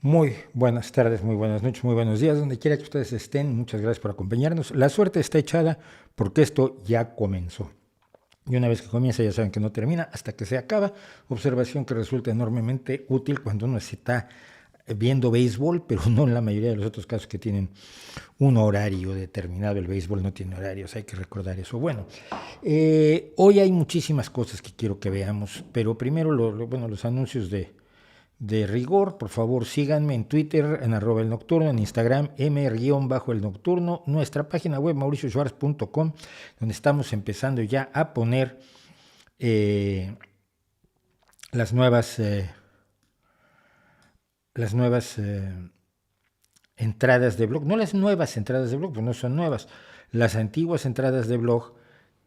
Muy buenas tardes, muy buenas noches, muy buenos días, donde quiera que ustedes estén. Muchas gracias por acompañarnos. La suerte está echada porque esto ya comenzó. Y una vez que comienza ya saben que no termina hasta que se acaba. Observación que resulta enormemente útil cuando uno está viendo béisbol, pero no en la mayoría de los otros casos que tienen un horario determinado. El béisbol no tiene horarios, hay que recordar eso. Bueno, hoy hay muchísimas cosas que quiero que veamos, pero primero los anuncios de rigor. Por favor, síganme en Twitter, en @el nocturno, en Instagram, m-el nocturno, nuestra página web mauricioschwarz.com, donde estamos empezando ya a poner eh, las nuevas, eh, las nuevas entradas de blog, no las nuevas entradas de blog, pues no son nuevas, las antiguas entradas de blog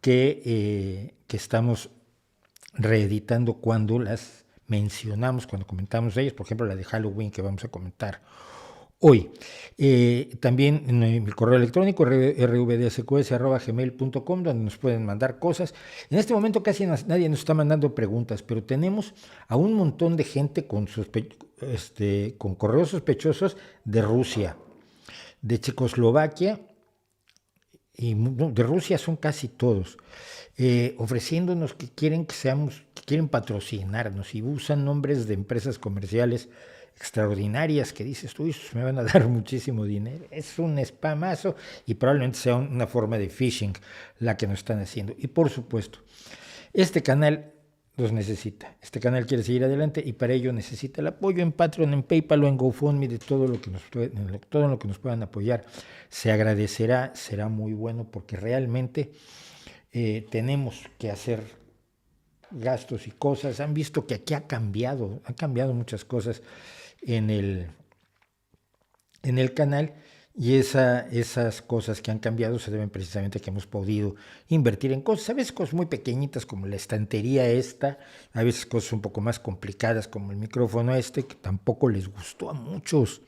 que estamos reeditando cuando las mencionamos, cuando comentamos de ellas, por ejemplo la de Halloween que vamos a comentar hoy. También en mi correo electrónico rvdsqs@gmail.com, donde nos pueden mandar cosas. En este momento casi nadie nos está mandando preguntas, pero tenemos a un montón de gente con correos sospechosos de Rusia, de Checoslovaquia, y de Rusia son casi todos, ofreciéndonos que quieren patrocinarnos y usan nombres de empresas comerciales extraordinarias que dices tú, me van a dar muchísimo dinero. Es un spamazo y probablemente sea una forma de phishing la que nos están haciendo. Y por supuesto, este canal los necesita. Este canal quiere seguir adelante y para ello necesita el apoyo en Patreon, en PayPal o en GoFundMe, de todo lo que nos puedan apoyar. Se agradecerá, será muy bueno porque realmente tenemos que hacer gastos y cosas. Han visto que aquí han cambiado muchas cosas en el canal, y esas cosas que han cambiado se deben precisamente a que hemos podido invertir en cosas, a veces cosas muy pequeñitas como la estantería esta, a veces cosas un poco más complicadas como el micrófono este, que tampoco les gustó a muchos,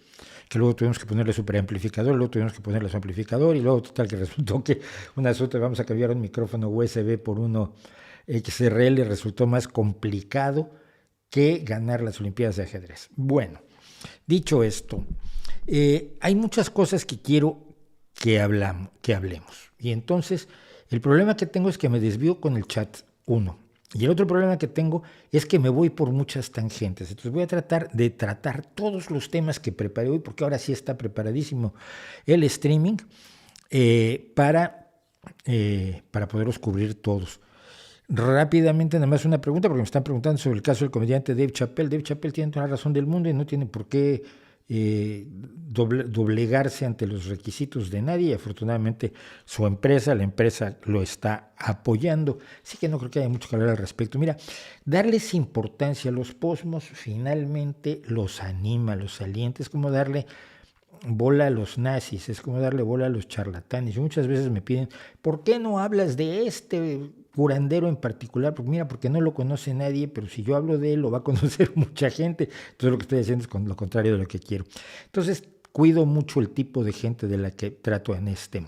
que luego tuvimos que ponerle superamplificador, luego tuvimos que ponerle su amplificador, y luego total que resultó que un asunto vamos a cambiar un micrófono USB por uno XRL resultó más complicado que ganar las Olimpiadas de ajedrez. Bueno, dicho esto, hay muchas cosas que quiero que hablemos. Y entonces, el problema que tengo es que me desvío con el chat, uno. Y el otro problema que tengo es que me voy por muchas tangentes. Entonces voy a tratar de tratar todos los temas que preparé hoy, porque ahora sí está preparadísimo el streaming para poderlos cubrir todos. Rápidamente, nada más una pregunta, porque me están preguntando sobre el caso del comediante Dave Chappelle. Dave Chappelle tiene toda la razón del mundo y no tiene por qué doblegarse ante los requisitos de nadie, y afortunadamente la empresa lo está apoyando, así que no creo que haya mucho que hablar al respecto. Mira, darles importancia a los posmos finalmente los anima, los alienta, es como darle bola a los nazis, es como darle bola a los charlatanes. Y muchas veces me piden, ¿por qué no hablas de este curandero en particular? Porque mira, porque no lo conoce nadie, pero si yo hablo de él lo va a conocer mucha gente. Entonces lo que estoy haciendo es con lo contrario de lo que quiero. Entonces cuido mucho el tipo de gente de la que trato en este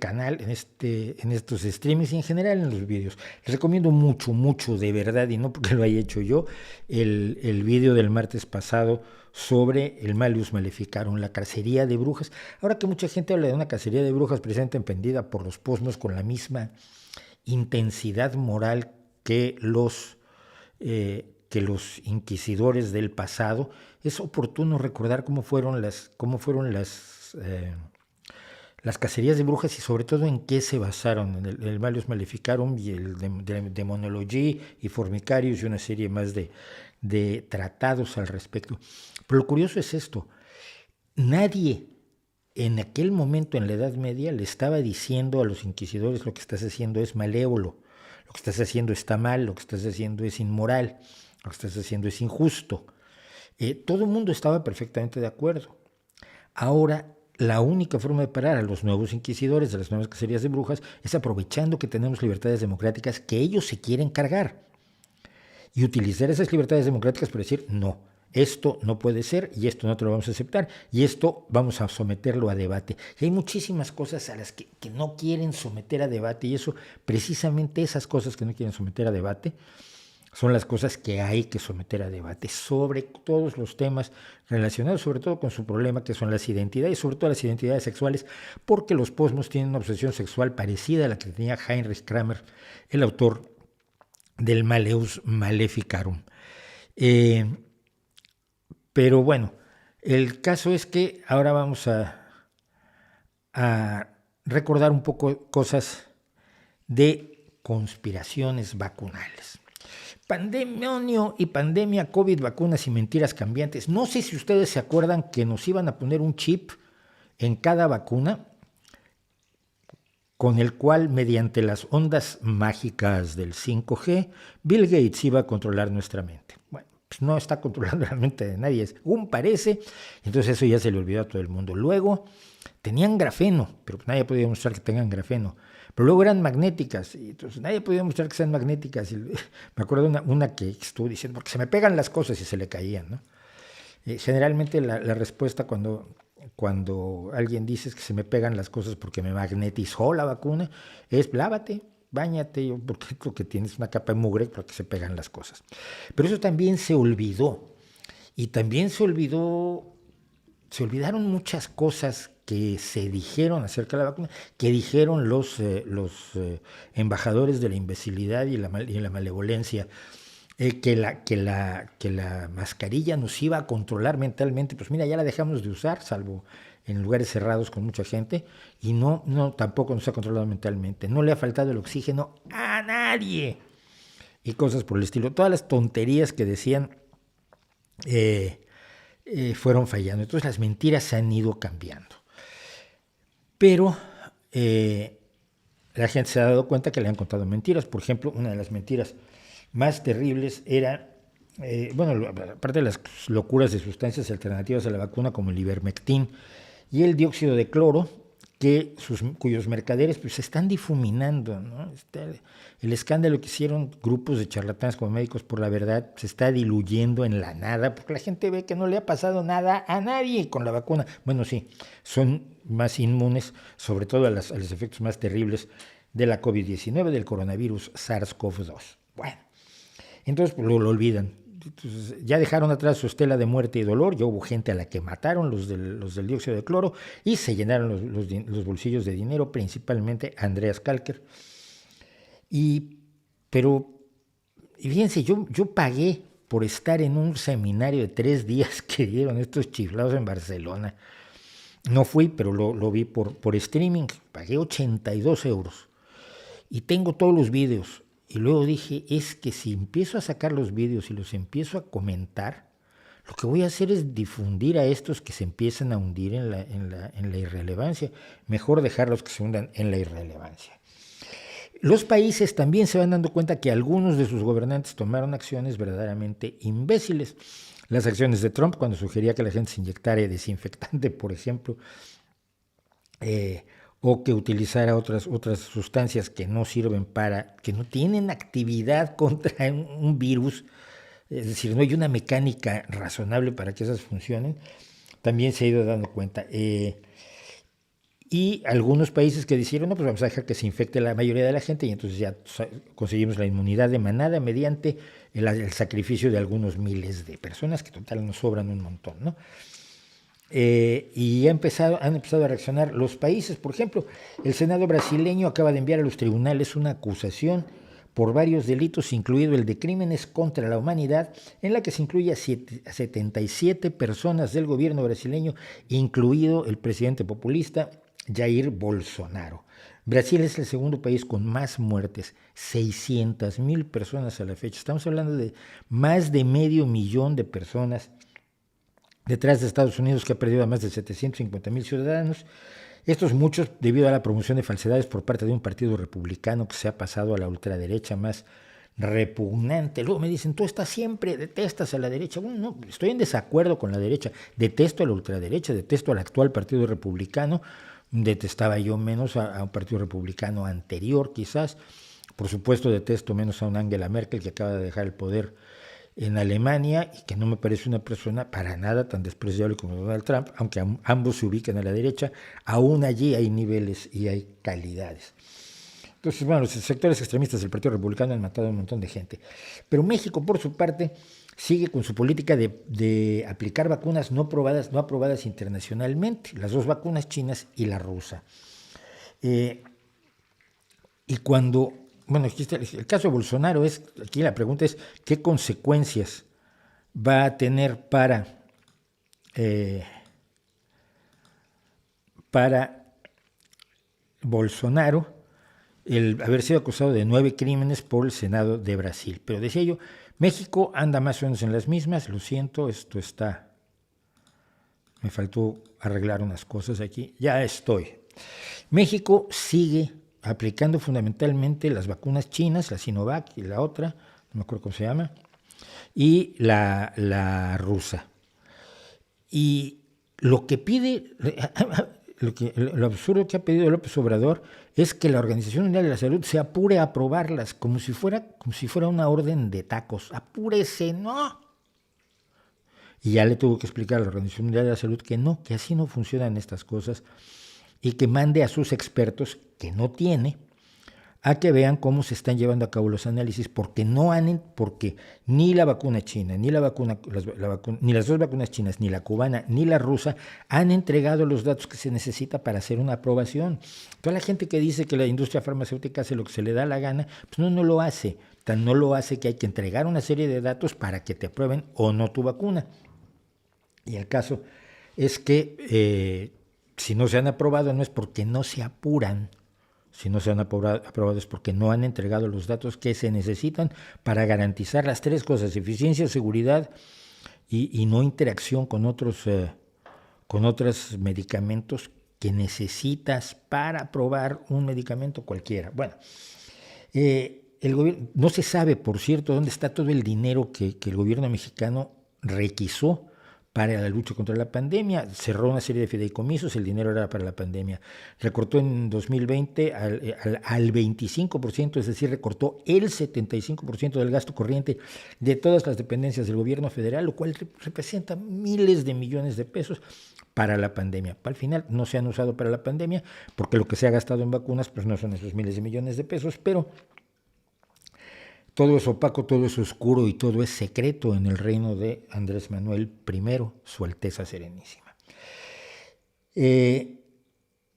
canal, en estos streamings y en general en los vídeos. Les recomiendo mucho, mucho, de verdad, y no porque lo haya hecho yo, el vídeo del martes pasado sobre el Malleus Maleficarum, la cacería de brujas. Ahora que mucha gente habla de una cacería de brujas precisamente emprendida por los posmos con la misma intensidad moral que los inquisidores del pasado, es oportuno recordar cómo fueron las cacerías de brujas y sobre todo en qué se basaron, en el Malleus Maleficarum y el Demonology y Formicarius y una serie más de tratados al respecto. Pero lo curioso es esto, nadie en aquel momento en la Edad Media le estaba diciendo a los inquisidores: lo que estás haciendo es malévolo, lo que estás haciendo está mal, lo que estás haciendo es inmoral, lo que estás haciendo es injusto. Todo el mundo estaba perfectamente de acuerdo. Ahora, la única forma de parar a los nuevos inquisidores de las nuevas cacerías de brujas es aprovechando que tenemos libertades democráticas que ellos se quieren cargar y utilizar esas libertades democráticas para decir: no, esto no puede ser y esto no te lo vamos a aceptar y esto vamos a someterlo a debate. Y hay muchísimas cosas a las que no quieren someter a debate, y eso, precisamente esas cosas que no quieren someter a debate, son las cosas que hay que someter a debate sobre todos los temas relacionados sobre todo con su problema, que son las identidades, sobre todo las identidades sexuales, porque los posmos tienen una obsesión sexual parecida a la que tenía Heinrich Kramer, el autor del Malleus Maleficarum. Pero bueno, el caso es que ahora vamos a recordar un poco cosas de conspiraciones vacunales. Pandemonio y pandemia, COVID, vacunas y mentiras cambiantes. No sé si ustedes se acuerdan que nos iban a poner un chip en cada vacuna con el cual, mediante las ondas mágicas del 5G, Bill Gates iba a controlar nuestra mente. Bueno, pues no está controlando la mente de nadie, según parece, entonces eso ya se le olvidó a todo el mundo. Luego tenían grafeno, pero nadie podía mostrar que tengan grafeno. Pero luego eran magnéticas, y entonces nadie podía mostrar que sean magnéticas. Y me acuerdo de una que estuvo diciendo, porque se me pegan las cosas y se le caían, ¿no? Generalmente la respuesta cuando alguien dice que se me pegan las cosas porque me magnetizó la vacuna, es lávate, báñate, porque lo que tienes una capa de mugre porque se pegan las cosas. Pero eso también se olvidó. Y también se olvidaron muchas cosas que se dijeron acerca de la vacuna, que dijeron los embajadores de la imbecilidad y la malevolencia, que la mascarilla nos iba a controlar mentalmente. Pues mira, ya la dejamos de usar, salvo en lugares cerrados con mucha gente, y no tampoco nos ha controlado mentalmente. No le ha faltado el oxígeno a nadie. Y cosas por el estilo. Todas las tonterías que decían fueron fallando. Entonces las mentiras se han ido cambiando. Pero la gente se ha dado cuenta que le han contado mentiras. Por ejemplo, una de las mentiras más terribles era, aparte de las locuras de sustancias alternativas a la vacuna como el ivermectin y el dióxido de cloro, cuyos mercaderes pues, se están difuminando, ¿no? El escándalo que hicieron grupos de charlatanes como Médicos por la Verdad se está diluyendo en la nada, porque la gente ve que no le ha pasado nada a nadie con la vacuna. Bueno, sí, son más inmunes, sobre todo a los efectos más terribles de la COVID-19, del coronavirus SARS-CoV-2. Bueno, entonces pues, lo olvidan. Entonces, ya dejaron atrás su estela de muerte y dolor, ya hubo gente a la que mataron los del dióxido de cloro y se llenaron los bolsillos de dinero, principalmente Andreas Kalker. Pero fíjense, yo pagué por estar en un seminario de 3 días que dieron estos chiflados en Barcelona. No fui, pero lo vi por streaming, pagué 82 euros y tengo todos los vídeos. Y luego dije, es que si empiezo a sacar los vídeos y los empiezo a comentar, lo que voy a hacer es difundir a estos que se empiezan a hundir en la irrelevancia. Mejor dejarlos que se hundan en la irrelevancia. Los países también se van dando cuenta que algunos de sus gobernantes tomaron acciones verdaderamente imbéciles. Las acciones de Trump cuando sugería que la gente se inyectara desinfectante, por ejemplo, o que utilizara otras sustancias que no sirven que no tienen actividad contra un virus, es decir, no hay una mecánica razonable para que esas funcionen, también se ha ido dando cuenta. Y algunos países que dijeron, no, pues vamos a dejar que se infecte la mayoría de la gente y entonces ya conseguimos la inmunidad de manada mediante el sacrificio de algunos miles de personas, que total nos sobran un montón, ¿no? Y han empezado a reaccionar los países. Por ejemplo, el Senado brasileño acaba de enviar a los tribunales una acusación por varios delitos, incluido el de crímenes contra la humanidad, en la que se incluye a 77 personas del gobierno brasileño, incluido el presidente populista Jair Bolsonaro. Brasil es el segundo país con más muertes, 600,000 personas a la fecha. Estamos hablando de más de 500,000 de personas detrás de Estados Unidos, que ha perdido a más de 750,000 ciudadanos. Estos muchos debido a la promoción de falsedades por parte de un partido republicano que se ha pasado a la ultraderecha más repugnante. Luego me dicen, tú detestas a la derecha. Bueno, no, estoy en desacuerdo con la derecha. Detesto a la ultraderecha, detesto al actual partido republicano. Detestaba yo menos a un partido republicano anterior, quizás. Por supuesto, detesto menos a una Angela Merkel, que acaba de dejar el poder en Alemania y que no me parece una persona para nada tan despreciable como Donald Trump, aunque ambos se ubican a la derecha, aún allí hay niveles y hay calidades. Entonces, bueno, los sectores extremistas del Partido Republicano han matado a un montón de gente. Pero México, por su parte, sigue con su política de aplicar vacunas no aprobadas internacionalmente, las dos vacunas chinas y la rusa. Y cuando, bueno, aquí está el caso de Bolsonaro, aquí la pregunta es, ¿qué consecuencias va a tener para Bolsonaro el haber sido acusado de 9 crímenes por el Senado de Brasil? Pero decía yo, México anda más o menos en las mismas, lo siento, me faltó arreglar unas cosas aquí, ya estoy. México sigue aplicando fundamentalmente las vacunas chinas, la Sinovac y la otra, no me acuerdo cómo se llama, y la rusa. Y lo que pide, lo absurdo que ha pedido López Obrador es que la Organización Mundial de la Salud se apure a aprobarlas, como si fuera una orden de tacos. ¡Apúrese! ¡No! Y ya le tuvo que explicar a la Organización Mundial de la Salud que no, que así no funcionan estas cosas, y que mande a sus expertos, que no tiene, a que vean cómo se están llevando a cabo los análisis, porque ni la vacuna china, ni ni las dos vacunas chinas, ni la cubana, ni la rusa, han entregado los datos que se necesita para hacer una aprobación. Toda la gente que dice que la industria farmacéutica hace lo que se le da la gana, pues no lo hace. Tan no lo hace que hay que entregar una serie de datos para que te aprueben o no tu vacuna. Y el caso es que si no se han aprobado no es porque no se apuran, si no se han aprobado es porque no han entregado los datos que se necesitan para garantizar las tres cosas: eficiencia, seguridad y no interacción con otros medicamentos que necesitas para aprobar un medicamento cualquiera. Bueno, el gobierno, no se sabe, por cierto, dónde está todo el dinero que el gobierno mexicano requisó para la lucha contra la pandemia. Cerró una serie de fideicomisos, el dinero era para la pandemia. Recortó en 2020 al 25%, es decir, recortó el 75% del gasto corriente de todas las dependencias del gobierno federal, lo cual representa miles de millones de pesos para la pandemia. Al final no se han usado para la pandemia, porque lo que se ha gastado en vacunas pues no son esos miles de millones de pesos, pero todo es opaco, todo es oscuro y todo es secreto en el reino de Andrés Manuel I, Su Alteza Serenísima.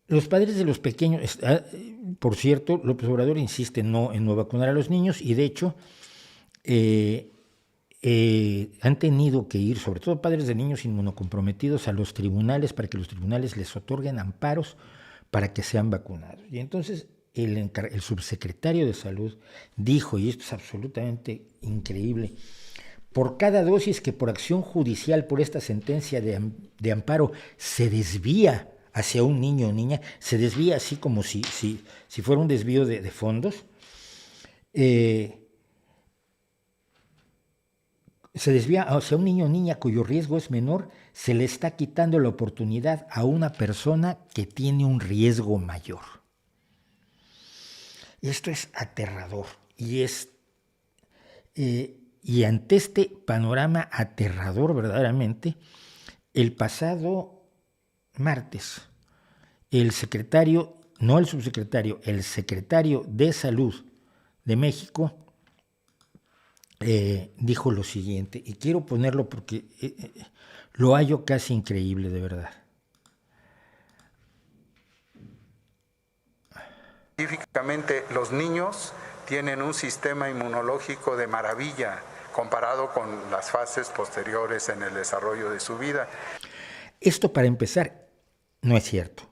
Los padres de los pequeños, por cierto, López Obrador insiste en no vacunar a los niños, y de hecho han tenido que ir, sobre todo padres de niños inmunocomprometidos, a los tribunales para que los tribunales les otorguen amparos para que sean vacunados. Y entonces el subsecretario de Salud dijo, y esto es absolutamente increíble, por cada dosis que por acción judicial, por esta sentencia de amparo, se desvía hacia un niño o niña, se desvía así como si fuera un desvío de fondos, se desvía hacia un niño o niña cuyo riesgo es menor, se le está quitando la oportunidad a una persona que tiene un riesgo mayor. Esto es aterrador, y ante este panorama aterrador verdaderamente, el pasado martes, el secretario de Salud de México dijo lo siguiente, y quiero ponerlo porque lo hallo casi increíble, de verdad. Científicamente, los niños tienen un sistema inmunológico de maravilla comparado con las fases posteriores en el desarrollo de su vida. Esto, para empezar, no es cierto.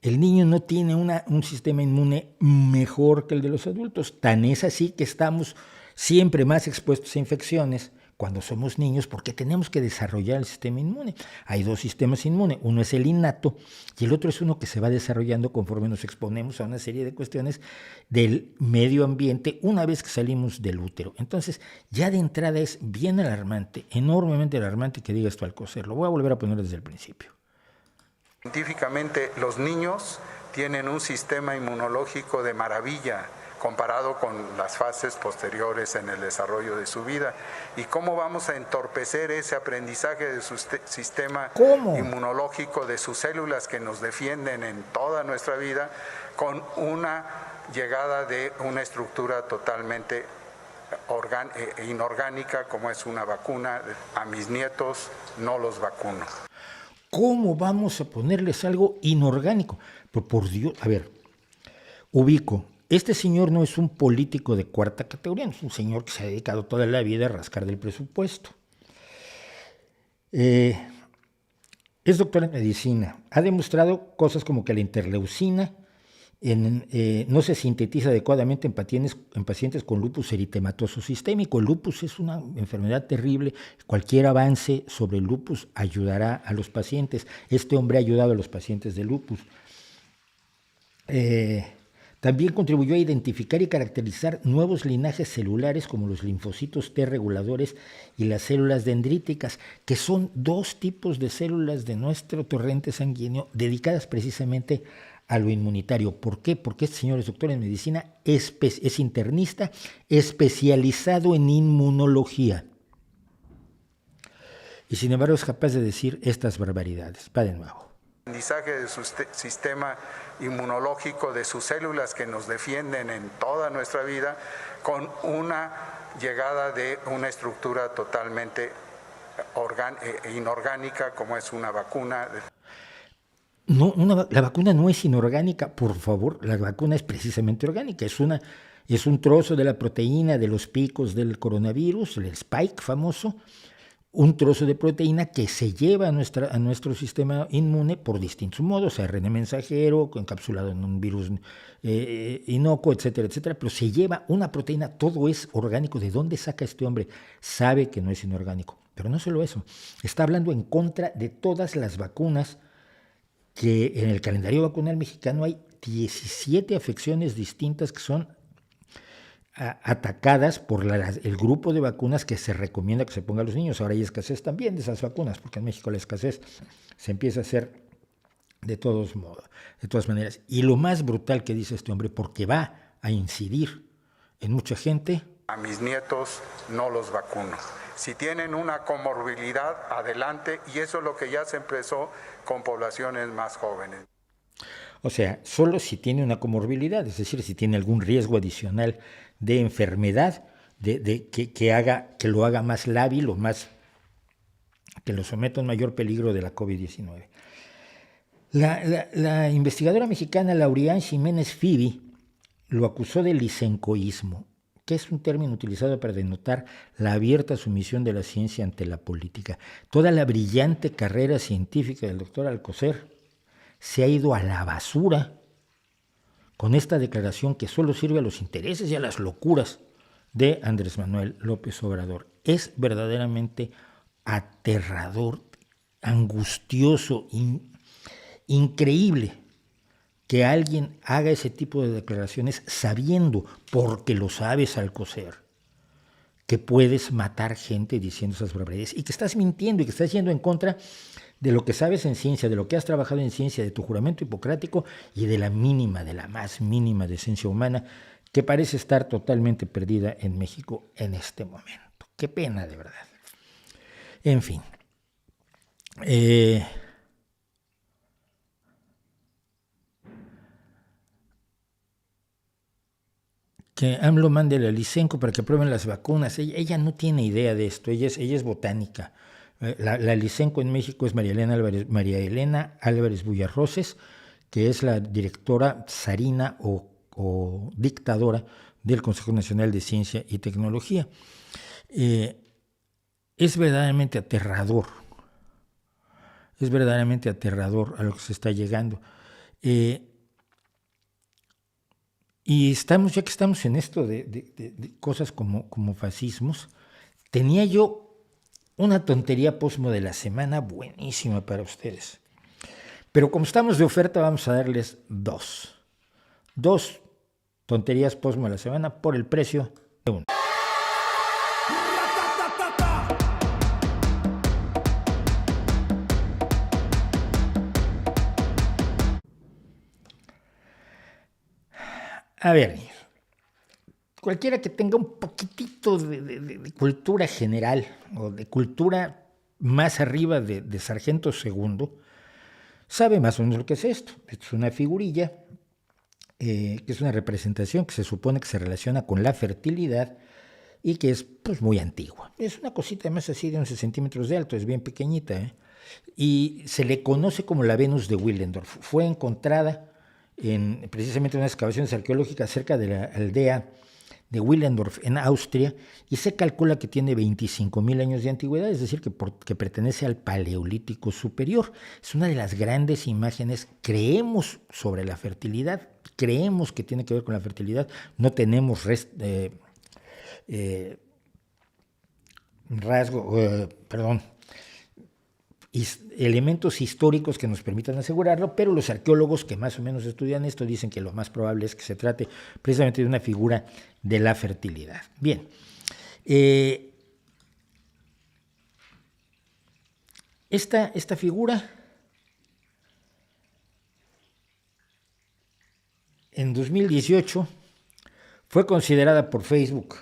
El niño no tiene un sistema inmune mejor que el de los adultos. Tan es así que estamos siempre más expuestos a infecciones cuando somos niños, porque tenemos que desarrollar el sistema inmune. Hay dos sistemas inmunes, uno es el innato y el otro es uno que se va desarrollando conforme nos exponemos a una serie de cuestiones del medio ambiente una vez que salimos del útero. Entonces, ya de entrada es bien alarmante, enormemente alarmante que diga esto Alcocer. Lo voy a volver a poner desde el principio. Científicamente, los niños tienen un sistema inmunológico de maravilla comparado con las fases posteriores en el desarrollo de su vida. ¿Y cómo vamos a entorpecer ese aprendizaje de su sistema inmunológico, de sus células que nos defienden en toda nuestra vida, con una llegada de una estructura totalmente inorgánica como es una vacuna. A mis nietos no los vacuno. ¿Cómo vamos a ponerles algo inorgánico? Por Dios, a ver, ubico. Este señor no es un político de cuarta categoría, no es un señor que se ha dedicado toda la vida a rascar del presupuesto. Es doctor en medicina. Ha demostrado cosas como que la interleucina no se sintetiza adecuadamente en pacientes con lupus eritematoso sistémico. El lupus es una enfermedad terrible. Cualquier avance sobre el lupus ayudará a los pacientes. Este hombre ha ayudado a los pacientes de lupus. También contribuyó a identificar y caracterizar nuevos linajes celulares como los linfocitos T reguladores y las células dendríticas, que son dos tipos de células de nuestro torrente sanguíneo dedicadas precisamente a lo inmunitario. ¿Por qué? Porque este señor es doctor en medicina, es internista, especializado en inmunología. Y sin embargo es capaz de decir estas barbaridades. Va de nuevo. Aprendizaje de su sistema inmunológico, de sus células que nos defienden en toda nuestra vida, con una llegada de una estructura totalmente inorgánica como es una vacuna. No, la vacuna no es inorgánica, por favor, la vacuna es precisamente orgánica, es un trozo de la proteína de los picos del coronavirus, el spike famoso, un trozo de proteína que se lleva a nuestro sistema inmune por distintos modos, ARN mensajero, encapsulado en un virus inocuo, etcétera, etcétera, pero se lleva una proteína, todo es orgánico. ¿De dónde saca este hombre? Sabe que no es inorgánico, pero no solo eso, está hablando en contra de todas las vacunas, que en el calendario vacunal mexicano hay 17 afecciones distintas que son atacadas por el grupo de vacunas que se recomienda que se ponga a los niños. Ahora hay escasez también de esas vacunas, porque en México la escasez se empieza a hacer de todos modos, de todas maneras. Y lo más brutal que dice este hombre, porque va a incidir en mucha gente. A mis nietos no los vacuno. Si tienen una comorbilidad, adelante, y eso es lo que ya se empezó con poblaciones más jóvenes. O sea, solo si tiene una comorbilidad, es decir, si tiene algún riesgo adicional de enfermedad, que lo haga más lábil o que lo someta a un mayor peligro de la COVID-19. La investigadora mexicana Lauriane Jiménez Fibi lo acusó de lisencoísmo, que es un término utilizado para denotar la abierta sumisión de la ciencia ante la política. Toda la brillante carrera científica del doctor Alcocer se ha ido a la basura con esta declaración que solo sirve a los intereses y a las locuras de Andrés Manuel López Obrador. Es verdaderamente aterrador, angustioso, increíble que alguien haga ese tipo de declaraciones sabiendo, porque lo sabes, Alcocer, que puedes matar gente diciendo esas barbaridades y que estás mintiendo y que estás yendo en contra de lo que sabes en ciencia, de lo que has trabajado en ciencia, de tu juramento hipocrático y de la más mínima decencia humana que parece estar totalmente perdida en México en este momento. Qué pena, de verdad. En fin. Que AMLO mande a Lysenko para que prueben las vacunas. Ella no tiene idea de esto, ella es botánica. La Lysenko en México es María Elena Álvarez Bullarroses, que es la directora zarina o dictadora del Consejo Nacional de Ciencia y Tecnología. Es verdaderamente aterrador a lo que se está llegando. Y ya que estamos en esto de cosas como fascismos, tenía yo una tontería posmo de la semana buenísima para ustedes. Pero como estamos de oferta, vamos a darles dos tonterías posmo de la semana por el precio de una. A ver, cualquiera que tenga un poquitito de cultura general o de cultura más arriba de Sargento Segundo, sabe más o menos lo que es esto. Esto es una figurilla que es una representación que se supone que se relaciona con la fertilidad y que es pues muy antigua. Es una cosita más así de 11 centímetros de alto, es bien pequeñita, ¿eh? Y se le conoce como la Venus de Willendorf. Fue encontrada precisamente en unas excavaciones arqueológicas cerca de la aldea de Willendorf en Austria, y se calcula que tiene 25.000 años de antigüedad, es decir, que pertenece al Paleolítico Superior. Es una de las grandes imágenes, creemos, sobre la fertilidad, creemos que tiene que ver con la fertilidad, no tenemos elementos históricos que nos permitan asegurarlo, pero los arqueólogos que más o menos estudian esto dicen que lo más probable es que se trate precisamente de una figura de la fertilidad. Bien, esta figura en 2018 fue considerada por Facebook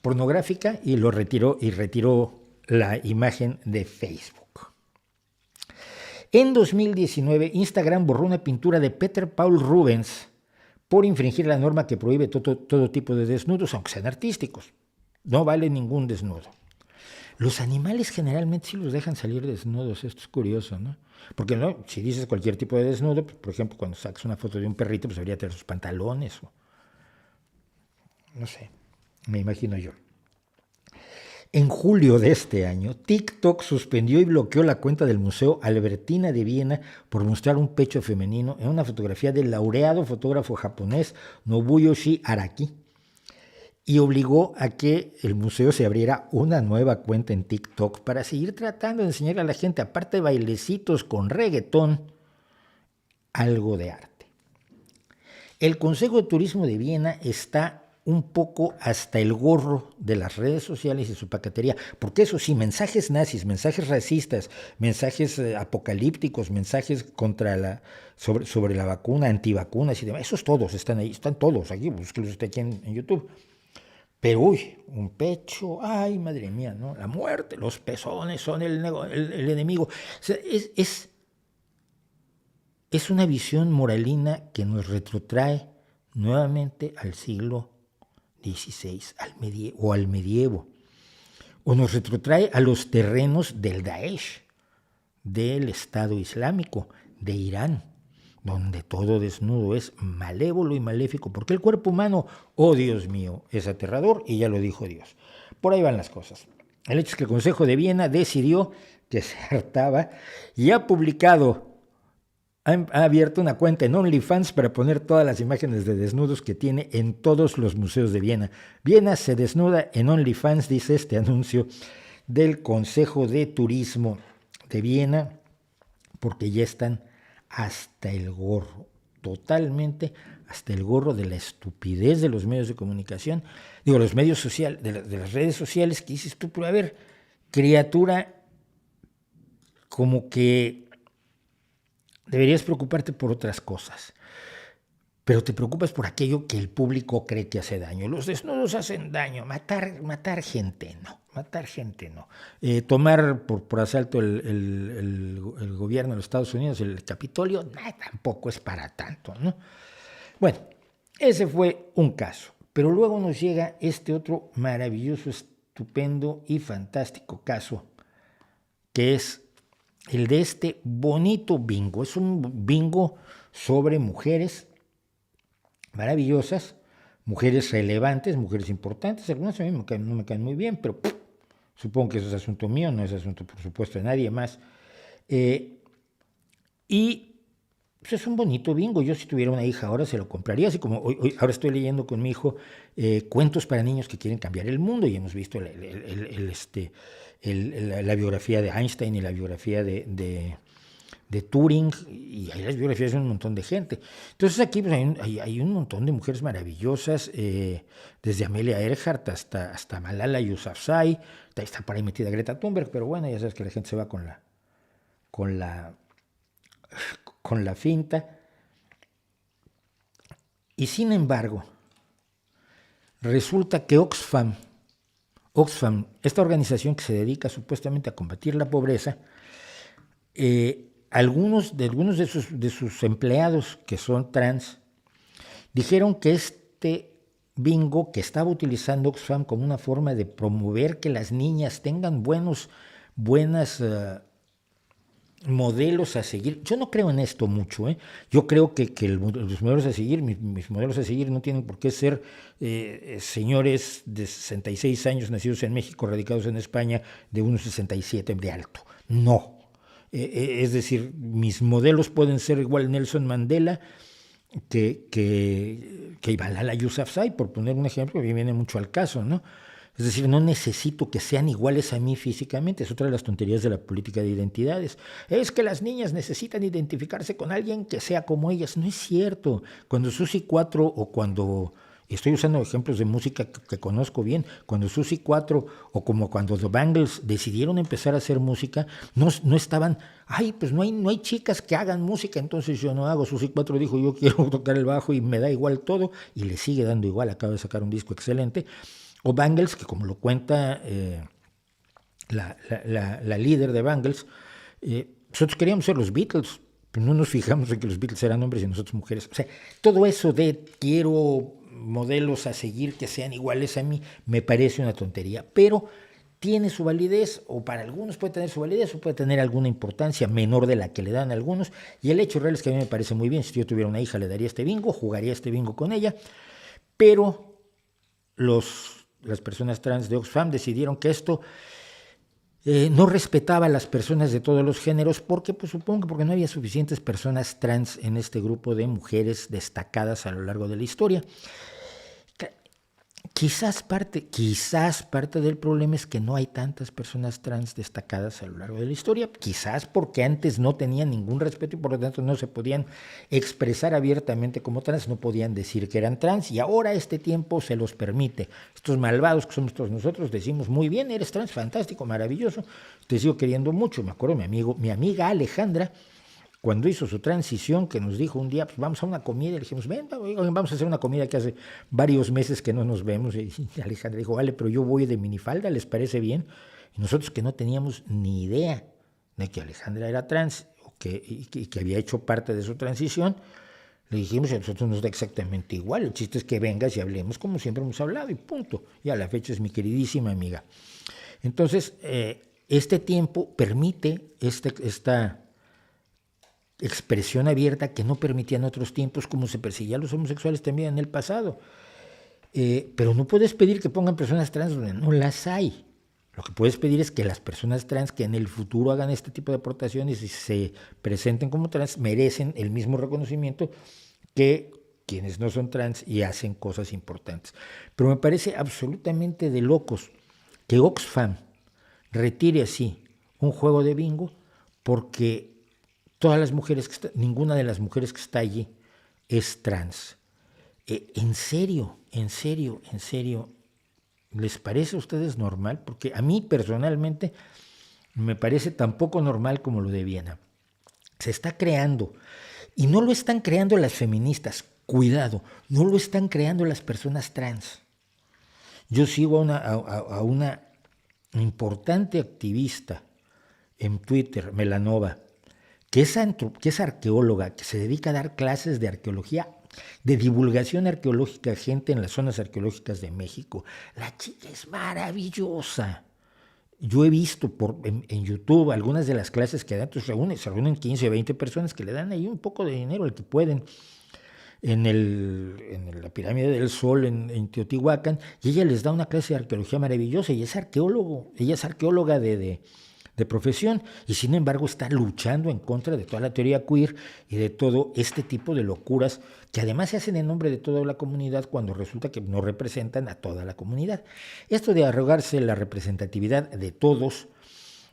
pornográfica y retiró la imagen de Facebook. En 2019, Instagram borró una pintura de Peter Paul Rubens por infringir la norma que prohíbe todo tipo de desnudos, aunque sean artísticos. No vale ningún desnudo. Los animales generalmente sí los dejan salir desnudos, esto es curioso, ¿no? Porque no, si dices cualquier tipo de desnudo, pues, por ejemplo, cuando sacas una foto de un perrito, pues debería tener sus pantalones o no sé, me imagino yo. En julio de este año, TikTok suspendió y bloqueó la cuenta del Museo Albertina de Viena por mostrar un pecho femenino en una fotografía del laureado fotógrafo japonés Nobuyoshi Araki, y obligó a que el museo se abriera una nueva cuenta en TikTok para seguir tratando de enseñarle a la gente, aparte de bailecitos con reggaetón, algo de arte. El Consejo de Turismo de Viena está un poco hasta el gorro de las redes sociales y su paquetería, porque eso sí, mensajes nazis, mensajes racistas, mensajes apocalípticos, mensajes sobre la vacuna, antivacunas y demás, esos todos están ahí, están todos aquí, búsquenlos usted aquí en YouTube. Pero uy, un pecho, ay madre mía, ¿no? La muerte, los pezones son el enemigo. O sea, es una visión moralina que nos retrotrae nuevamente al siglo XVI, al medievo, o nos retrotrae a los terrenos del Daesh, del Estado Islámico, de Irán, donde todo desnudo es malévolo y maléfico, porque el cuerpo humano, oh Dios mío, es aterrador, y ya lo dijo Dios. Por ahí van las cosas. El hecho es que el Consejo de Viena decidió que se hartaba y ha abierto una cuenta en OnlyFans para poner todas las imágenes de desnudos que tiene en todos los museos de Viena. Viena se desnuda en OnlyFans, dice este anuncio del Consejo de Turismo de Viena, porque ya están hasta el gorro, totalmente hasta el gorro de la estupidez de los medios de comunicación, los medios sociales, de las redes sociales, que dices tú, pero a ver, criatura, como que deberías preocuparte por otras cosas, pero te preocupas por aquello que el público cree que hace daño. Los desnudos hacen daño, matar gente no. Tomar por asalto el gobierno de los Estados Unidos, el Capitolio, tampoco es para tanto, ¿no? Bueno, ese fue un caso, pero luego nos llega este otro maravilloso, estupendo y fantástico caso, que es el de este bonito bingo. Es un bingo sobre mujeres maravillosas, mujeres relevantes, mujeres importantes. Algunas a mí no me caen muy bien, pero supongo que eso es asunto mío, no es asunto, por supuesto, de nadie más. Y pues, es un bonito bingo. Yo, si tuviera una hija ahora, se lo compraría. Así como ahora estoy leyendo con mi hijo cuentos para niños que quieren cambiar el mundo, y hemos visto la biografía de Einstein y la biografía de Turing, y hay las biografías de un montón de gente. Entonces aquí pues, hay un montón de mujeres maravillosas, desde Amelia Earhart hasta Malala Yousafzai. Está por ahí metida Greta Thunberg, pero bueno, ya sabes que la gente se va con la finta. Y sin embargo, resulta que Oxfam, esta organización que se dedica supuestamente a combatir la pobreza, algunos de sus empleados que son trans dijeron que este bingo que estaba utilizando Oxfam como una forma de promover que las niñas tengan buenas modelos a seguir. Yo no creo en esto mucho, ¿eh? Yo creo que los modelos a seguir, mis modelos a seguir no tienen por qué ser señores de 66 años nacidos en México, radicados en España, de 1,67 de alto. No. Es decir, mis modelos pueden ser igual Nelson Mandela que Malala Yousafzai, por poner un ejemplo que viene mucho al caso, ¿no? Es decir, no necesito que sean iguales a mí físicamente. Es otra de las tonterías de la política de identidades. Es que las niñas necesitan identificarse con alguien que sea como ellas. No es cierto. Cuando Susi 4 o cuando... Estoy usando ejemplos de música que conozco bien. Cuando Susi 4 o como cuando The Bangles decidieron empezar a hacer música, no estaban, pues no hay chicas que hagan música, entonces yo no hago. Susi 4 dijo, yo quiero tocar el bajo y me da igual todo, y le sigue dando igual, acaba de sacar un disco excelente. O Bangles, que como lo cuenta la líder de Bangles, nosotros queríamos ser los Beatles, pero no nos fijamos en que los Beatles eran hombres y nosotros mujeres. O sea, todo eso de quiero modelos a seguir que sean iguales a mí, me parece una tontería, pero tiene su validez, o para algunos puede tener su validez, o puede tener alguna importancia menor de la que le dan a algunos, y el hecho real es que a mí me parece muy bien. Si yo tuviera una hija, le daría este bingo, jugaría este bingo con ella, pero las personas trans de Oxfam decidieron que esto no respetaba a las personas de todos los géneros, porque pues supongo que porque no había suficientes personas trans en este grupo de mujeres destacadas a lo largo de la historia. Quizás parte del problema es que no hay tantas personas trans destacadas a lo largo de la historia, quizás porque antes no tenían ningún respeto y por lo tanto no se podían expresar abiertamente como trans, no podían decir que eran trans, y ahora este tiempo se los permite. Estos malvados que somos todos nosotros decimos, muy bien, eres trans, fantástico, maravilloso, te sigo queriendo mucho. Me acuerdo mi amiga Alejandra, cuando hizo su transición, que nos dijo un día, pues vamos a una comida, y le dijimos, ven, vamos a hacer una comida que hace varios meses que no nos vemos, y Alejandra dijo, vale, pero yo voy de minifalda, ¿les parece bien? Y nosotros, que no teníamos ni idea de que Alejandra era trans, y que había hecho parte de su transición, le dijimos, a nosotros nos da exactamente igual, el chiste es que vengas y hablemos como siempre hemos hablado, y punto. Y a la fecha es mi queridísima amiga. Entonces, este tiempo permite esta expresión abierta que no permitían otros tiempos, como se perseguía a los homosexuales también en el pasado. Pero no puedes pedir que pongan personas trans donde no las hay. Lo que puedes pedir es que las personas trans que en el futuro hagan este tipo de aportaciones y se presenten como trans merecen el mismo reconocimiento que quienes no son trans y hacen cosas importantes. Pero me parece absolutamente de locos que Oxfam retire así un juego de bingo, porque ninguna de las mujeres que está allí es trans. ¿En serio? ¿Les parece a ustedes normal? Porque a mí personalmente me parece tan poco normal como lo de Viena. Se está creando, y no lo están creando las feministas, cuidado, no lo están creando las personas trans. Yo sigo a una importante activista en Twitter, Melanova, que es arqueóloga, que se dedica a dar clases de arqueología, de divulgación arqueológica a gente en las zonas arqueológicas de México. La chica es maravillosa. Yo he visto en YouTube algunas de las clases que dan, se reúnen 15 o 20 personas que le dan ahí un poco de dinero al que pueden en la pirámide del Sol en Teotihuacán, y ella les da una clase de arqueología maravillosa, y ella es arqueóloga de profesión, y sin embargo está luchando en contra de toda la teoría queer y de todo este tipo de locuras que además se hacen en nombre de toda la comunidad cuando resulta que no representan a toda la comunidad. Esto de arrogarse la representatividad de todos,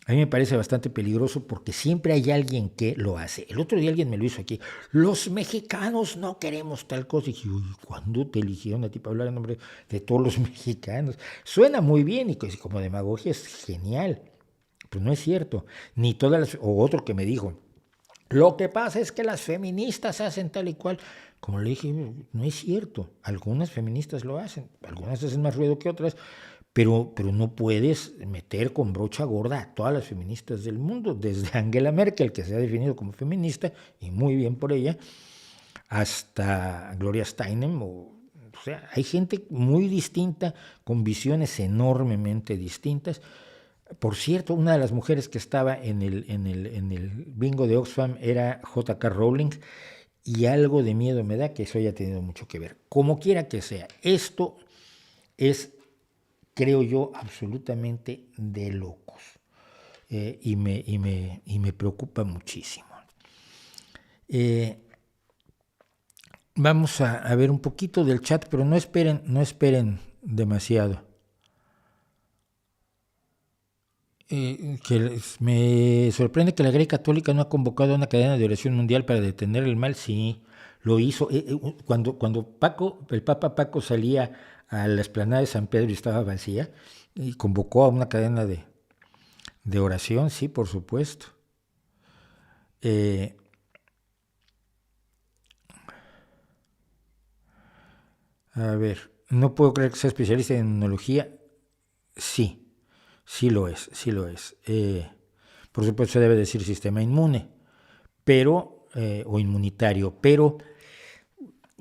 a mí me parece bastante peligroso, porque siempre hay alguien que lo hace. El otro día alguien me lo hizo aquí. Los mexicanos no queremos tal cosa. Y dije, uy, ¿cuándo te eligieron a ti para hablar en nombre de todos los mexicanos? Suena muy bien y como demagogia es genial. Pues no es cierto. Ni todas las... O otro que me dijo, lo que pasa es que las feministas hacen tal y cual. Como le dije, no es cierto. Algunas feministas lo hacen. Algunas hacen más ruido que otras. pero no puedes meter con brocha gorda a todas las feministas del mundo, desde Angela Merkel, que se ha definido como feminista, y muy bien por ella, hasta Gloria Steinem. O sea, hay gente muy distinta, con visiones enormemente distintas. Por cierto, una de las mujeres que estaba en el bingo de Oxfam era J.K. Rowling, y algo de miedo me da que eso haya tenido mucho que ver. Como quiera que sea, esto es, creo yo, absolutamente de locos, y me preocupa muchísimo. Vamos a ver un poquito del chat, pero no esperen demasiado. Que me sorprende que la Iglesia Católica no ha convocado a una cadena de oración mundial para detener el mal. Sí, lo hizo. Cuando el Papa Paco salía a la explanada de San Pedro y estaba vacía, y convocó a una cadena de oración, sí, por supuesto. A ver, no puedo creer que sea especialista en inmunología. Sí. Sí lo es. Por supuesto se debe decir sistema inmune, pero o inmunitario, pero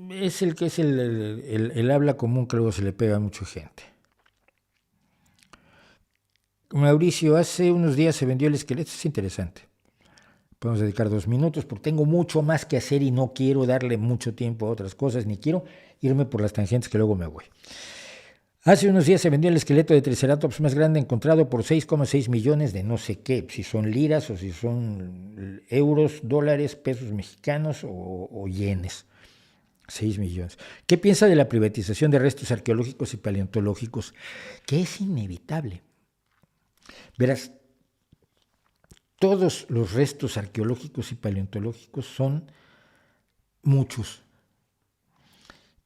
es el que es el habla común que luego se le pega a mucha gente. Mauricio, hace unos días se vendió el esqueleto, es interesante. Podemos dedicar 2 minutos porque tengo mucho más que hacer y no quiero darle mucho tiempo a otras cosas, ni quiero irme por las tangentes que luego me voy. Hace unos días se vendió el esqueleto de Triceratops más grande encontrado por 6,6 millones de no sé qué, si son liras o si son euros, dólares, pesos mexicanos o yenes. 6 millones. ¿Qué piensa de la privatización de restos arqueológicos y paleontológicos? Que es inevitable. Verás, todos los restos arqueológicos y paleontológicos son muchos.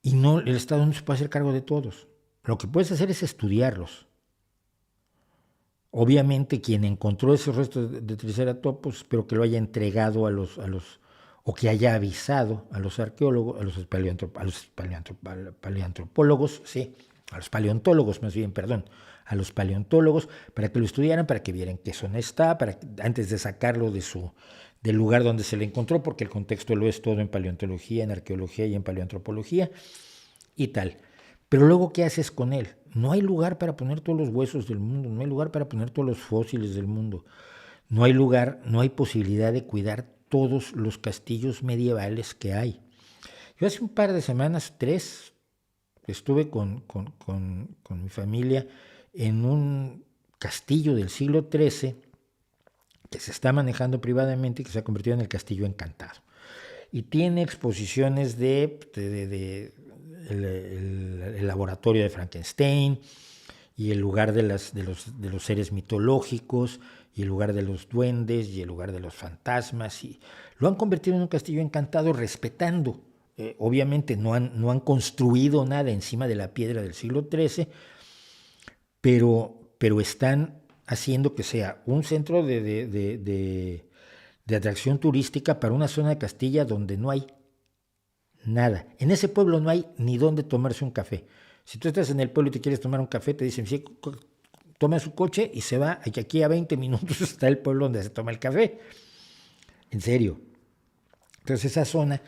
Y no, el Estado no se puede hacer cargo de todos. Lo que puedes hacer es estudiarlos. Obviamente quien encontró esos restos de Triceratops, pero que lo haya entregado a los o que haya avisado a los arqueólogos, a los paleontólogos, sí, a los paleontólogos más bien, perdón, a los paleontólogos, para que lo estudiaran, para que vieran qué zona está, antes de sacarlo del lugar donde se le encontró, porque el contexto lo es todo en paleontología, en arqueología y en paleoantropología y tal. Pero luego, ¿qué haces con él? No hay lugar para poner todos los huesos del mundo, no hay lugar para poner todos los fósiles del mundo, no hay lugar, no hay posibilidad de cuidar todos los castillos medievales que hay. Yo hace un par de semanas, 3, estuve con mi familia en un castillo del siglo XIII que se está manejando privadamente y que se ha convertido en el Castillo Encantado. Y tiene exposiciones el laboratorio de Frankenstein y el lugar de los seres mitológicos y el lugar de los duendes y el lugar de los fantasmas, y lo han convertido en un castillo encantado respetando. Obviamente no han construido nada encima de la piedra del siglo XIII, pero están haciendo que sea un centro de atracción turística para una zona de Castilla donde no hay nada. En ese pueblo no hay ni dónde tomarse un café. Si tú estás en el pueblo y te quieres tomar un café, te dicen, sí, toma su coche y se va, y aquí a 20 minutos está el pueblo donde se toma el café. En serio. Entonces esa zona,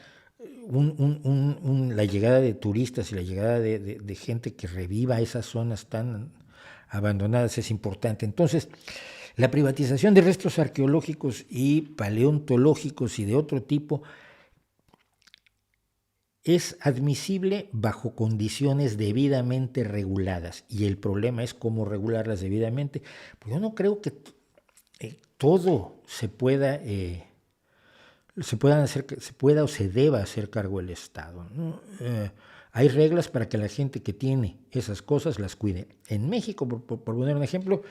la llegada de turistas y la llegada de gente que reviva esas zonas tan abandonadas es importante. Entonces, la privatización de restos arqueológicos y paleontológicos y de otro tipo es admisible bajo condiciones debidamente reguladas, y el problema es cómo regularlas debidamente. Pues yo no creo que todo se pueda o se deba hacer cargo el Estado, ¿no? Hay reglas para que la gente que tiene esas cosas las cuide. En México, por poner un ejemplo,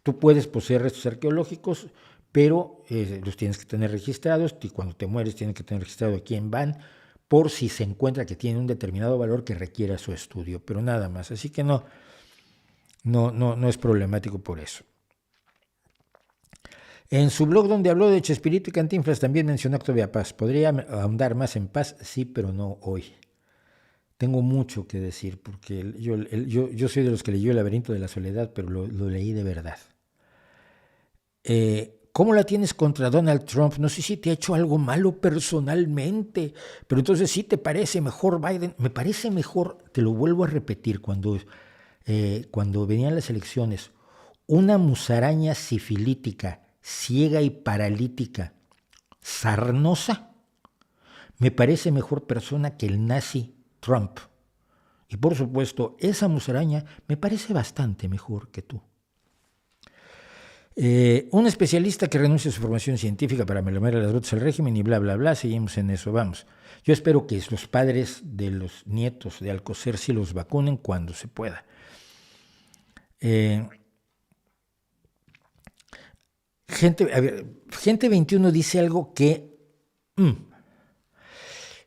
tú puedes poseer restos arqueológicos, pero los tienes que tener registrados, y cuando te mueres tienes que tener registrado a quién van, por si se encuentra que tiene un determinado valor que requiera su estudio, pero nada más. Así que no es problemático por eso. En su blog, donde habló de Chespirito y Cantinflas, también mencionó Octavia Paz. ¿Podría ahondar más en Paz? Sí, pero no hoy. Tengo mucho que decir, porque yo soy de los que leyó El laberinto de la soledad, pero lo leí de verdad. ¿Cómo la tienes contra Donald Trump? No sé si te ha hecho algo malo personalmente, pero entonces sí te parece mejor Biden. Me parece mejor, te lo vuelvo a repetir, cuando venían las elecciones, una musaraña sifilítica, ciega y paralítica, sarnosa, me parece mejor persona que el nazi Trump. Y por supuesto, esa musaraña me parece bastante mejor que tú. Un especialista que renuncia a su formación científica para melomar las botas al régimen y bla, bla, bla, seguimos en eso, vamos. Yo espero que los padres de los nietos de Alcocer sí los vacunen cuando se pueda. Gente 21 dice algo que...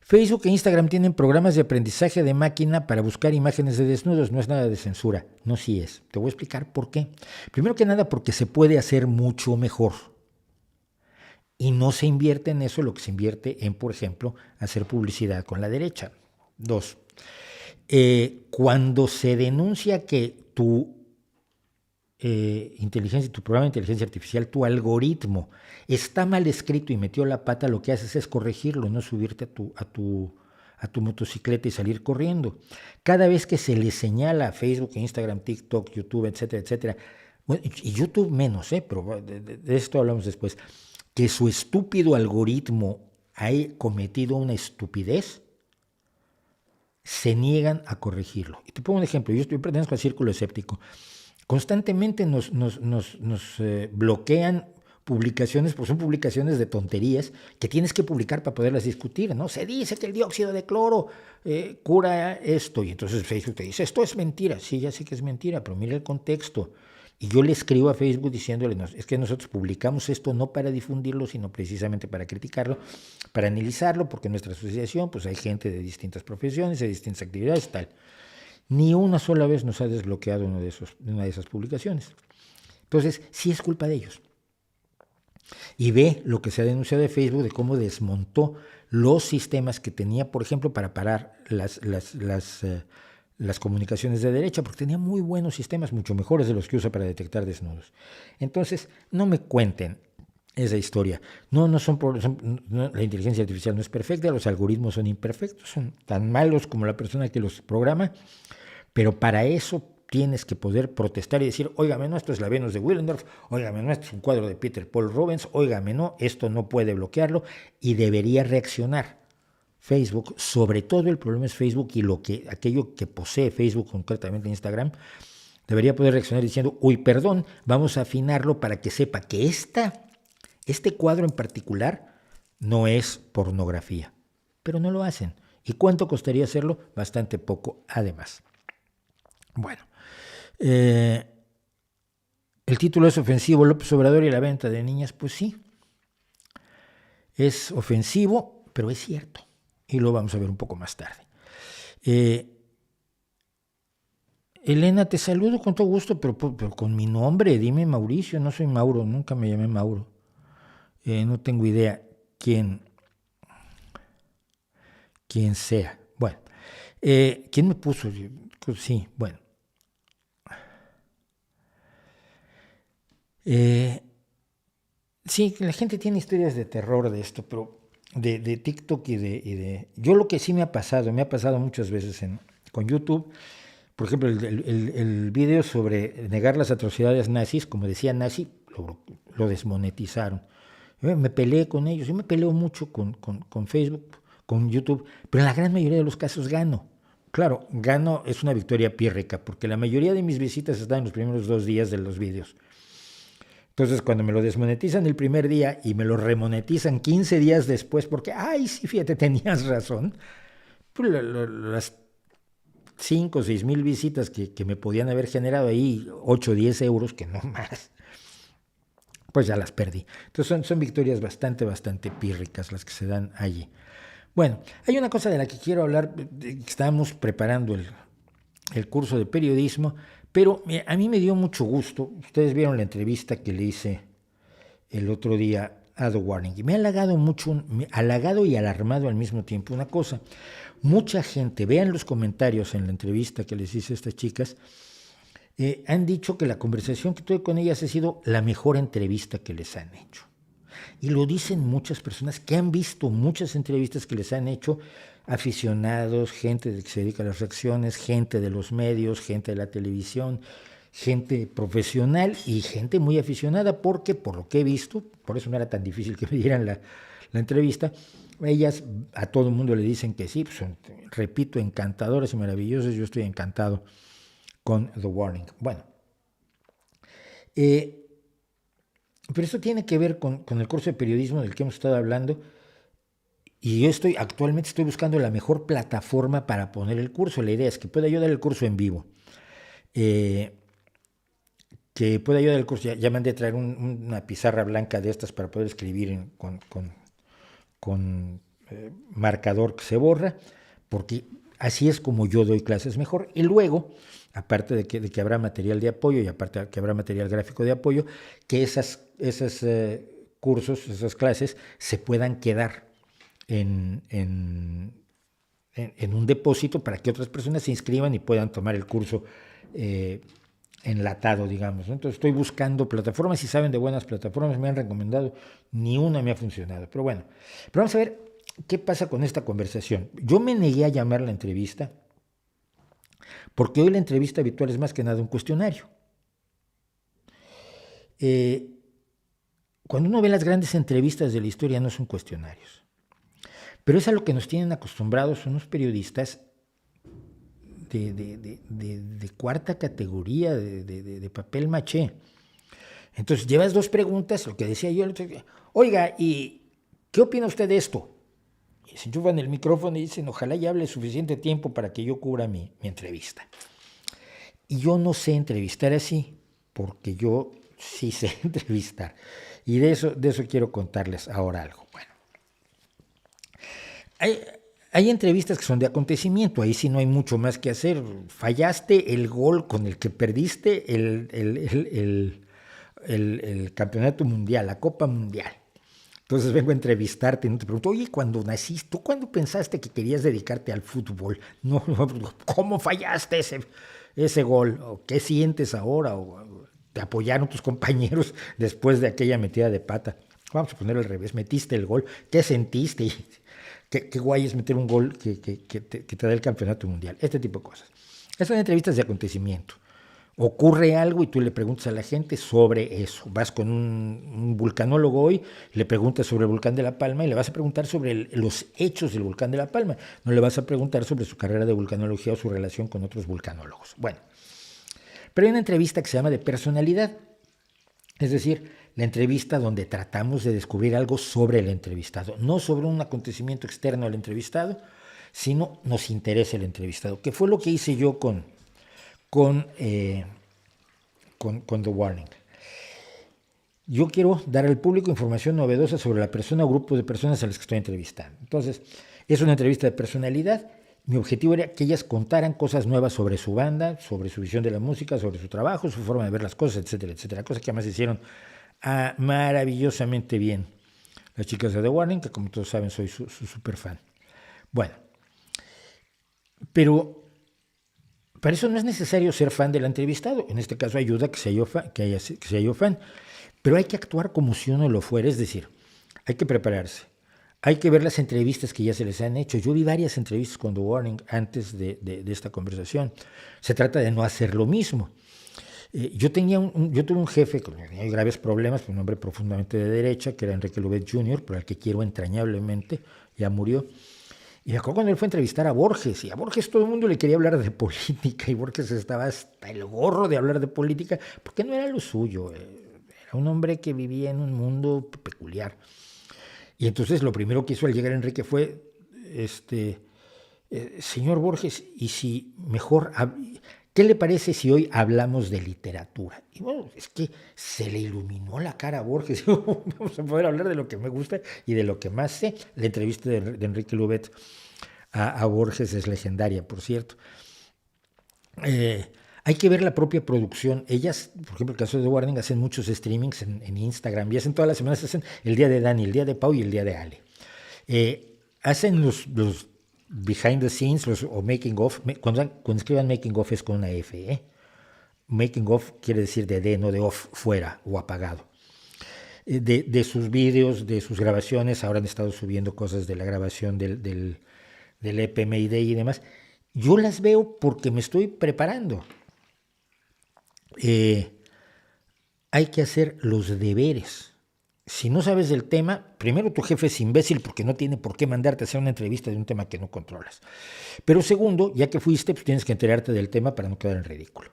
Facebook e Instagram tienen programas de aprendizaje de máquina para buscar imágenes de desnudos. No es nada de censura. No, sí es. Te voy a explicar por qué. Primero que nada, porque se puede hacer mucho mejor. Y no se invierte en eso lo que se invierte en, por ejemplo, hacer publicidad con la derecha. 2. Cuando se denuncia que tu inteligencia, tu programa de inteligencia artificial, tu algoritmo está mal escrito y metió la pata, lo que haces es corregirlo, no subirte a tu motocicleta y salir corriendo. Cada vez que se le señala a Facebook, Instagram, TikTok, YouTube, etcétera, etcétera, bueno, y YouTube menos, pero de esto hablamos después, que su estúpido algoritmo ha cometido una estupidez, se niegan a corregirlo. Y te pongo un ejemplo, yo pertenezco al círculo escéptico. Constantemente nos bloquean publicaciones, pues son publicaciones de tonterías que tienes que publicar para poderlas discutir, ¿no? Se dice que el dióxido de cloro cura esto, y entonces Facebook te dice, esto es mentira. Sí, ya sé que es mentira, pero mira el contexto. Y yo le escribo a Facebook diciéndole, no, es que nosotros publicamos esto no para difundirlo, sino precisamente para criticarlo, para analizarlo, porque en nuestra asociación pues hay gente de distintas profesiones, de distintas actividades, tal. Ni una sola vez nos ha desbloqueado una de esas publicaciones. Entonces, sí es culpa de ellos. Y ve lo que se ha denunciado de Facebook, de cómo desmontó los sistemas que tenía, por ejemplo, para parar las comunicaciones de derecha, porque tenía muy buenos sistemas, mucho mejores de los que usa para detectar desnudos. Entonces, no me cuenten esa historia. No, la inteligencia artificial no es perfecta, los algoritmos son imperfectos, son tan malos como la persona que los programa, pero para eso tienes que poder protestar y decir, óigame, no, esto es la Venus de Willendorf, óigame, no, esto es un cuadro de Peter Paul Rubens, óigame, no, esto no puede bloquearlo, y debería reaccionar Facebook. Sobre todo el problema es Facebook y aquello que posee Facebook, concretamente Instagram, debería poder reaccionar diciendo, uy, perdón, vamos a afinarlo para que sepa que este cuadro en particular no es pornografía, pero no lo hacen. ¿Y cuánto costaría hacerlo? Bastante poco, además. Bueno, el título es ofensivo, López Obrador y la venta de niñas. Pues sí, es ofensivo, pero es cierto, y lo vamos a ver un poco más tarde. Elena, te saludo con todo gusto, pero con mi nombre, dime Mauricio, no soy Mauro, nunca me llamé Mauro. No tengo idea quién sea. Bueno, ¿quién me puso? Sí, bueno. Sí, la gente tiene historias de terror de esto, pero de TikTok y de... Yo lo que sí me ha pasado muchas veces con YouTube, por ejemplo, el video sobre negar las atrocidades nazis, como decía nazi, lo desmonetizaron. Me peleé con ellos, yo me peleo mucho con Facebook, con YouTube, pero en la gran mayoría de los casos gano. Claro, gano es una victoria pírrica, porque la mayoría de mis visitas están en los primeros 2 días de los vídeos. Entonces, cuando me lo desmonetizan el primer día y me lo remonetizan 15 días después, porque, ay, sí, fíjate, tenías razón, pues las 5 o 6 mil visitas que me podían haber generado ahí, 8 o 10 euros, que no más, pues ya las perdí. Entonces son victorias bastante pírricas las que se dan allí. Bueno, hay una cosa de la que quiero hablar, estamos preparando el curso de periodismo, pero a mí me dio mucho gusto. Ustedes vieron la entrevista que le hice el otro día a The Warning. Y me ha halagado mucho, halagado y alarmado al mismo tiempo una cosa. Mucha gente, vean los comentarios en la entrevista que les hice a estas chicas, han dicho que la conversación que tuve con ellas ha sido la mejor entrevista que les han hecho. Y lo dicen muchas personas que han visto muchas entrevistas que les han hecho aficionados, gente que se dedica a las reacciones, gente de los medios, gente de la televisión, gente profesional y gente muy aficionada, porque por lo que he visto, por eso no era tan difícil que me dieran la entrevista, ellas a todo el mundo le dicen que sí, pues son, repito, encantadoras y maravillosas. Yo estoy encantado con The Warning. Bueno, pero esto tiene que ver con el curso de periodismo del que hemos estado hablando, y yo actualmente estoy buscando la mejor plataforma para poner el curso. La idea es que pueda yo dar el curso en vivo, que pueda yo dar el curso. Ya mandé a traer una pizarra blanca de estas para poder escribir con marcador que se borra, porque así es como yo doy clases mejor. Y luego, aparte de que habrá material de apoyo y aparte de que habrá material gráfico de apoyo, que esos cursos, esas clases se puedan quedar en un depósito para que otras personas se inscriban y puedan tomar el curso enlatado, digamos, ¿no? Entonces estoy buscando plataformas. Si saben de buenas plataformas, me han recomendado, ni una me ha funcionado. Pero bueno, vamos a ver qué pasa con esta conversación. Yo me negué a llamar la entrevista porque hoy la entrevista habitual es más que nada un cuestionario. Cuando uno ve las grandes entrevistas de la historia, no son cuestionarios. Pero es a lo que nos tienen acostumbrados unos periodistas de cuarta categoría, de papel maché. Entonces llevas dos preguntas, lo que decía yo, oiga, ¿y qué opina usted de esto? Y se enchufan el micrófono y dicen, ojalá ya hable suficiente tiempo para que yo cubra mi entrevista. Y yo no sé entrevistar así, porque yo sí sé entrevistar. Y de eso quiero contarles ahora algo. Bueno, hay entrevistas que son de acontecimiento, ahí sí no hay mucho más que hacer. Fallaste el gol con el que perdiste el campeonato mundial, la Copa Mundial. Entonces vengo a entrevistarte y no te pregunto, oye, cuando naciste, ¿tú cuándo pensaste que querías dedicarte al fútbol? No, ¿cómo fallaste ese gol? ¿O qué sientes ahora? ¿O te apoyaron tus compañeros después de aquella metida de pata? Vamos a poner al revés, metiste el gol, ¿qué sentiste? Qué guay es meter un gol que te da el campeonato mundial. Este tipo de cosas. Estas son entrevistas de acontecimiento. Ocurre algo y tú le preguntas a la gente sobre eso. Vas con un vulcanólogo hoy, le preguntas sobre el volcán de La Palma y le vas a preguntar sobre los hechos del volcán de La Palma. No le vas a preguntar sobre su carrera de vulcanología o su relación con otros vulcanólogos. Bueno, pero hay una entrevista que se llama de personalidad. Es decir, la entrevista donde tratamos de descubrir algo sobre el entrevistado, no sobre un acontecimiento externo al entrevistado, sino nos interesa el entrevistado, que fue lo que hice yo con The Warning. Yo quiero dar al público información novedosa sobre la persona o grupo de personas a las que estoy entrevistando. Entonces, es una entrevista de personalidad. Mi objetivo era que ellas contaran cosas nuevas sobre su banda, sobre su visión de la música, sobre su trabajo, su forma de ver las cosas, etcétera, etcétera. Cosas que además hicieron maravillosamente bien las chicas de The Warning, que como todos saben soy su super fan. Bueno, pero para eso no es necesario ser fan del entrevistado. En este caso ayuda que sea yo fan. Pero hay que actuar como si uno lo fuera. Es decir, hay que prepararse. Hay que ver las entrevistas que ya se les han hecho. Yo vi varias entrevistas con The Warning antes de esta conversación. Se trata de no hacer lo mismo. Yo tuve un jefe que tenía graves problemas, un hombre profundamente de derecha, que era Enrique Lubet Jr., por el que quiero entrañablemente, ya murió. Y me acuerdo cuando él fue a entrevistar a Borges, y a Borges todo el mundo le quería hablar de política, y Borges estaba hasta el gorro de hablar de política, porque no era lo suyo. Era un hombre que vivía en un mundo peculiar. Y entonces lo primero que hizo al llegar Enrique fue, señor Borges, y si mejor, ¿qué le parece si hoy hablamos de literatura? Y bueno, es que se le iluminó la cara a Borges. Vamos a poder hablar de lo que me gusta y de lo que más sé. La entrevista de Enrique Lubet a Borges es legendaria, por cierto. Hay que ver la propia producción. Ellas, por ejemplo, el caso de The Warning, hacen muchos streamings en Instagram y hacen todas las semanas, hacen el día de Dani, el día de Pau y el día de Ale. Hacen los behind the scenes o making of. Cuando escriban making of es con una F. Making of quiere decir de D, no de off, fuera o apagado. De sus vídeos, de sus grabaciones. Ahora han estado subiendo cosas de la grabación del EP Mayday y demás. Yo las veo porque me estoy preparando. Hay que hacer los deberes. Si no sabes del tema, primero tu jefe es imbécil porque no tiene por qué mandarte a hacer una entrevista de un tema que no controlas. Pero segundo, ya que fuiste, pues tienes que enterarte del tema para no quedar en ridículo.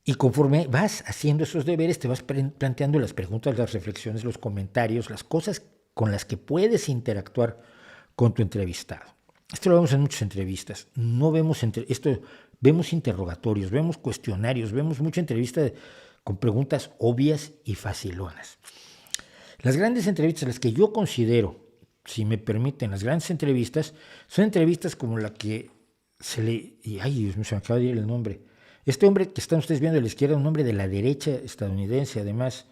Y conforme vas haciendo esos deberes, te vas planteando las preguntas, las reflexiones, los comentarios, las cosas con las que puedes interactuar con tu entrevistado. Esto lo vemos en muchas entrevistas. No vemos vemos interrogatorios, vemos cuestionarios, vemos mucha entrevista con preguntas obvias y facilonas. Las grandes entrevistas, las que yo considero, si me permiten, las grandes entrevistas, son entrevistas como la que se le... Ay, Dios mío, se me acaba de ir el nombre. Este hombre que están ustedes viendo a la izquierda, un hombre de la derecha estadounidense, además,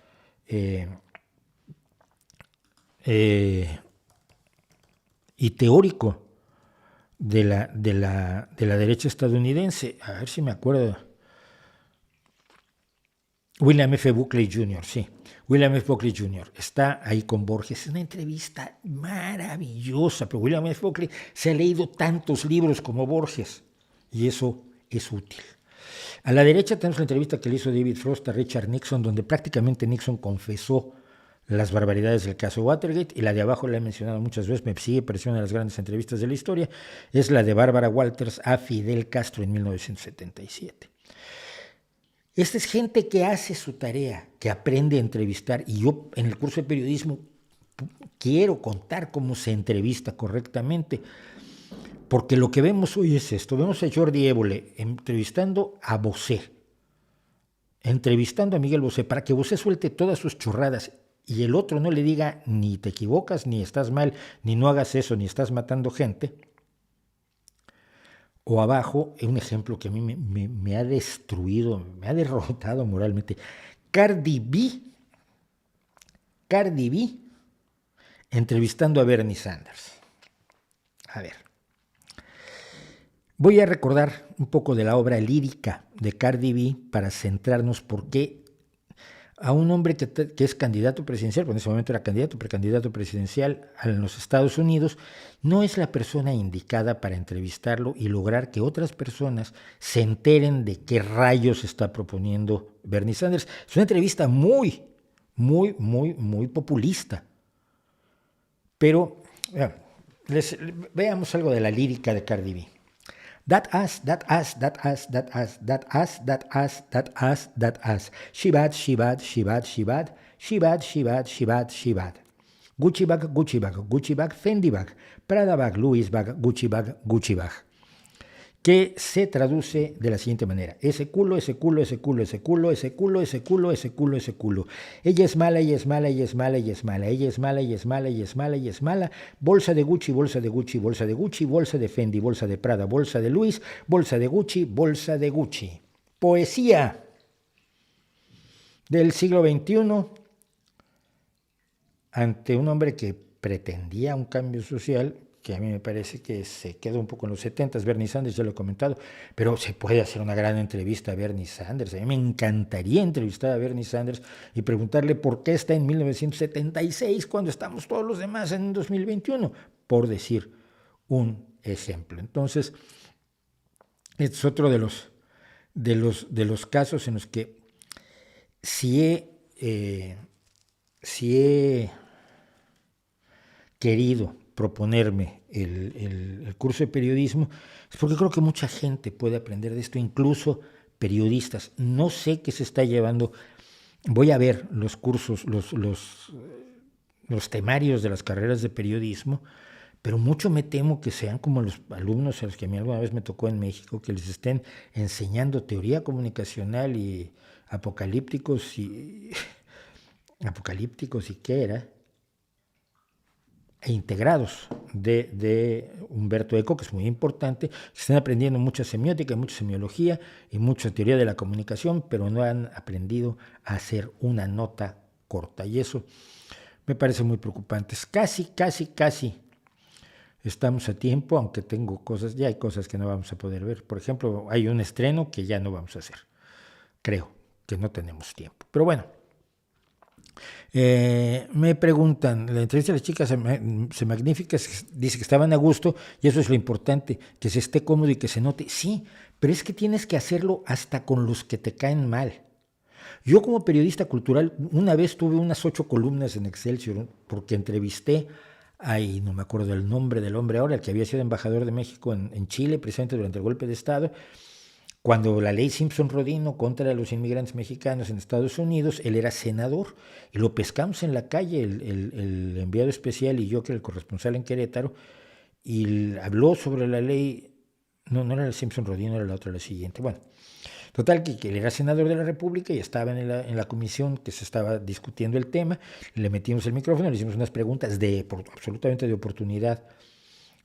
y teórico de la derecha estadounidense. A ver si me acuerdo. William F. Buckley Jr., sí. William F. Buckley Jr. está ahí con Borges. Es una entrevista maravillosa, pero William F. Buckley se ha leído tantos libros como Borges y eso es útil. A la derecha tenemos la entrevista que le hizo David Frost a Richard Nixon, donde prácticamente Nixon confesó las barbaridades del caso Watergate, y la de abajo la he mencionado muchas veces, me sigue pareciendo una de las grandes entrevistas de la historia, es la de Barbara Walters a Fidel Castro en 1977. Esta es gente que hace su tarea, que aprende a entrevistar, y yo en el curso de periodismo quiero contar cómo se entrevista correctamente, porque lo que vemos hoy es esto. Vemos a Jordi Évole entrevistando a Bosé, entrevistando a Miguel Bosé, para que Bosé suelte todas sus churradas y el otro no le diga ni te equivocas, ni estás mal, ni no hagas eso, ni estás matando gente. O abajo, un ejemplo que a mí me ha destruido, me ha derrotado moralmente. Cardi B, entrevistando a Bernie Sanders. A ver. Voy a recordar un poco de la obra lírica de Cardi B para centrarnos por qué a un hombre que es candidato presidencial, porque en ese momento era precandidato presidencial en los Estados Unidos, no es la persona indicada para entrevistarlo y lograr que otras personas se enteren de qué rayos está proponiendo Bernie Sanders. Es una entrevista muy populista. Pero veamos algo de la lírica de Cardi B. That ass. She bad. Gucci bag, Fendi bag, Prada bag, Louis bag, Gucci bag. Que se traduce de la siguiente manera: ese culo. Ella es mala. Bolsa de Gucci, bolsa de Fendi, bolsa de Prada, bolsa de Louis, bolsa de Gucci. Poesía del siglo XXI ante un hombre que pretendía un cambio social, que a mí me parece que se quedó un poco en los 70s, Bernie Sanders, ya lo he comentado, pero se puede hacer una gran entrevista a Bernie Sanders. A mí me encantaría entrevistar a Bernie Sanders y preguntarle por qué está en 1976 cuando estamos todos los demás en 2021, por decir un ejemplo. Entonces, este es otro de los casos en los que si he querido proponerme el curso de periodismo, es porque creo que mucha gente puede aprender de esto, incluso periodistas. No sé qué se está llevando. Voy a ver los cursos, los temarios de las carreras de periodismo, pero mucho me temo que sean como los alumnos a los que a mí alguna vez me tocó en México, que les estén enseñando teoría comunicacional y apocalípticos y qué era, e integrados, de Humberto Eco, que es muy importante. Están aprendiendo mucha semiótica, mucha semiología y mucha teoría de la comunicación, pero no han aprendido a hacer una nota corta. Y eso me parece muy preocupante. Casi estamos a tiempo, aunque ya hay cosas que no vamos a poder ver. Por ejemplo, hay un estreno que ya no vamos a hacer. Creo que no tenemos tiempo. Pero bueno, me preguntan, la entrevista de las chicas se magnifica, dice que estaban a gusto, y eso es lo importante, que se esté cómodo y que se note. Sí, pero es que tienes que hacerlo hasta con los que te caen mal. Yo como periodista cultural, una vez tuve unas 8 columnas en Excelsior, porque entrevisté, no me acuerdo el nombre del hombre ahora, el que había sido embajador de México en Chile, precisamente durante el golpe de Estado, cuando la ley Simpson-Rodino contra los inmigrantes mexicanos en Estados Unidos, él era senador, y lo pescamos en la calle, el enviado especial y yo, que era el corresponsal en Querétaro, y habló sobre la ley, no era la Simpson-Rodino, era la otra, la siguiente, bueno. Total, que él era senador de la República y estaba en la comisión que se estaba discutiendo el tema, le metimos el micrófono, le hicimos unas preguntas absolutamente de oportunidad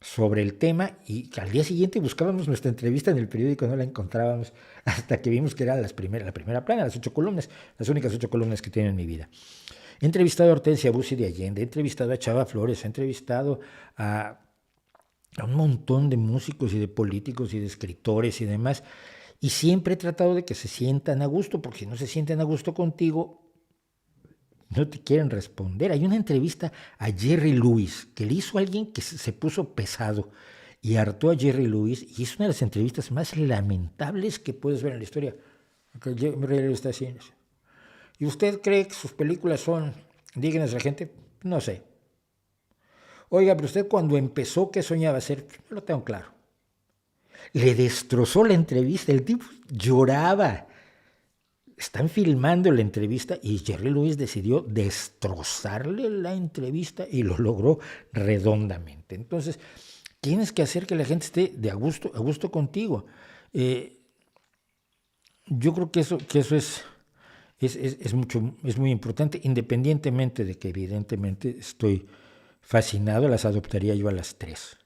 sobre el tema, y al día siguiente buscábamos nuestra entrevista en el periódico, no la encontrábamos, hasta que vimos que era la primera plana, las 8 columnas, las únicas 8 columnas que tengo en mi vida. He entrevistado a Hortensia Bussi de Allende, he entrevistado a Chava Flores, he entrevistado a un montón de músicos y de políticos y de escritores y demás, y siempre he tratado de que se sientan a gusto, porque si no se sienten a gusto contigo, no te quieren responder. Hay una entrevista a Jerry Lewis que le hizo a alguien que se puso pesado y hartó a Jerry Lewis, y es una de las entrevistas más lamentables que puedes ver en la historia. Jerry Lewis está así. ¿Y usted cree que sus películas son dignas de la gente? No sé. Oiga, pero usted cuando empezó, ¿qué soñaba hacer? No lo tengo claro. Le destrozó la entrevista, el tipo lloraba. Están filmando la entrevista y Jerry Lewis decidió destrozarle la entrevista y lo logró redondamente. Entonces, tienes que hacer que la gente esté a gusto contigo. Yo creo que eso es muy importante, independientemente de que evidentemente estoy fascinado, las adoptaría yo a las 3.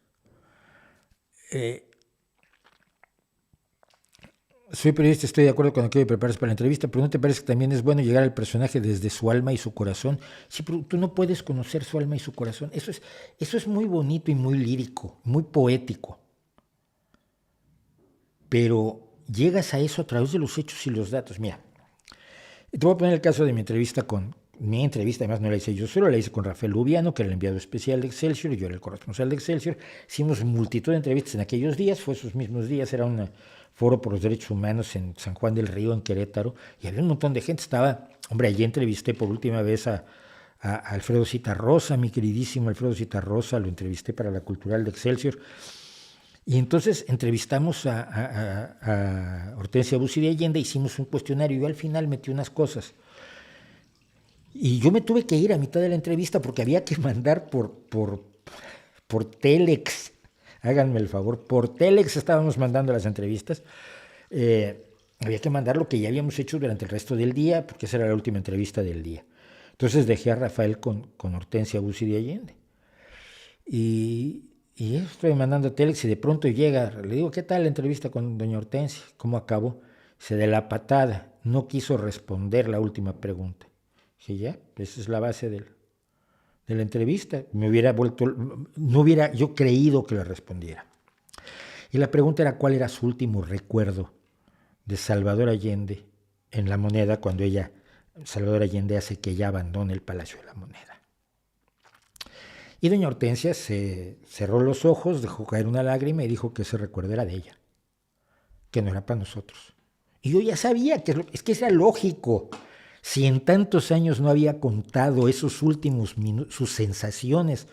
Soy periodista, estoy de acuerdo cuando quiero prepararse para la entrevista, pero ¿no te parece que también es bueno llegar al personaje desde su alma y su corazón? Sí, pero tú no puedes conocer su alma y su corazón. Eso es muy bonito y muy lírico, muy poético. Pero llegas a eso a través de los hechos y los datos. Mira, te voy a poner el caso de mi entrevista además no la hice yo solo, la hice con Rafael Lubiano, que era el enviado especial de Excelsior, y yo era el corresponsal de Excelsior. Hicimos multitud de entrevistas en aquellos días, fue esos mismos días, era un foro por los derechos humanos en San Juan del Río, en Querétaro, y había un montón de gente. Allí entrevisté por última vez a Alfredo Zitarrosa, mi queridísimo Alfredo Zitarrosa, lo entrevisté para la Cultural de Excelsior. Y entonces entrevistamos a Hortensia Bussi de Allende, hicimos un cuestionario, y yo al final metí unas cosas. Y yo me tuve que ir a mitad de la entrevista porque había que mandar por Telex. Háganme el favor, por Telex estábamos mandando las entrevistas. Había que mandar lo que ya habíamos hecho durante el resto del día, porque esa era la última entrevista del día. Entonces dejé a Rafael con Hortensia Bussi de Allende. Y estoy mandando Telex y de pronto llega, le digo, ¿qué tal la entrevista con doña Hortensia? ¿Cómo acabó? Se de la patada, no quiso responder la última pregunta. Dije, ya, esa es la base de la entrevista. No hubiera yo creído que le respondiera. Y la pregunta era cuál era su último recuerdo de Salvador Allende en La Moneda, cuando Salvador Allende hace que ella abandone el Palacio de la Moneda. Y doña Hortensia se cerró los ojos, dejó caer una lágrima y dijo que ese recuerdo era de ella, que no era para nosotros. Y yo ya sabía que es que era lógico. Si en tantos años no había contado esos últimos minutos, sus sensaciones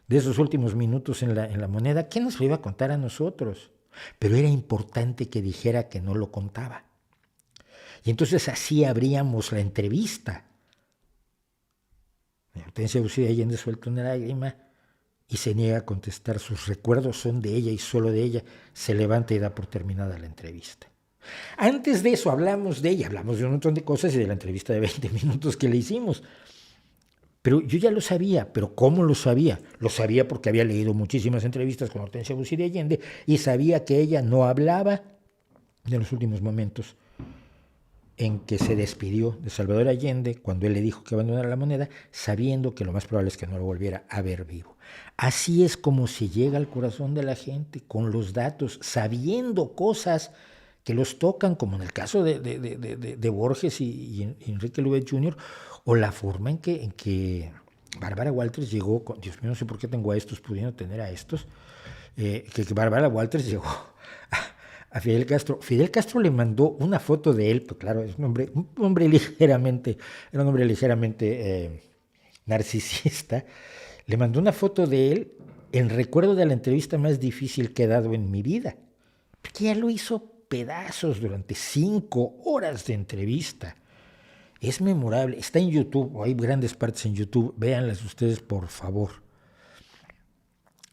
de esos últimos minutos en la Moneda, ¿qué nos lo iba a contar a nosotros? Pero era importante que dijera que no lo contaba. Y entonces así abríamos la entrevista. Hortensia Bussi de Allende suelta una lágrima y se niega a contestar. Sus recuerdos son de ella y solo de ella. Se levanta y da por terminada la entrevista. Antes de eso hablamos de ella, hablamos de un montón de cosas y de la entrevista de 20 minutos que le hicimos. Pero yo ya lo sabía, pero ¿cómo lo sabía? Lo sabía porque había leído muchísimas entrevistas con Hortensia Bussi de Allende y sabía que ella no hablaba de los últimos momentos en que se despidió de Salvador Allende cuando él le dijo que abandonara la moneda, sabiendo que lo más probable es que no lo volviera a ver vivo. Así es como se llega al corazón de la gente, con los datos, sabiendo cosas que los tocan, como en el caso de Borges y Enrique Lubeck Jr., o la forma en que Bárbara Walters llegó, Dios mío, no sé por qué tengo a estos pudiendo tener a estos, que Bárbara Walters llegó a Fidel Castro. Fidel Castro le mandó una foto de él, pues claro, es un hombre ligeramente narcisista. Le mandó una foto de él en recuerdo de la entrevista más difícil que he dado en mi vida, porque ya lo hizo pedazos durante 5 horas de entrevista. Es memorable, está en YouTube, hay grandes partes en YouTube, véanlas ustedes por favor.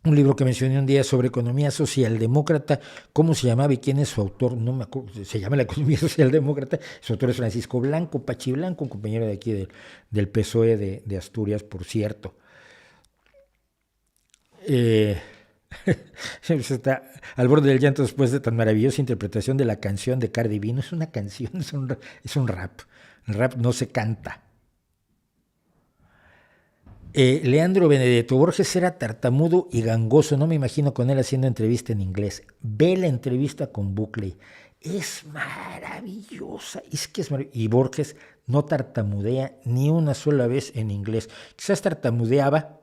Un libro que mencioné un día sobre economía socialdemócrata, ¿cómo se llamaba y quién es su autor? No me acuerdo, se llama La economía socialdemócrata, su autor es Francisco Blanco, Pachi Blanco, un compañero de aquí del PSOE de Asturias, por cierto. Está al borde del llanto después de tan maravillosa interpretación de la canción de Cardi B. No es una canción, es un rap. El rap no se canta. Leandro Benedetto, Borges era tartamudo y gangoso, no me imagino con él haciendo entrevista en inglés. Ve la entrevista con Buckley, es maravillosa, es que es maravillosa. Y Borges no tartamudea ni una sola vez en inglés, quizás tartamudeaba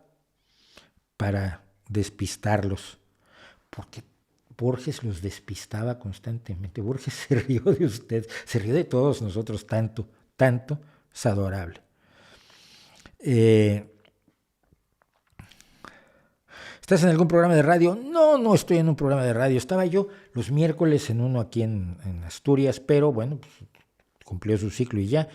para despistarlos, porque Borges los despistaba constantemente. Borges se rió de usted, se rió de todos nosotros tanto, es adorable. ¿Estás en algún programa de radio? No estoy en un programa de radio. Estaba yo los miércoles en uno aquí en Asturias, pero bueno, pues, cumplió su ciclo y ya.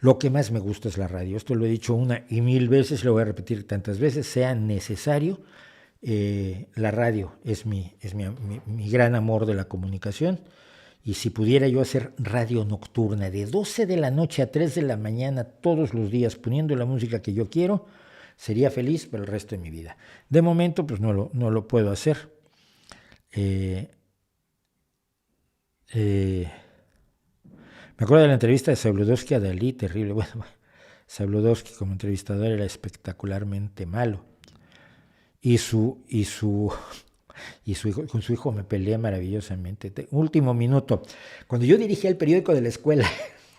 Lo que más me gusta es la radio. Esto lo he dicho 1 y 1000 veces, lo voy a repetir tantas veces, sea necesario. La radio es mi gran amor de la comunicación. Y si pudiera yo hacer radio nocturna de 12 de la noche a 3 de la mañana todos los días, poniendo la música que yo quiero, sería feliz por el resto de mi vida. De momento, pues no lo puedo hacer. Me acuerdo de la entrevista de Zabludovsky a Dalí, terrible. Bueno, Zabludovsky como entrevistador era espectacularmente malo. Y con su hijo me peleé maravillosamente. Último minuto. Cuando yo dirigía el periódico de la escuela,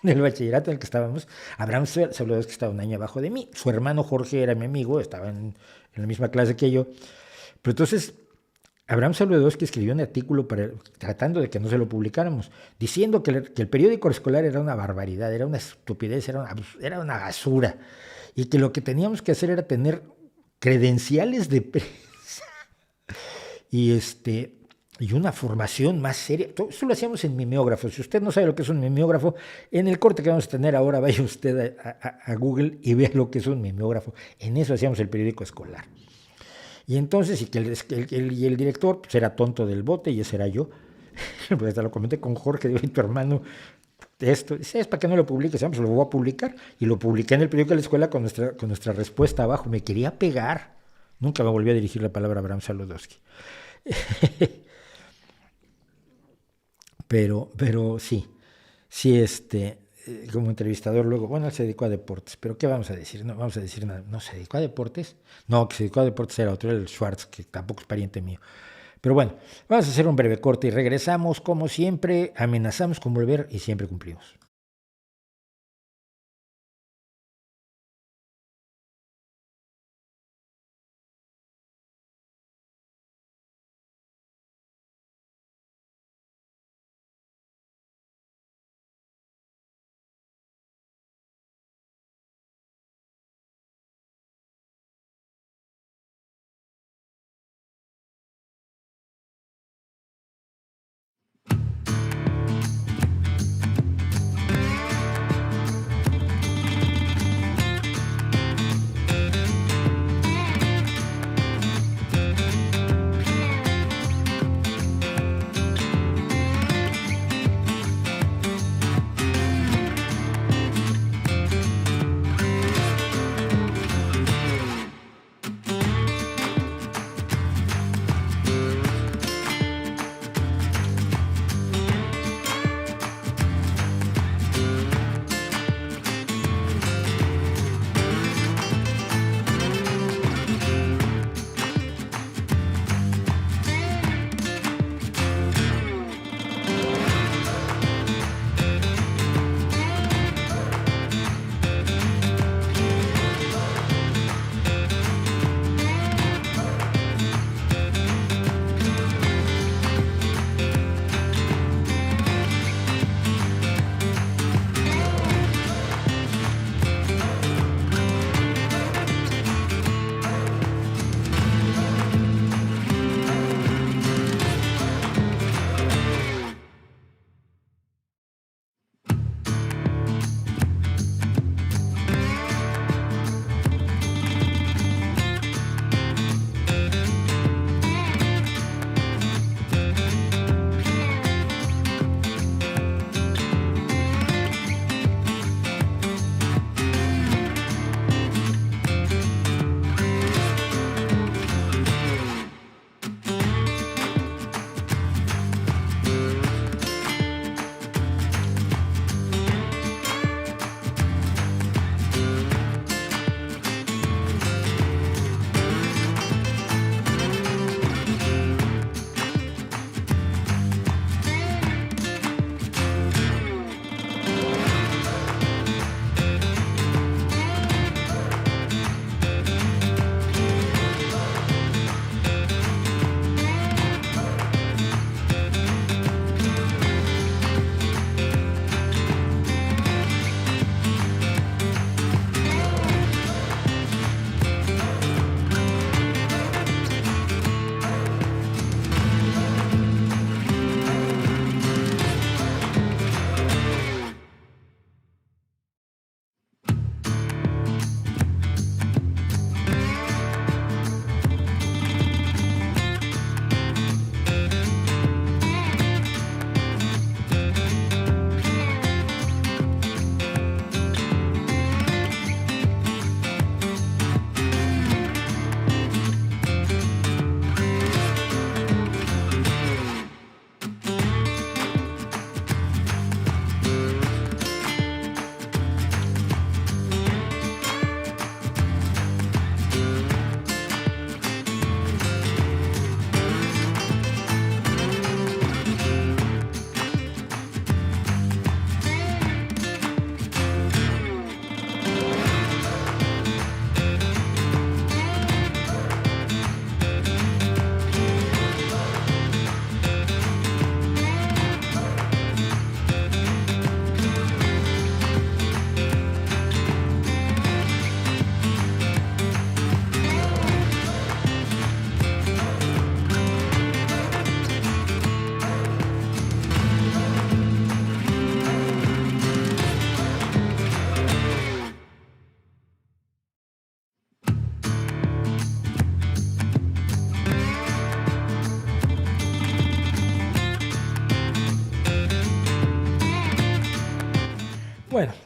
del bachillerato en el que estábamos, Abraham Zabludovsky estaba un año abajo de mí. Su hermano Jorge era mi amigo, estaba en la misma clase que yo. Pero entonces, Abraham Zabludovsky escribió un artículo tratando de que no se lo publicáramos, diciendo que el periódico escolar era una barbaridad, era una estupidez, era una basura. Y que lo que teníamos que hacer era tener credenciales de prensa y una formación más seria. Todo eso lo hacíamos en mimeógrafo. Si usted no sabe lo que es un mimeógrafo, en el corte que vamos a tener ahora, vaya usted a Google y vea lo que es un mimeógrafo. En eso hacíamos el periódico escolar. Y entonces, el director pues, era tonto del bote, y ese era yo. Pues hasta lo comenté con Jorge, digo, tu hermano, esto, dice, es para que no lo publiques, pues lo voy a publicar. Y lo publiqué en el periódico de la escuela con nuestra respuesta abajo. Me quería pegar. Nunca me volví a dirigir la palabra a Abraham Zabludovsky. Pero sí, como entrevistador luego, bueno, él se dedicó a deportes, pero ¿qué vamos a decir? No vamos a decir nada. ¿No se dedicó a deportes? No, que se dedicó a deportes era otro, era el Schwartz, que tampoco es pariente mío. Pero bueno, vamos a hacer un breve corte y regresamos, como siempre, amenazamos con volver y siempre cumplimos.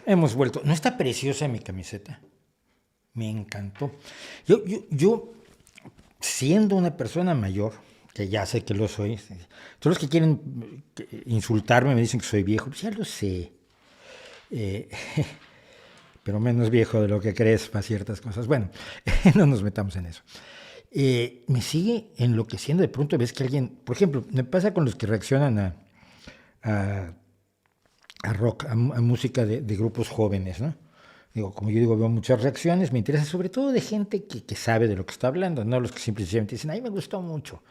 Hemos vuelto. ¿No está preciosa mi camiseta? Me encantó. Yo, siendo una persona mayor, que ya sé que lo soy, todos los que quieren insultarme me dicen que soy viejo, pues ya lo sé. Pero menos viejo de lo que crees para ciertas cosas. Bueno, no nos metamos en eso. Me sigue enloqueciendo. De pronto ves que alguien, por ejemplo, me pasa con los que reaccionan a rock, a música de grupos jóvenes, ¿no? Como yo digo, veo muchas reacciones, me interesa sobre todo de gente que sabe de lo que está hablando, no los que simplemente dicen, ay, me gustó mucho,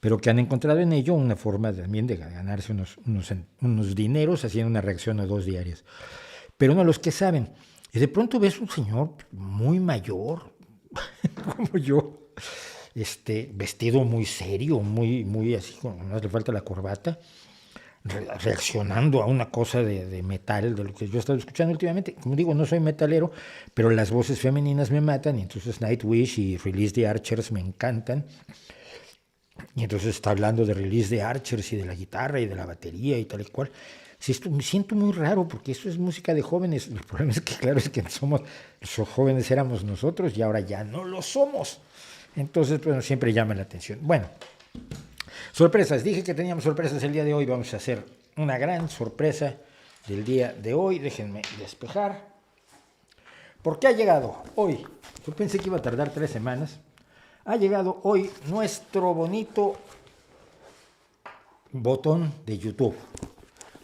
pero que han encontrado en ello una forma también de ganarse unos dineros haciendo una reacción o dos diarias. Pero no los que saben. Y de pronto ves un señor muy mayor, como yo, vestido muy serio, muy así, no le falta la corbata, reaccionando a una cosa de metal, de lo que yo he estado escuchando últimamente. Como digo, no soy metalero, pero las voces femeninas me matan, y entonces Nightwish y Release the Archers me encantan. Y entonces está hablando de Release the Archers y de la guitarra y de la batería y tal y cual. Sí, me siento muy raro porque esto es música de jóvenes. El problema es que, claro, es que los jóvenes éramos nosotros y ahora ya no lo somos. Entonces, bueno, siempre llama la atención. Bueno, sorpresas. Dije que teníamos sorpresas el día de hoy. Vamos a hacer una gran sorpresa del día de hoy. Déjenme despejar. ¿Por qué ha llegado hoy? Yo pensé que iba a tardar 3 semanas. Ha llegado hoy nuestro bonito botón de YouTube.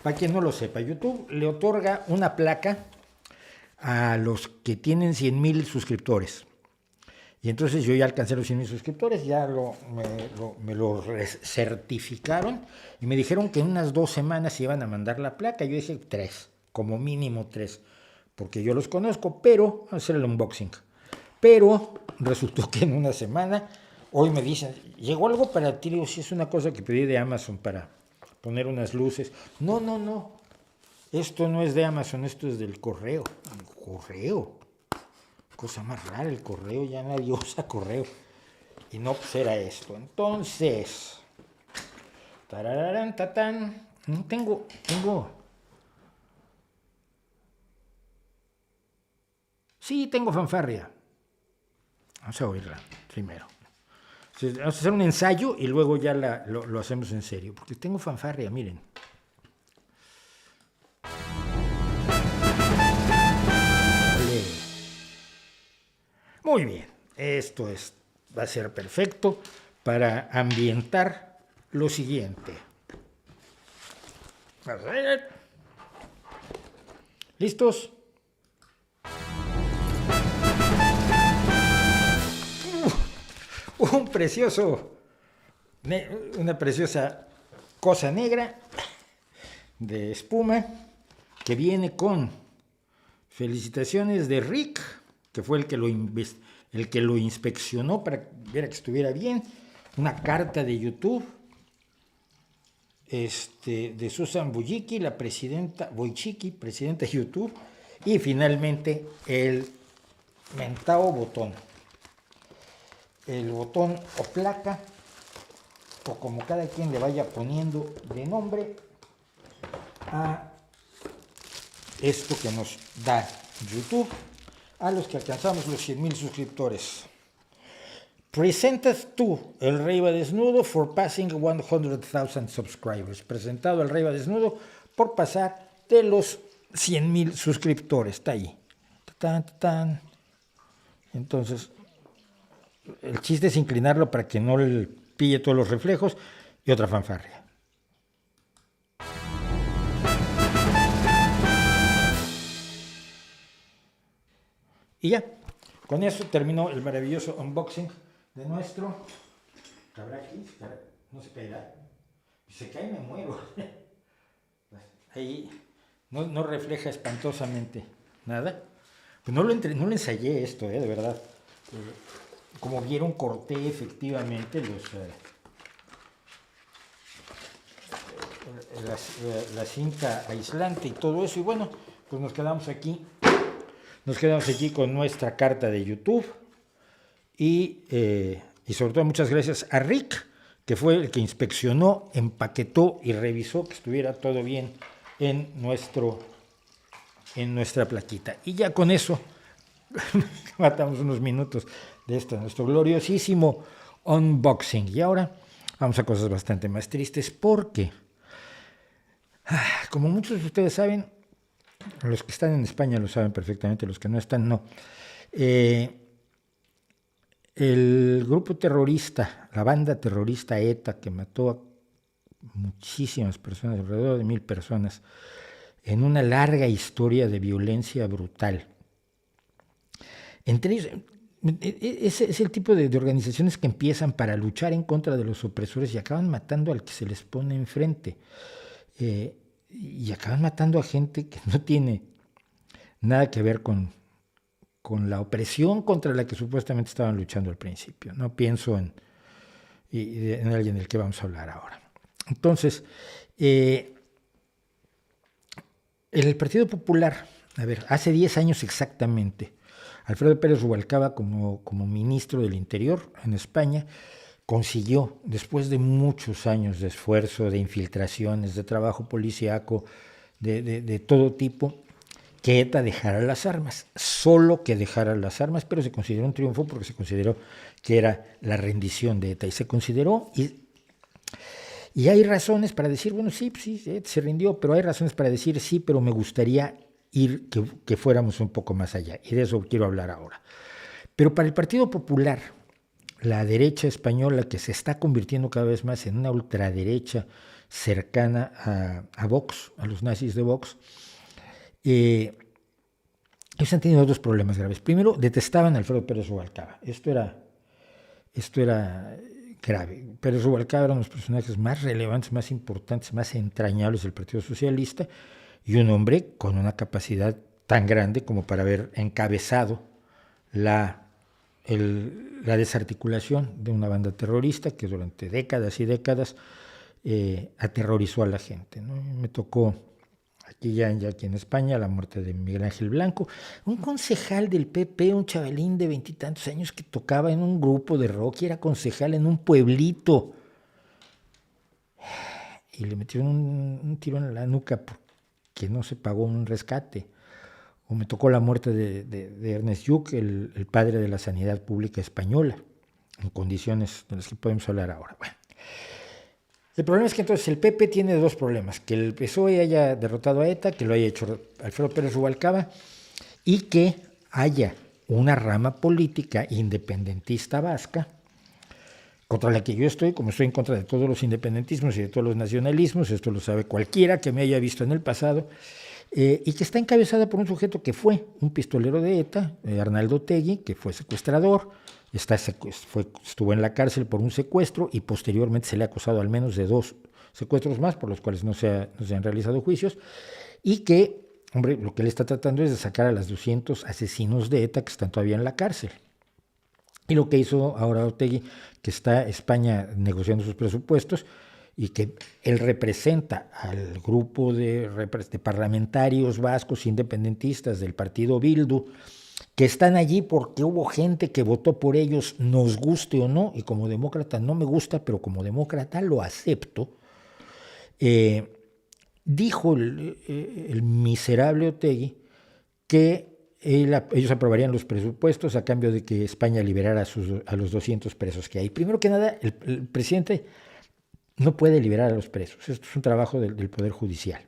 Para quien no lo sepa, YouTube le otorga una placa a los que tienen 100,000 suscriptores. Y entonces yo ya alcancé los 100,000 suscriptores, ya me lo certificaron y me dijeron que en unas 2 semanas iban a mandar la placa. Yo dije 3, como mínimo 3, porque yo los conozco, pero vamos a hacer el unboxing. Pero resultó que en una semana, hoy me dicen, llegó algo para ti. Digo, si es una cosa que pedí de Amazon para poner unas luces. No. Esto no es de Amazon, esto es del correo. El correo. Cosa más rara, el correo, ya nadie usa correo. Y no, pues era esto. Entonces, tarararán, tatán. No tengo. Sí, tengo fanfarria. Vamos a oírla primero. Vamos a hacer un ensayo y luego ya lo hacemos en serio. Porque tengo fanfarria, miren. Muy bien, esto va a ser perfecto para ambientar lo siguiente. ¿Listos? Una preciosa cosa negra de espuma que viene con felicitaciones de Rick, que fue el que lo inspeccionó para ver que estuviera bien, una carta de YouTube, de Susan Wojcicki, la presidenta de YouTube, y finalmente el mentado botón. El botón o placa, o como cada quien le vaya poniendo de nombre a esto que nos da YouTube, a los que alcanzamos los 100,000 suscriptores. Presented to El Rey va Desnudo for passing 100,000 subscribers. Presentado El Rey va Desnudo por pasar de los 100,000 suscriptores. Está ahí. Entonces, el chiste es inclinarlo para que no le pille todos los reflejos, y otra fanfarria. Y ya, con eso terminó el maravilloso unboxing de nuestro. ¿Cabrá aquí? No se caerá. Si se cae me muero. Ahí no refleja espantosamente nada. Pues no lo ensayé esto, de verdad. Como vieron, corté efectivamente la cinta aislante y todo eso. Y bueno, pues nos quedamos aquí con nuestra carta de YouTube. Y sobre todo muchas gracias a Rick, que fue el que inspeccionó, empaquetó y revisó que estuviera todo bien en nuestro en nuestra plaquita. Y ya con eso matamos unos minutos de nuestro gloriosísimo unboxing. Y ahora vamos a cosas bastante más tristes porque, como muchos de ustedes saben, los que están en España lo saben perfectamente, los que no están no. El grupo terrorista, la banda terrorista ETA, que mató a muchísimas personas, alrededor de 1,000 personas, en una larga historia de violencia brutal. Entre ellos, es el tipo de organizaciones que empiezan para luchar en contra de los opresores y acaban matando al que se les pone enfrente. Y acaban matando a gente que no tiene nada que ver con la opresión contra la que supuestamente estaban luchando al principio. No pienso en alguien del que vamos a hablar ahora. Entonces, el Partido Popular, hace 10 años exactamente, Alfredo Pérez Rubalcaba como ministro del Interior en España consiguió, después de muchos años de esfuerzo, de infiltraciones, de trabajo policíaco, de todo tipo, que ETA dejara las armas, solo que dejara las armas, pero se consideró un triunfo porque se consideró que era la rendición de ETA, y se consideró, y hay razones para decir, bueno, sí, se rindió, pero hay razones para decir, sí, pero me gustaría que fuéramos un poco más allá, y de eso quiero hablar ahora. Pero para el Partido Popular, la derecha española, que se está convirtiendo cada vez más en una ultraderecha cercana a Vox, a los nazis de Vox, ellos han tenido dos problemas graves. Primero, detestaban a Alfredo Pérez Rubalcaba. Esto era grave. Pérez Rubalcaba era uno de los personajes más relevantes, más importantes, más entrañables del Partido Socialista, y un hombre con una capacidad tan grande como para haber encabezado la desarticulación de una banda terrorista que durante décadas y décadas aterrorizó a la gente, ¿no? Me tocó aquí en España la muerte de Miguel Ángel Blanco, un concejal del PP, un chavalín de 20 y tantos años que tocaba en un grupo de rock y era concejal en un pueblito, y le metieron un tiro en la nuca porque no se pagó un rescate. O me tocó la muerte de Ernest Lluch, el padre de la sanidad pública española, en condiciones de las que podemos hablar ahora. Bueno, el problema es que entonces el PP tiene dos problemas: que el PSOE haya derrotado a ETA, que lo haya hecho Alfredo Pérez Rubalcaba, y que haya una rama política independentista vasca, contra la que yo estoy, como estoy en contra de todos los independentismos y de todos los nacionalismos, esto lo sabe cualquiera que me haya visto en el pasado, y que está encabezada por un sujeto que fue un pistolero de ETA, Arnaldo Otegi, que fue secuestrador, estuvo en la cárcel por un secuestro y posteriormente se le ha acusado al menos de 2 secuestros más por los cuales no se han realizado juicios, y que, hombre, lo que él está tratando es de sacar a los 200 asesinos de ETA que están todavía en la cárcel. Y lo que hizo ahora Otegi, que está España negociando sus presupuestos, y que él representa al grupo de parlamentarios vascos independentistas del partido Bildu, que están allí porque hubo gente que votó por ellos, nos guste o no, y como demócrata no me gusta, pero como demócrata lo acepto. Dijo el miserable Otegi que ellos aprobarían los presupuestos a cambio de que España liberara a los 200 presos que hay. Primero que nada, el presidente no puede liberar a los presos. Esto es un trabajo del Poder Judicial.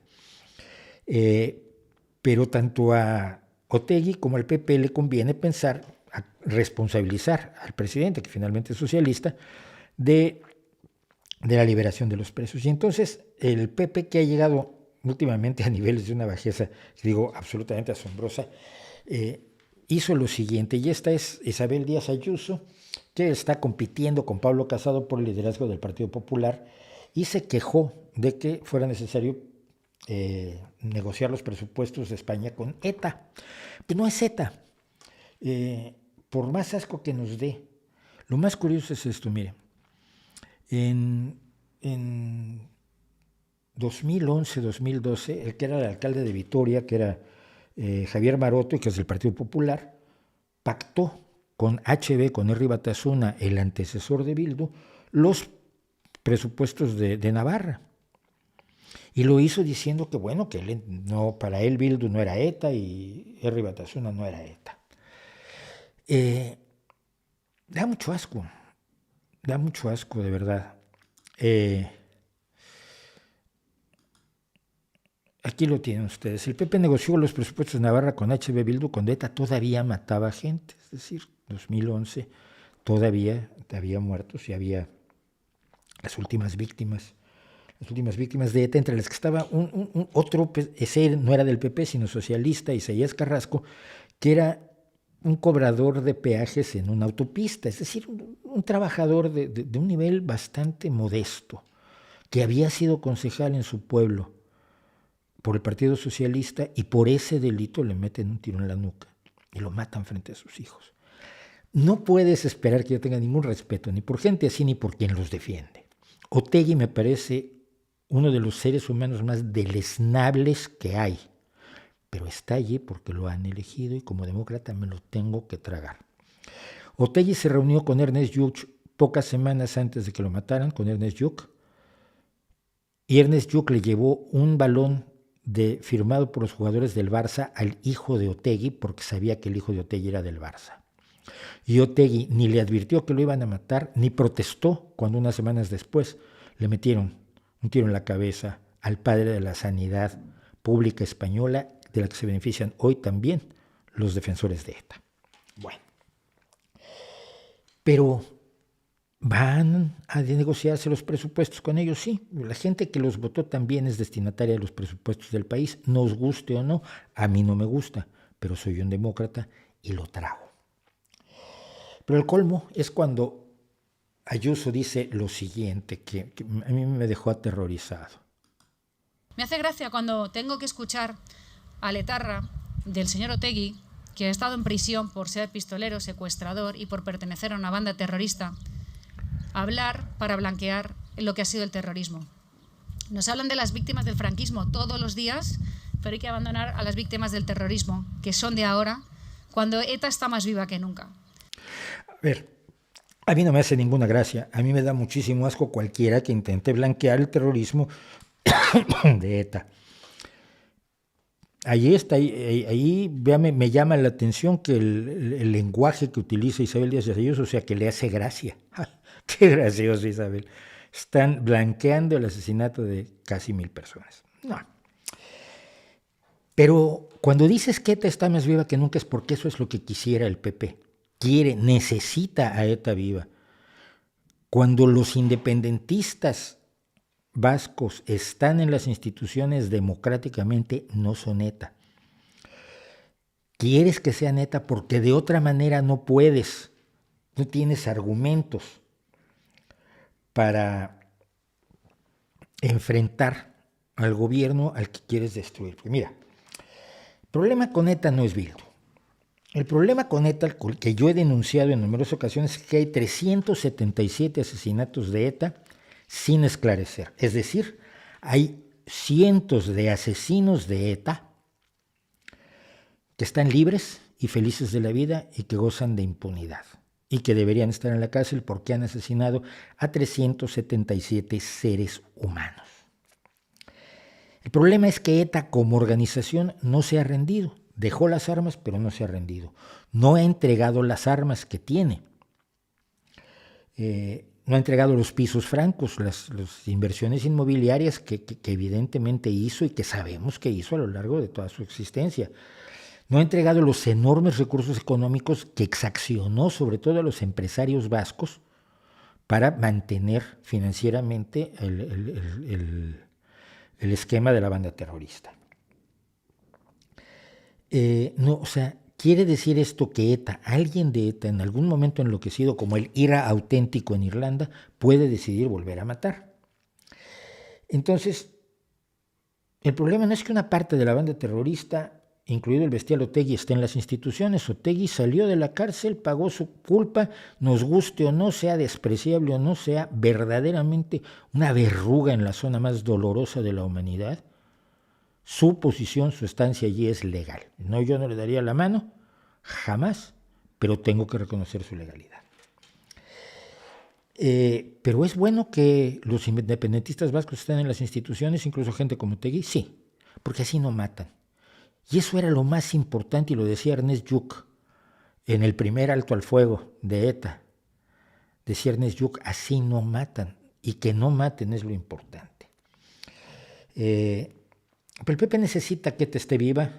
Pero tanto a Otegi como al PP le conviene pensar a responsabilizar al presidente, que finalmente es socialista, de la liberación de los presos. Y entonces el PP, que ha llegado últimamente a niveles de una bajeza, digo, absolutamente asombrosa, hizo lo siguiente, y esta es Isabel Díaz Ayuso, que está compitiendo con Pablo Casado por el liderazgo del Partido Popular, y se quejó de que fuera necesario negociar los presupuestos de España con ETA. Pues no es ETA. Por más asco que nos dé, lo más curioso es esto, mire. En 2011-2012, el que era el alcalde de Vitoria, que era Javier Maroto, y que es del Partido Popular, pactó con HB, con Herri Batasuna, el antecesor de Bildu, los presupuestos de Navarra. Y lo hizo diciendo que, bueno, que él, no, para él Bildu no era ETA y Herri Batasuna no era ETA. Da mucho asco de verdad. Aquí lo tienen ustedes. El PP negoció los presupuestos de Navarra con HB Bildu, cuando ETA todavía mataba gente. Es decir, 2011 todavía había muertos y había las últimas víctimas de ETA, entre las que estaba otro, ese no era del PP, sino socialista, Isaías Carrasco, que era un cobrador de peajes en una autopista, es decir, un trabajador de un nivel bastante modesto, que había sido concejal en su pueblo por el Partido Socialista, y por ese delito le meten un tiro en la nuca y lo matan frente a sus hijos. No puedes esperar que yo tenga ningún respeto ni por gente así ni por quien los defiende. Otegi me parece uno de los seres humanos más deleznables que hay, pero está allí porque lo han elegido y como demócrata me lo tengo que tragar. Otegi se reunió con Ernest Lluch pocas semanas antes de que lo mataran, con Ernest Lluch, y Ernest Lluch le llevó un balón firmado por los jugadores del Barça al hijo de Otegi, porque sabía que el hijo de Otegi era del Barça. Y Otegi ni le advirtió que lo iban a matar, ni protestó cuando unas semanas después le metieron un tiro en la cabeza al padre de la sanidad pública española, de la que se benefician hoy también los defensores de ETA. Bueno, pero ¿van a negociarse los presupuestos con ellos? Sí, la gente que los votó también es destinataria de los presupuestos del país, nos guste o no. A mí no me gusta, pero soy un demócrata y lo trago. Pero el colmo es cuando Ayuso dice lo siguiente, que a mí me dejó aterrorizado. Me hace gracia cuando tengo que escuchar al etarra del señor Otegi, que ha estado en prisión por ser pistolero, secuestrador y por pertenecer a una banda terrorista, hablar para blanquear lo que ha sido el terrorismo. Nos hablan de las víctimas del franquismo todos los días, pero hay que abandonar a las víctimas del terrorismo, que son de ahora, cuando ETA está más viva que nunca. A ver, a mí no me hace ninguna gracia. A mí me da muchísimo asco cualquiera que intente blanquear el terrorismo de ETA. Ahí me llama la atención que el lenguaje que utiliza Isabel Díaz Ayuso, o sea, que le hace gracia. ¡Ay, qué gracioso, Isabel! Están blanqueando el asesinato de casi 1,000 personas. No. Pero cuando dices que ETA está más viva que nunca es porque eso es lo que quisiera el PP. Necesita a ETA viva. Cuando los independentistas vascos están en las instituciones democráticamente, no son ETA. Quieres que sean ETA porque de otra manera no puedes, no tienes argumentos para enfrentar al gobierno al que quieres destruir. Porque mira, el problema con ETA no es Bildu. El problema con ETA, que yo he denunciado en numerosas ocasiones, es que hay 377 asesinatos de ETA sin esclarecer. Es decir, hay cientos de asesinos de ETA que están libres y felices de la vida y que gozan de impunidad y que deberían estar en la cárcel porque han asesinado a 377 seres humanos. El problema es que ETA como organización no se ha rendido. Dejó las armas, pero no se ha rendido. No ha entregado las armas que tiene. No ha entregado los pisos francos, las inversiones inmobiliarias que evidentemente hizo y que sabemos que hizo a lo largo de toda su existencia. No ha entregado los enormes recursos económicos que exaccionó sobre todo a los empresarios vascos para mantener financieramente el esquema de la banda terrorista. Quiere decir esto que ETA, alguien de ETA en algún momento enloquecido como el IRA auténtico en Irlanda, puede decidir volver a matar. Entonces, el problema no es que una parte de la banda terrorista, incluido el bestial Otegi, esté en las instituciones. Otegi salió de la cárcel, pagó su culpa, nos guste o no, sea despreciable o no, sea verdaderamente una verruga en la zona más dolorosa de la humanidad. Su posición, su estancia allí es legal. No, yo no le daría la mano, jamás, pero tengo que reconocer su legalidad. Pero es bueno que los independentistas vascos estén en las instituciones, incluso gente como Otegui, sí, porque así no matan. Y eso era lo más importante, y lo decía Ernest Lluch en el primer alto al fuego de ETA. Decía Ernest Lluch, así no matan, y que no maten es lo importante. Pero el PP necesita que ETA esté viva,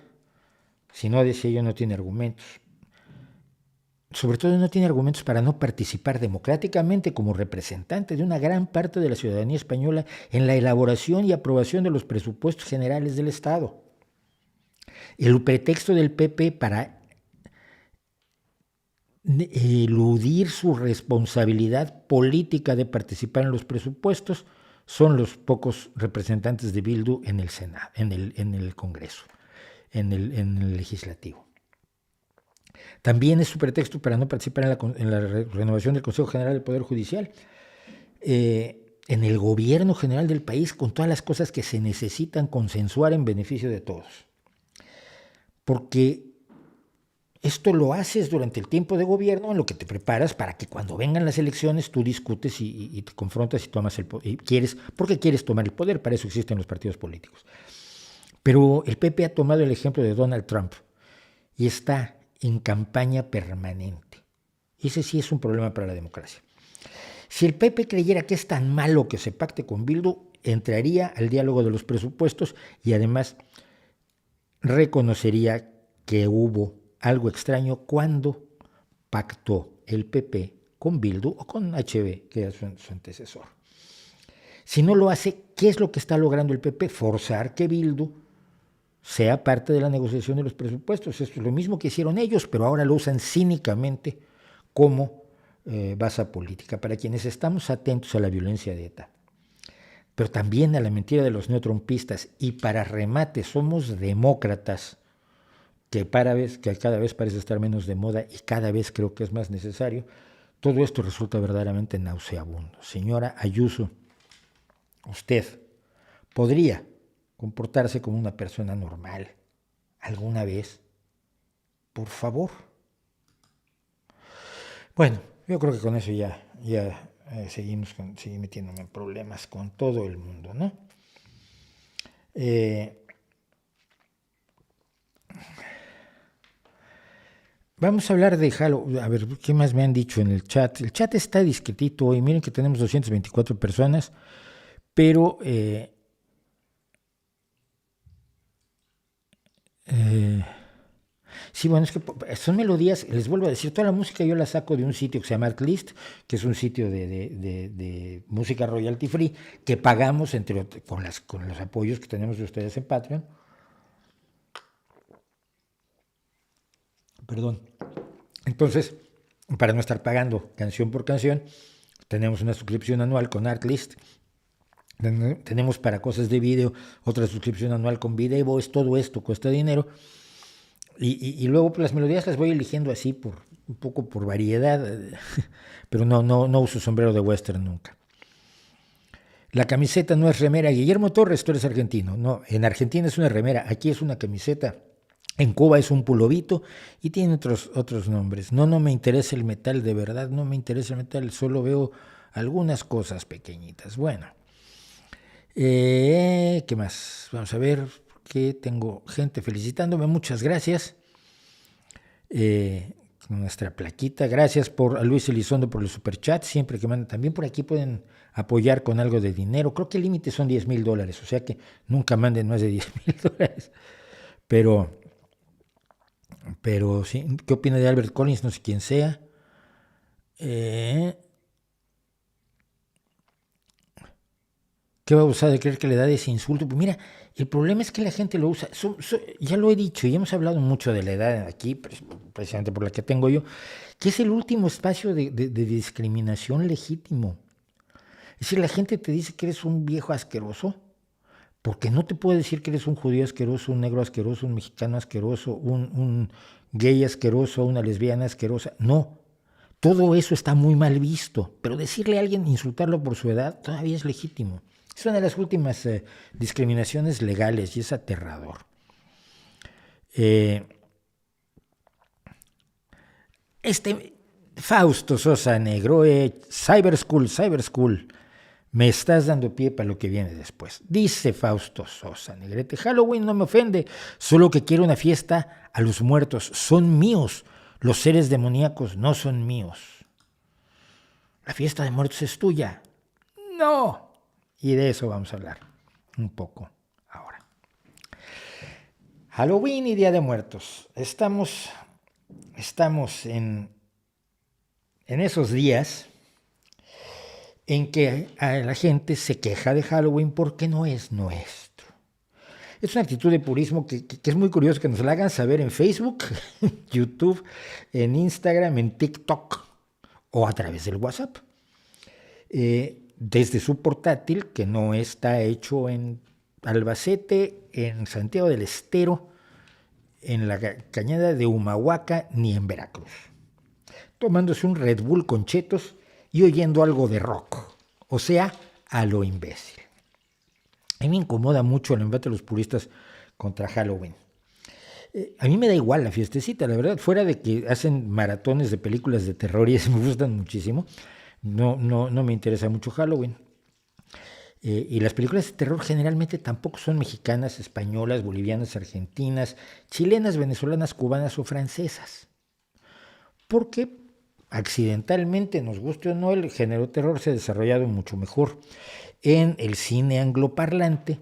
si no, decía yo, no tiene argumentos. Sobre todo no tiene argumentos para no participar democráticamente como representante de una gran parte de la ciudadanía española en la elaboración y aprobación de los presupuestos generales del Estado. El pretexto del PP para eludir su responsabilidad política de participar en los presupuestos son los pocos representantes de Bildu en el Senado, en el Congreso, en el Legislativo. También es su pretexto para no participar en la renovación del Consejo General del Poder Judicial, en el gobierno general del país, con todas las cosas que se necesitan consensuar en beneficio de todos. Porque esto lo haces durante el tiempo de gobierno, en lo que te preparas para que cuando vengan las elecciones tú discutes y te confrontas y tomas el poder. Porque quieres tomar el poder, para eso existen los partidos políticos. Pero el PP ha tomado el ejemplo de Donald Trump y está en campaña permanente. Ese sí es un problema para la democracia. Si el PP creyera que es tan malo que se pacte con Bildu, entraría al diálogo de los presupuestos y además reconocería que hubo algo extraño cuando pactó el PP con Bildu o con HB, que era su antecesor. Si no lo hace, ¿qué es lo que está logrando el PP? Forzar que Bildu sea parte de la negociación de los presupuestos. Esto es lo mismo que hicieron ellos, pero ahora lo usan cínicamente como base política, para quienes estamos atentos a la violencia de ETA, pero también a la mentira de los neotrumpistas, y para remate somos demócratas, que cada vez parece estar menos de moda y cada vez creo que es más necesario. Todo esto resulta verdaderamente nauseabundo. Señora Ayuso, usted podría comportarse como una persona normal alguna vez, por favor. Bueno, yo creo que con eso ya seguimos metiéndome en problemas con todo el mundo, ¿no? Vamos a hablar de Halloween. A ver, ¿qué más me han dicho en el chat? El chat está discretito hoy. Miren que tenemos 224 personas, pero sí, bueno, es que son melodías, les vuelvo a decir, toda la música yo la saco de un sitio que se llama Artlist, que es un sitio de música royalty free, que pagamos con los apoyos que tenemos de ustedes en Patreon. Perdón. Entonces, para no estar pagando canción por canción, tenemos una suscripción anual con Artlist. Tenemos para cosas de video otra suscripción anual con Videvo. Todo esto cuesta dinero. Y luego pues, las melodías las voy eligiendo así, un poco por variedad, pero no uso sombrero de western nunca. La camiseta no es remera. Guillermo Torres, tú eres argentino. No, en Argentina es una remera, aquí es una camiseta. En Cuba es un pulovito y tiene otros nombres. No me interesa el metal, de verdad, no me interesa el metal, solo veo algunas cosas pequeñitas. Bueno, ¿qué más? Vamos a ver, que tengo gente felicitándome, muchas gracias. Nuestra plaquita, gracias a Luis Elizondo por los superchats, siempre que mandan. También por aquí pueden apoyar con algo de dinero. Creo que el límite son $10,000, o sea que nunca manden más de $10,000. Pero sí, ¿qué opina de Albert Collins? No sé quién sea. ¿Qué va a usar de creer que le da ese insulto? Pues mira, el problema es que la gente lo usa. Ya lo he dicho y hemos hablado mucho de la edad aquí, precisamente por la que tengo yo, que es el último espacio de discriminación legítimo. Es decir, la gente te dice que eres un viejo asqueroso, porque no te puede decir que eres un judío asqueroso, un negro asqueroso, un mexicano asqueroso, un gay asqueroso, una lesbiana asquerosa. No, todo eso está muy mal visto, pero decirle a alguien, insultarlo por su edad, todavía es legítimo. Es una de las últimas discriminaciones legales y es aterrador. Fausto Sosa Negro, Cyber School, me estás dando pie para lo que viene después. Dice Fausto Sosa Negrete, Halloween no me ofende, solo que quiero una fiesta a los muertos, son míos, los seres demoníacos no son míos. La fiesta de muertos es tuya. No. Y de eso vamos a hablar un poco ahora. Halloween y Día de Muertos. Estamos en esos días en que la gente se queja de Halloween porque no es nuestro. Es una actitud de purismo que es muy curioso que nos la hagan saber en Facebook, en YouTube, en Instagram, en TikTok o a través del WhatsApp. Desde su portátil, que no está hecho en Albacete, en Santiago del Estero, en la cañada de Humahuaca, ni en Veracruz. Tomándose un Red Bull con chetos y oyendo algo de rock, o sea, a lo imbécil. A mí me incomoda mucho el embate de los puristas contra Halloween. A mí me da igual la fiestecita, la verdad, fuera de que hacen maratones de películas de terror y eso me gustan muchísimo, no me interesa mucho Halloween. Y las películas de terror generalmente tampoco son mexicanas, españolas, bolivianas, argentinas, chilenas, venezolanas, cubanas o francesas. Porque accidentalmente, nos guste o no, el género terror se ha desarrollado mucho mejor en el cine angloparlante,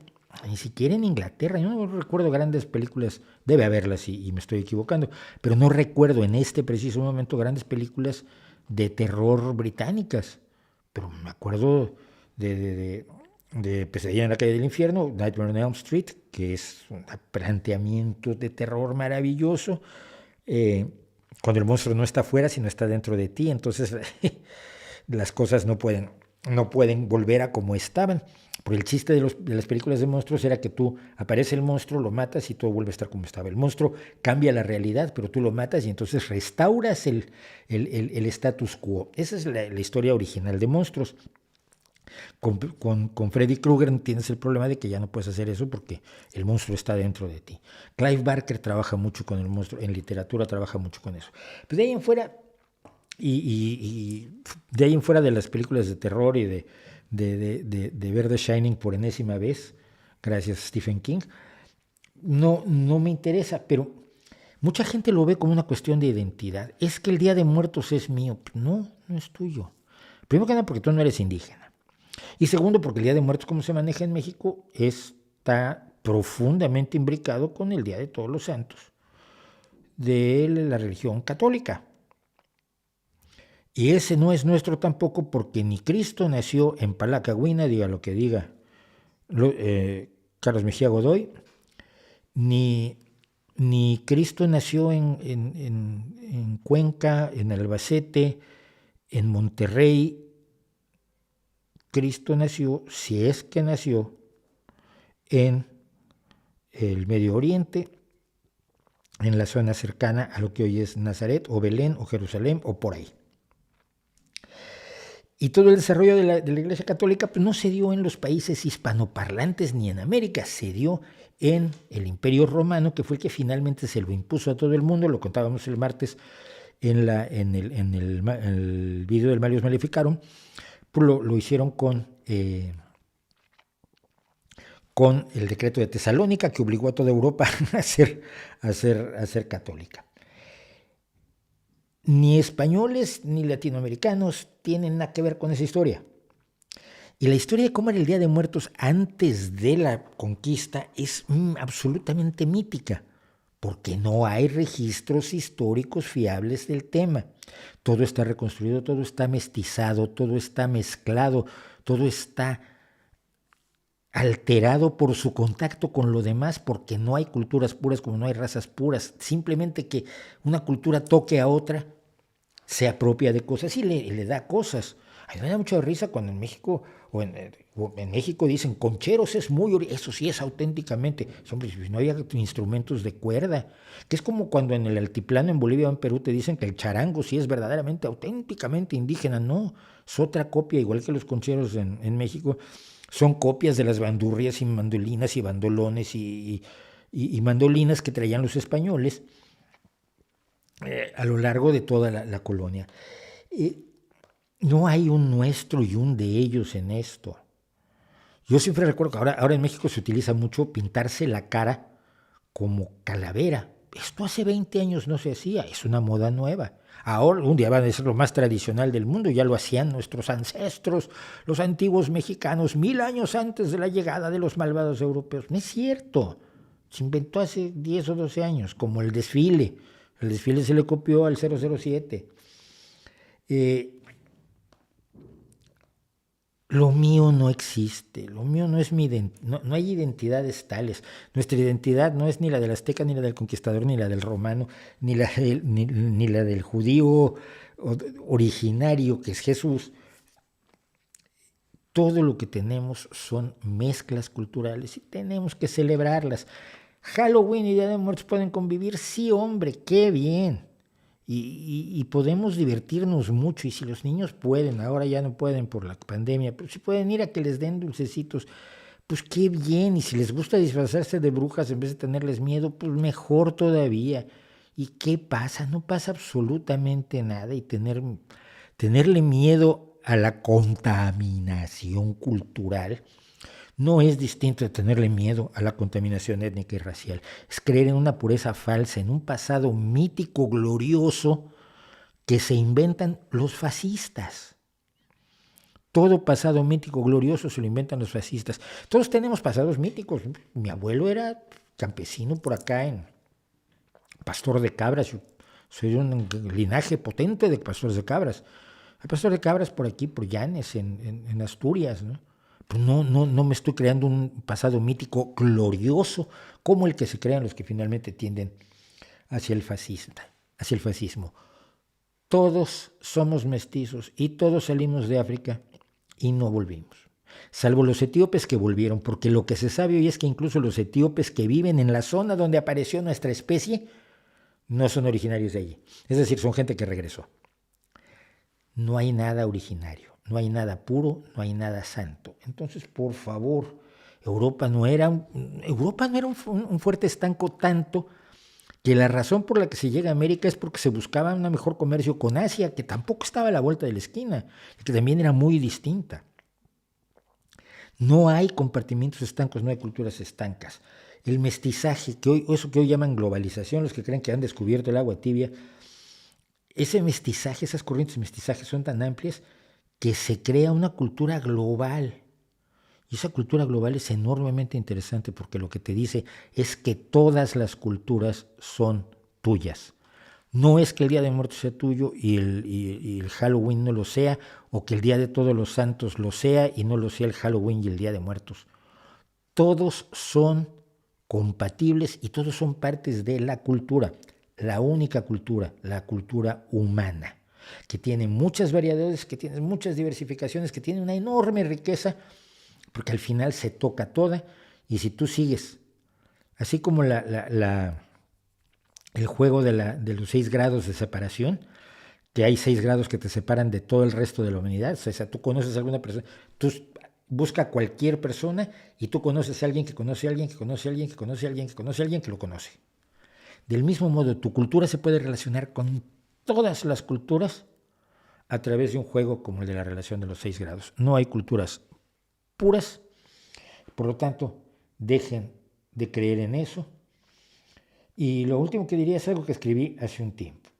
ni siquiera en Inglaterra. Yo no recuerdo grandes películas, debe haberlas y me estoy equivocando, pero no recuerdo en este preciso momento grandes películas de terror británicas. Pero me acuerdo de Pesadilla en la calle del infierno, Nightmare on Elm Street, que es un planteamiento de terror maravilloso, cuando el monstruo no está afuera, sino está dentro de ti, entonces las cosas no pueden volver a como estaban. Porque el chiste de las películas de monstruos era que tú, aparece el monstruo, lo matas y todo vuelve a estar como estaba. El monstruo cambia la realidad, pero tú lo matas y entonces restauras el status quo. Esa es la historia original de Monstruos. Con Freddy Krueger tienes el problema de que ya no puedes hacer eso porque el monstruo está dentro de ti. Clive Barker trabaja mucho con el monstruo, en literatura trabaja mucho con eso. Pues de ahí en fuera, y de ahí en fuera de las películas de terror y de ver The Shining por enésima vez, gracias a Stephen King, no me interesa, pero mucha gente lo ve como una cuestión de identidad. Es que el Día de Muertos es mío. No es tuyo. Primero que nada porque tú no eres indígena. Y segundo, porque el Día de Muertos, como se maneja en México, está profundamente imbricado con el Día de Todos los Santos de la religión católica. Y ese no es nuestro tampoco, porque ni Cristo nació en Palacagüina, diga lo que diga Carlos Mejía Godoy, ni Cristo nació en Cuenca, en Albacete, en Monterrey. Cristo nació, si es que nació, en el Medio Oriente, en la zona cercana a lo que hoy es Nazaret, o Belén, o Jerusalén, o por ahí. Y todo el desarrollo de la Iglesia Católica pues, no se dio en los países hispanoparlantes ni en América, se dio en el Imperio Romano, que fue el que finalmente se lo impuso a todo el mundo. Lo contábamos el martes en el video del Malleus Maleficarum. Lo hicieron con el decreto de Tesalónica, que obligó a toda Europa a ser católica. Ni españoles ni latinoamericanos tienen nada que ver con esa historia. Y la historia de cómo era el Día de Muertos antes de la conquista es absolutamente mítica, porque no hay registros históricos fiables del tema. Todo está reconstruido, todo está mestizado, todo está mezclado, todo está alterado por su contacto con lo demás, porque no hay culturas puras como no hay razas puras. Simplemente que una cultura toque a otra, se apropia de cosas y le da cosas. A mí me da mucha risa cuando en México en México dicen concheros es muy, eso sí es auténticamente, hombre, si no había instrumentos de cuerda, que es como cuando en el altiplano en Bolivia o en Perú te dicen que el charango sí es verdaderamente, auténticamente indígena. No, es otra copia, igual que los concheros en México, son copias de las bandurrias y mandolinas y bandolones y mandolinas que traían los españoles a lo largo de toda la colonia. No hay un nuestro y un de ellos en esto. Yo siempre recuerdo que ahora en México se utiliza mucho pintarse la cara como calavera. Esto hace 20 años no se hacía, es una moda nueva. Ahora, un día va a ser lo más tradicional del mundo, ya lo hacían nuestros ancestros, los antiguos mexicanos, 1000 años antes de la llegada de los malvados europeos. No es cierto, se inventó hace 10 o 12 años, como el desfile. El desfile se le copió al 007. Lo mío no existe, lo mío no es mi identidad, no hay identidades tales. Nuestra identidad no es ni la del azteca, ni la del conquistador, ni la del romano, ni la del judío originario, que es Jesús. Todo lo que tenemos son mezclas culturales y tenemos que celebrarlas. Halloween y Día de Muertos pueden convivir, sí, hombre, qué bien. Y podemos divertirnos mucho, y si los niños pueden, ahora ya no pueden por la pandemia, pero si pueden ir a que les den dulcecitos, pues qué bien. Y si les gusta disfrazarse de brujas en vez de tenerles miedo, pues mejor todavía. ¿Y qué pasa? No pasa absolutamente nada. Y tenerle miedo a la contaminación cultural no es distinto de tenerle miedo a la contaminación étnica y racial. Es creer en una pureza falsa, en un pasado mítico, glorioso, que se inventan los fascistas. Todo pasado mítico, glorioso se lo inventan los fascistas. Todos tenemos pasados míticos. Mi abuelo era campesino por acá, pastor de cabras. Yo soy de un linaje potente de pastores de cabras. Hay pastor de cabras por aquí, por Llanes, en Asturias, ¿no? Pues no me estoy creando un pasado mítico glorioso como el que se crean los que finalmente tienden hacia el fascismo. Todos somos mestizos y todos salimos de África y no volvimos. Salvo los etíopes que volvieron, porque lo que se sabe hoy es que incluso los etíopes que viven en la zona donde apareció nuestra especie no son originarios de allí. Es decir, son gente que regresó. No hay nada originario. No hay nada puro, no hay nada santo. Entonces, por favor, Europa no era un fuerte estanco tanto que la razón por la que se llega a América es porque se buscaba un mejor comercio con Asia, que tampoco estaba a la vuelta de la esquina, que también era muy distinta. No hay compartimientos estancos, no hay culturas estancas. El mestizaje, eso que hoy llaman globalización, los que creen que han descubierto el agua tibia, ese mestizaje, esas corrientes de mestizaje son tan amplias que se crea una cultura global. Y esa cultura global es enormemente interesante porque lo que te dice es que todas las culturas son tuyas. No es que el Día de Muertos sea tuyo y el Halloween no lo sea, o que el Día de Todos los Santos lo sea y no lo sea el Halloween y el Día de Muertos. Todos son compatibles y todos son partes de la cultura. La única cultura, la cultura humana, que tiene muchas variedades, que tiene muchas diversificaciones, que tiene una enorme riqueza, porque al final se toca toda, y si tú sigues, así como el juego de los 6 grados de separación, que hay 6 grados que te separan de todo el resto de la humanidad, o sea, tú conoces a alguna persona, tú busca a cualquier persona y tú conoces a alguien que conoce a alguien, que conoce a alguien, que conoce a alguien, que conoce a alguien que lo conoce. Del mismo modo, tu cultura se puede relacionar con todas las culturas a través de un juego como el de la relación de los 6 grados. No hay culturas puras, por lo tanto, dejen de creer en eso. Y lo último que diría es algo que escribí hace un tiempo.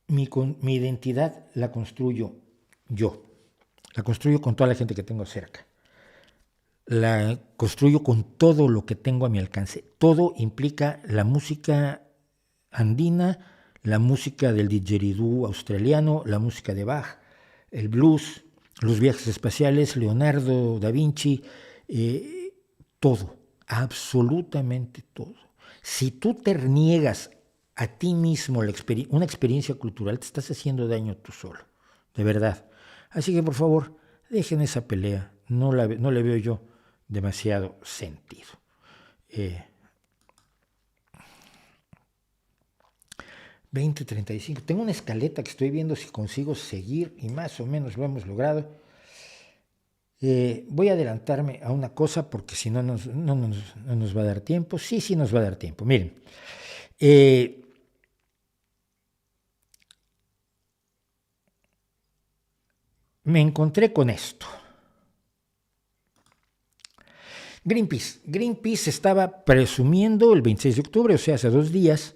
Mi identidad la construyo yo, la construyo con toda la gente que tengo cerca. La construyo con todo lo que tengo a mi alcance. Todo implica la música andina, la música del didgeridoo australiano, la música de Bach, el blues, los viajes espaciales, Leonardo da Vinci, todo, absolutamente todo. Si tú te niegas a ti mismo una experiencia cultural, te estás haciendo daño tú solo, de verdad. Así que por favor, dejen esa pelea, no le veo yo demasiado sentido. 20:35. Tengo una escaleta que estoy viendo si consigo seguir y más o menos lo hemos logrado. Voy a adelantarme a una cosa porque si no nos va a dar tiempo. Sí nos va a dar tiempo. Miren, Me encontré con esto. Greenpeace estaba presumiendo el 26 de octubre, o sea, hace 2 días,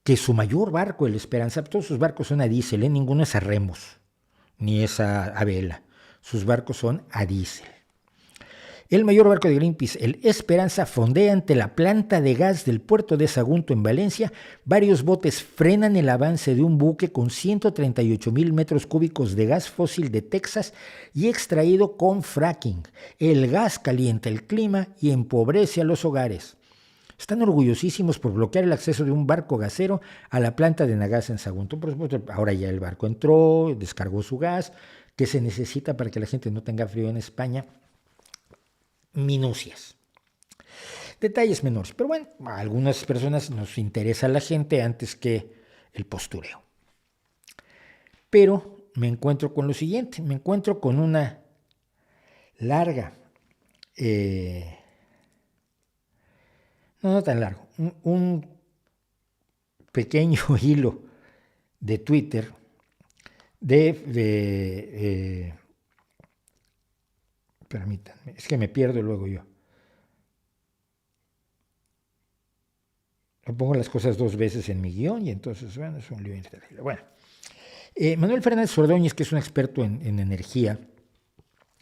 que su mayor barco, el Esperanza, todos sus barcos son a diésel, ninguno es a remos, ni es a vela. Sus barcos son a diésel. El mayor barco de Greenpeace, el Esperanza, fondea ante la planta de gas del puerto de Sagunto en Valencia. Varios botes frenan el avance de un buque con 138,000 metros cúbicos de gas fósil de Texas y extraído con fracking. El gas calienta el clima y empobrece a los hogares. Están orgullosísimos por bloquear el acceso de un barco gasero a la planta de Nagas en Sagunto. Por supuesto, ahora ya el barco entró, descargó su gas, que se necesita para que la gente no tenga frío en España. Minucias. Detalles menores. Pero bueno, a algunas personas nos interesa la gente antes que el postureo. Pero me encuentro con lo siguiente. Me encuentro con una larga... no tan largo. Un pequeño hilo de Twitter permítanme, es que me pierdo luego yo. Yo pongo las cosas 2 veces en mi guión y entonces, bueno, es un lío increíble. Bueno, Manuel Fernández Ordóñez, que es un experto en energía,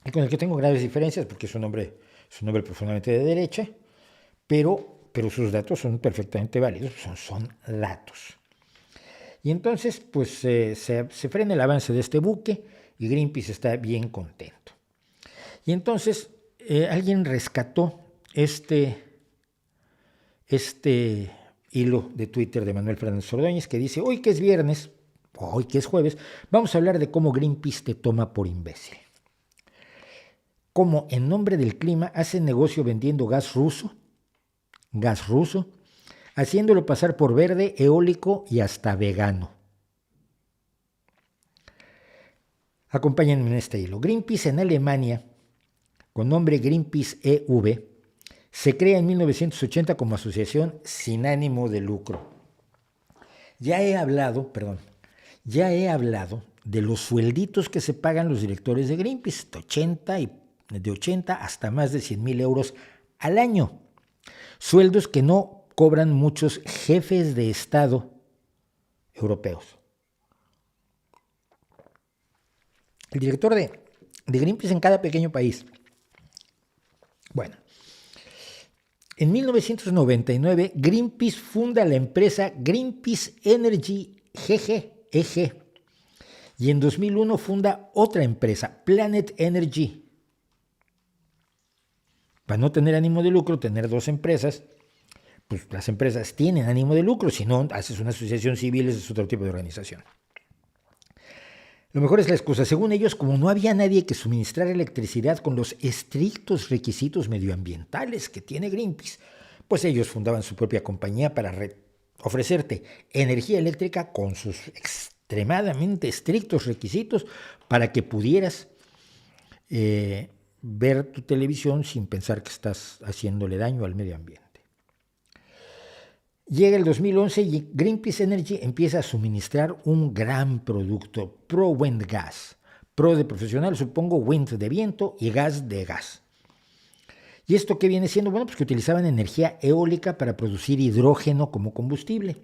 y con el que tengo graves diferencias porque es un hombre profundamente de derecha, pero sus datos son perfectamente válidos, son datos. Y entonces, pues se frena el avance de este buque y Greenpeace está bien contento. Y entonces alguien rescató este hilo de Twitter de Manuel Fernández Ordóñez que dice: hoy que es viernes, hoy que es jueves, vamos a hablar de cómo Greenpeace te toma por imbécil. Cómo en nombre del clima hacen negocio vendiendo gas ruso, haciéndolo pasar por verde, eólico y hasta vegano. Acompáñenme en este hilo. Greenpeace en Alemania, con nombre Greenpeace EV, se crea en 1980 como asociación sin ánimo de lucro. Ya he hablado de los suelditos que se pagan los directores de Greenpeace, de 80 hasta más de 100,000 euros al año. Sueldos que no cobran muchos jefes de Estado europeos. El director de Greenpeace en cada pequeño país. Bueno, en 1999 Greenpeace funda la empresa Greenpeace Energy EG. Y en 2001 funda otra empresa, Planet Energy. Para no tener ánimo de lucro, tener 2 empresas, pues las empresas tienen ánimo de lucro, si no, haces una asociación civil, ese es otro tipo de organización. Lo mejor es la excusa. Según ellos, como no había nadie que suministrara electricidad con los estrictos requisitos medioambientales que tiene Greenpeace, pues ellos fundaban su propia compañía para ofrecerte energía eléctrica con sus extremadamente estrictos requisitos para que pudieras ver tu televisión sin pensar que estás haciéndole daño al medio ambiente. Llega el 2011 y Greenpeace Energy empieza a suministrar un gran producto, Pro Wind Gas. Pro de profesional, supongo, wind de viento y gas de gas. ¿Y esto qué viene siendo? Bueno, pues que utilizaban energía eólica para producir hidrógeno como combustible.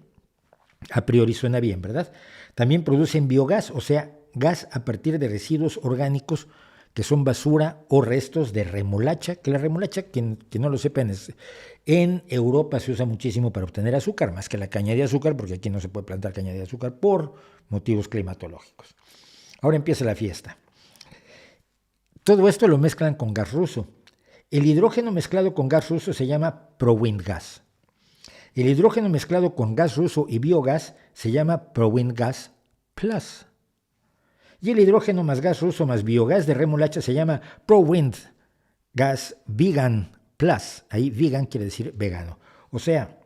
A priori suena bien, ¿verdad? También producen biogás, o sea, gas a partir de residuos orgánicos que son basura o restos de remolacha, que la remolacha, quien no lo sepan, en Europa se usa muchísimo para obtener azúcar, más que la caña de azúcar, porque aquí no se puede plantar caña de azúcar por motivos climatológicos. Ahora empieza la fiesta. Todo esto lo mezclan con gas ruso. El hidrógeno mezclado con gas ruso se llama ProWind Gas. El hidrógeno mezclado con gas ruso y biogás se llama ProWind Gas Plus. Y el hidrógeno más gas ruso más biogás de remolacha se llama ProWind Gas Vegan Plus. Ahí vegan quiere decir vegano. O sea,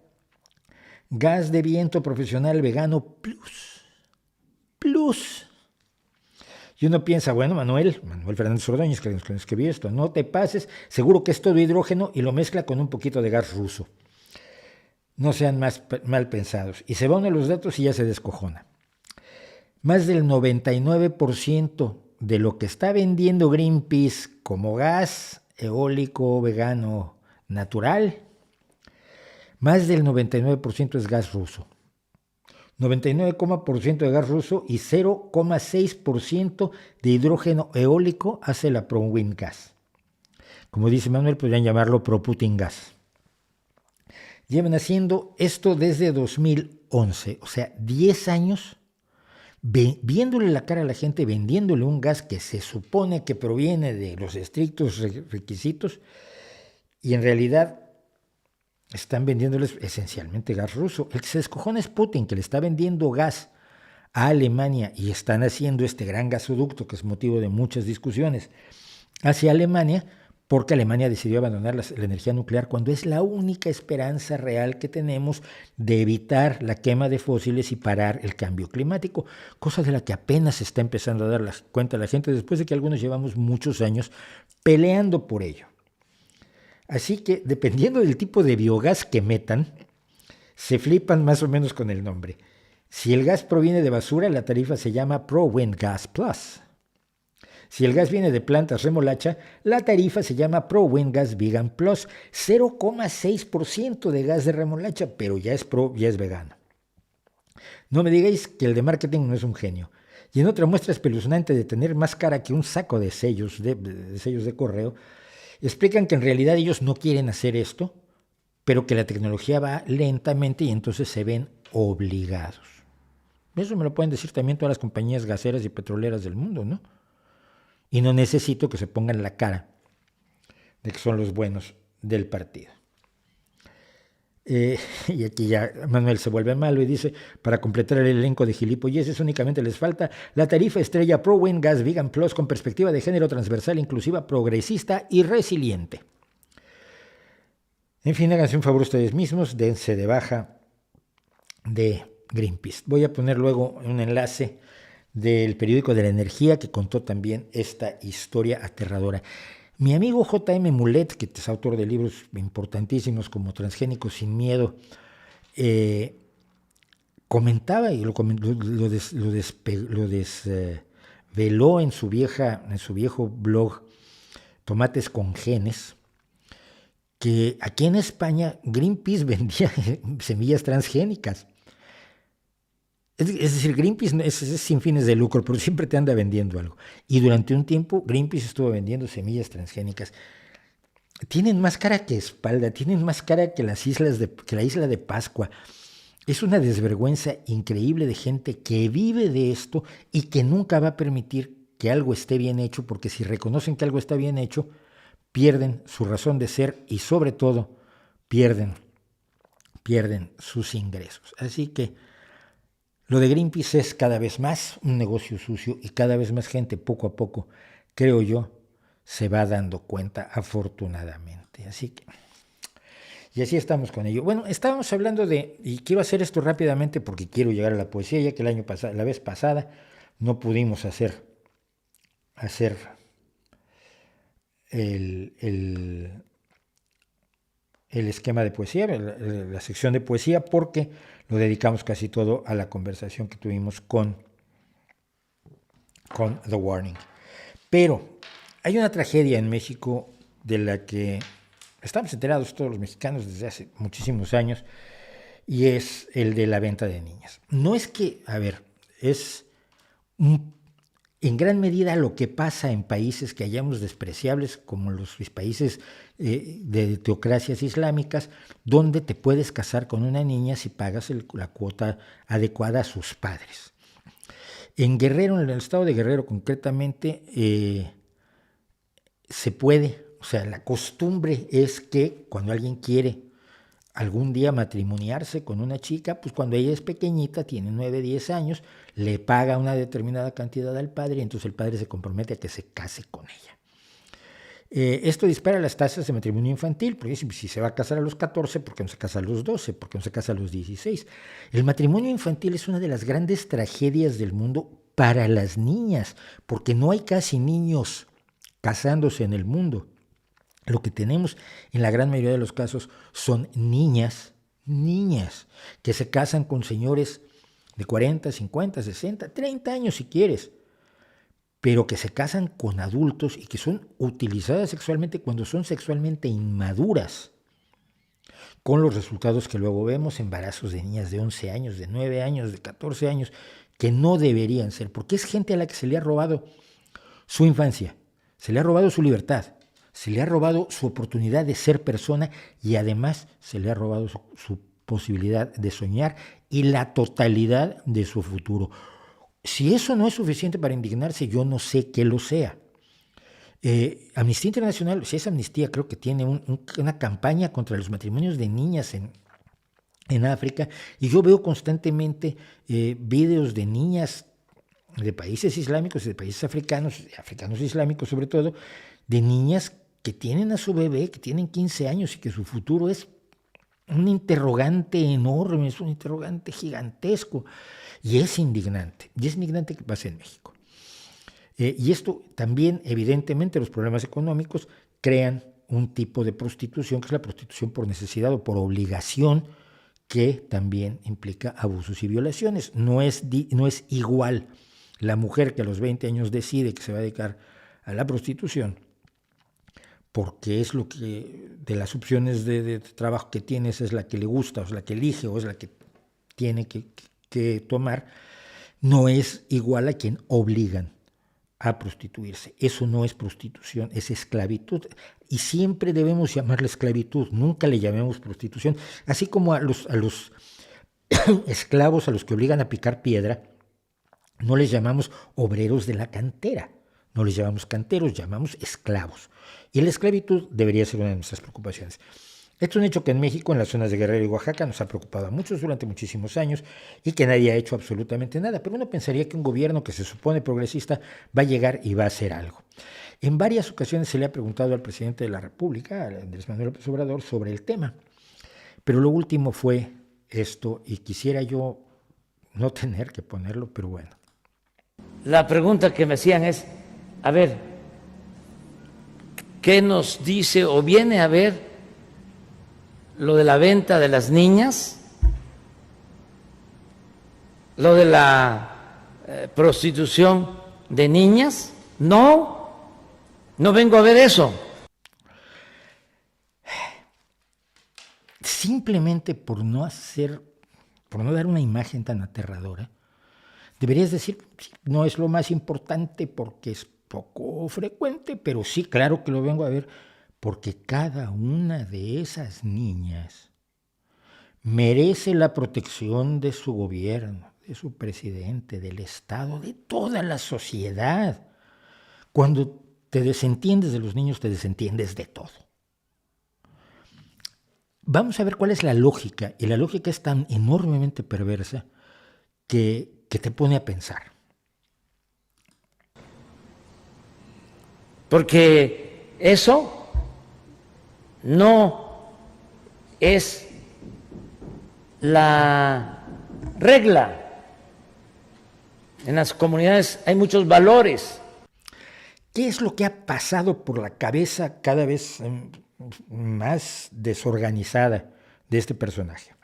gas de viento profesional vegano plus. Y uno piensa, bueno, Manuel Fernández Ordóñez, que escribió esto, no te pases, seguro que es todo hidrógeno y lo mezcla con un poquito de gas ruso. no sean más mal pensados. Y se va uno a los datos y ya se descojona. Más del 99% de lo que está vendiendo Greenpeace como gas eólico, vegano, natural, más del 99% es gas ruso. 99% de gas ruso y 0,6% de hidrógeno eólico hace la ProWind Gas. Como dice Manuel, podrían llamarlo ProPutin Gas. Llevan haciendo esto desde 2011, o sea, 10 años, viéndole la cara a la gente, vendiéndole un gas que se supone que proviene de los estrictos requisitos, y en realidad están vendiéndoles esencialmente gas ruso. El que se descojona es Putin, que le está vendiendo gas a Alemania, y están haciendo este gran gasoducto, que es motivo de muchas discusiones, hacia Alemania, porque Alemania decidió abandonar la energía nuclear cuando es la única esperanza real que tenemos de evitar la quema de fósiles y parar el cambio climático, cosa de la que apenas se está empezando a dar cuenta la gente después de que algunos llevamos muchos años peleando por ello. Así que, dependiendo del tipo de biogás que metan, se flipan más o menos con el nombre. Si el gas proviene de basura, la tarifa se llama ProWind Gas Plus. Si el gas viene de plantas remolacha, la tarifa se llama ProWind Gas Vegan Plus, 0,6% de gas de remolacha, pero ya es vegano. No me digáis que el de marketing no es un genio. Y en otra muestra espeluznante de tener más cara que un saco de sellos de correo, explican que en realidad ellos no quieren hacer esto, pero que la tecnología va lentamente y entonces se ven obligados. Eso me lo pueden decir también todas las compañías gaseras y petroleras del mundo, ¿no? Y no necesito que se pongan la cara de que son los buenos del partido. Y aquí ya Manuel se vuelve malo y dice, para completar el elenco de gilipolleces únicamente les falta la tarifa estrella ProWind Gas Vegan Plus con perspectiva de género transversal, inclusiva, progresista y resiliente. En fin, háganse un favor ustedes mismos, dense de baja de Greenpeace. Voy a poner luego un enlace del periódico de la energía que contó también esta historia aterradora. Mi amigo J.M. Mulet, que es autor de libros importantísimos como Transgénicos sin miedo, comentaba y lo desveló en su viejo blog Tomates con Genes, que aquí en España Greenpeace vendía semillas transgénicas. Es decir, Greenpeace es sin fines de lucro, pero siempre te anda vendiendo algo. Y durante un tiempo Greenpeace estuvo vendiendo semillas transgénicas. Tienen más cara que espalda, tienen más cara que la isla de Pascua. Es una desvergüenza increíble de gente que vive de esto y que nunca va a permitir que algo esté bien hecho, porque si reconocen que algo está bien hecho, pierden su razón de ser y sobre todo pierden sus ingresos. Así que lo de Greenpeace es cada vez más un negocio sucio y cada vez más gente, poco a poco, creo yo, se va dando cuenta, afortunadamente. Y así estamos con ello. Bueno, estábamos hablando y quiero hacer esto rápidamente porque quiero llegar a la poesía, ya que la vez pasada no pudimos hacer el esquema de poesía, la sección de poesía, porque lo dedicamos casi todo a la conversación que tuvimos con The Warning. Pero hay una tragedia en México de la que estamos enterados todos los mexicanos desde hace muchísimos años, y es el de la venta de niñas. No es que, es en gran medida lo que pasa en países que hallamos despreciables, como los países de teocracias islámicas, donde te puedes casar con una niña si pagas la cuota adecuada a sus padres. En Guerrero, en el estado de Guerrero concretamente, se puede, o sea, la costumbre es que cuando alguien quiere algún día matrimoniarse con una chica, pues cuando ella es pequeñita, tiene 9, 10 años, le paga una determinada cantidad al padre y entonces el padre se compromete a que se case con ella. Esto dispara las tasas de matrimonio infantil, porque si se va a casar a los 14, ¿por qué no se casa a los 12? ¿Por qué no se casa a los 16? El matrimonio infantil es una de las grandes tragedias del mundo para las niñas, porque no hay casi niños casándose en el mundo. Lo que tenemos en la gran mayoría de los casos son niñas niñas que se casan con señores de 40, 50, 60, 30 años si quieres, pero que se casan con adultos y que son utilizadas sexualmente cuando son sexualmente inmaduras, con los resultados que luego vemos, embarazos de niñas de 11 años, de 9 años, de 14 años, que no deberían ser, porque es gente a la que se le ha robado su infancia, se le ha robado su libertad, se le ha robado su oportunidad de ser persona y además se le ha robado su posibilidad de soñar y la totalidad de su futuro. Si eso no es suficiente para indignarse, yo no sé qué lo sea. Amnistía Internacional, si es Amnistía, creo que tiene una campaña contra los matrimonios de niñas en África, y yo veo constantemente videos de niñas de países islámicos, de países africanos islámicos sobre todo, de niñas que tienen a su bebé, que tienen 15 años y que su futuro es un interrogante enorme, es un interrogante gigantesco, y es indignante que pase en México. Y esto también, evidentemente, los problemas económicos crean un tipo de prostitución, que es la prostitución por necesidad o por obligación, que también implica abusos y violaciones. No es igual la mujer que a los 20 años decide que se va a dedicar a la prostitución, porque es lo que de las opciones de trabajo que tiene, esa es la que le gusta, o es la que elige, o es la que tiene que tomar, no es igual a quien obligan a prostituirse. Eso no es prostitución, es esclavitud. Y siempre debemos llamarle esclavitud, nunca le llamemos prostitución. Así como a los esclavos a los que obligan a picar piedra, no les llamamos obreros de la cantera, no les llamamos canteros, llamamos esclavos. Y la esclavitud debería ser una de nuestras preocupaciones. Esto es un hecho que en México, en las zonas de Guerrero y Oaxaca, nos ha preocupado a muchos durante muchísimos años y que nadie ha hecho absolutamente nada. Pero uno pensaría que un gobierno que se supone progresista va a llegar y va a hacer algo. En varias ocasiones se le ha preguntado al presidente de la República, Andrés Manuel López Obrador, sobre el tema. Pero lo último fue esto, y quisiera yo no tener que ponerlo, pero bueno. La pregunta que me hacían es, a ver, ¿qué nos dice o viene a ver lo de la venta de las niñas, lo de la prostitución de niñas? No vengo a ver eso. Simplemente por no dar una imagen tan aterradora, deberías decir, no es lo más importante porque es poco frecuente, pero sí, claro que lo vengo a ver, porque cada una de esas niñas merece la protección de su gobierno, de su presidente, del Estado, de toda la sociedad. Cuando te desentiendes de los niños, te desentiendes de todo. Vamos a ver cuál es la lógica, y la lógica es tan enormemente perversa que te pone a pensar. Porque eso no es la regla. En las comunidades hay muchos valores. ¿Qué es lo que ha pasado por la cabeza cada vez más desorganizada de este personaje?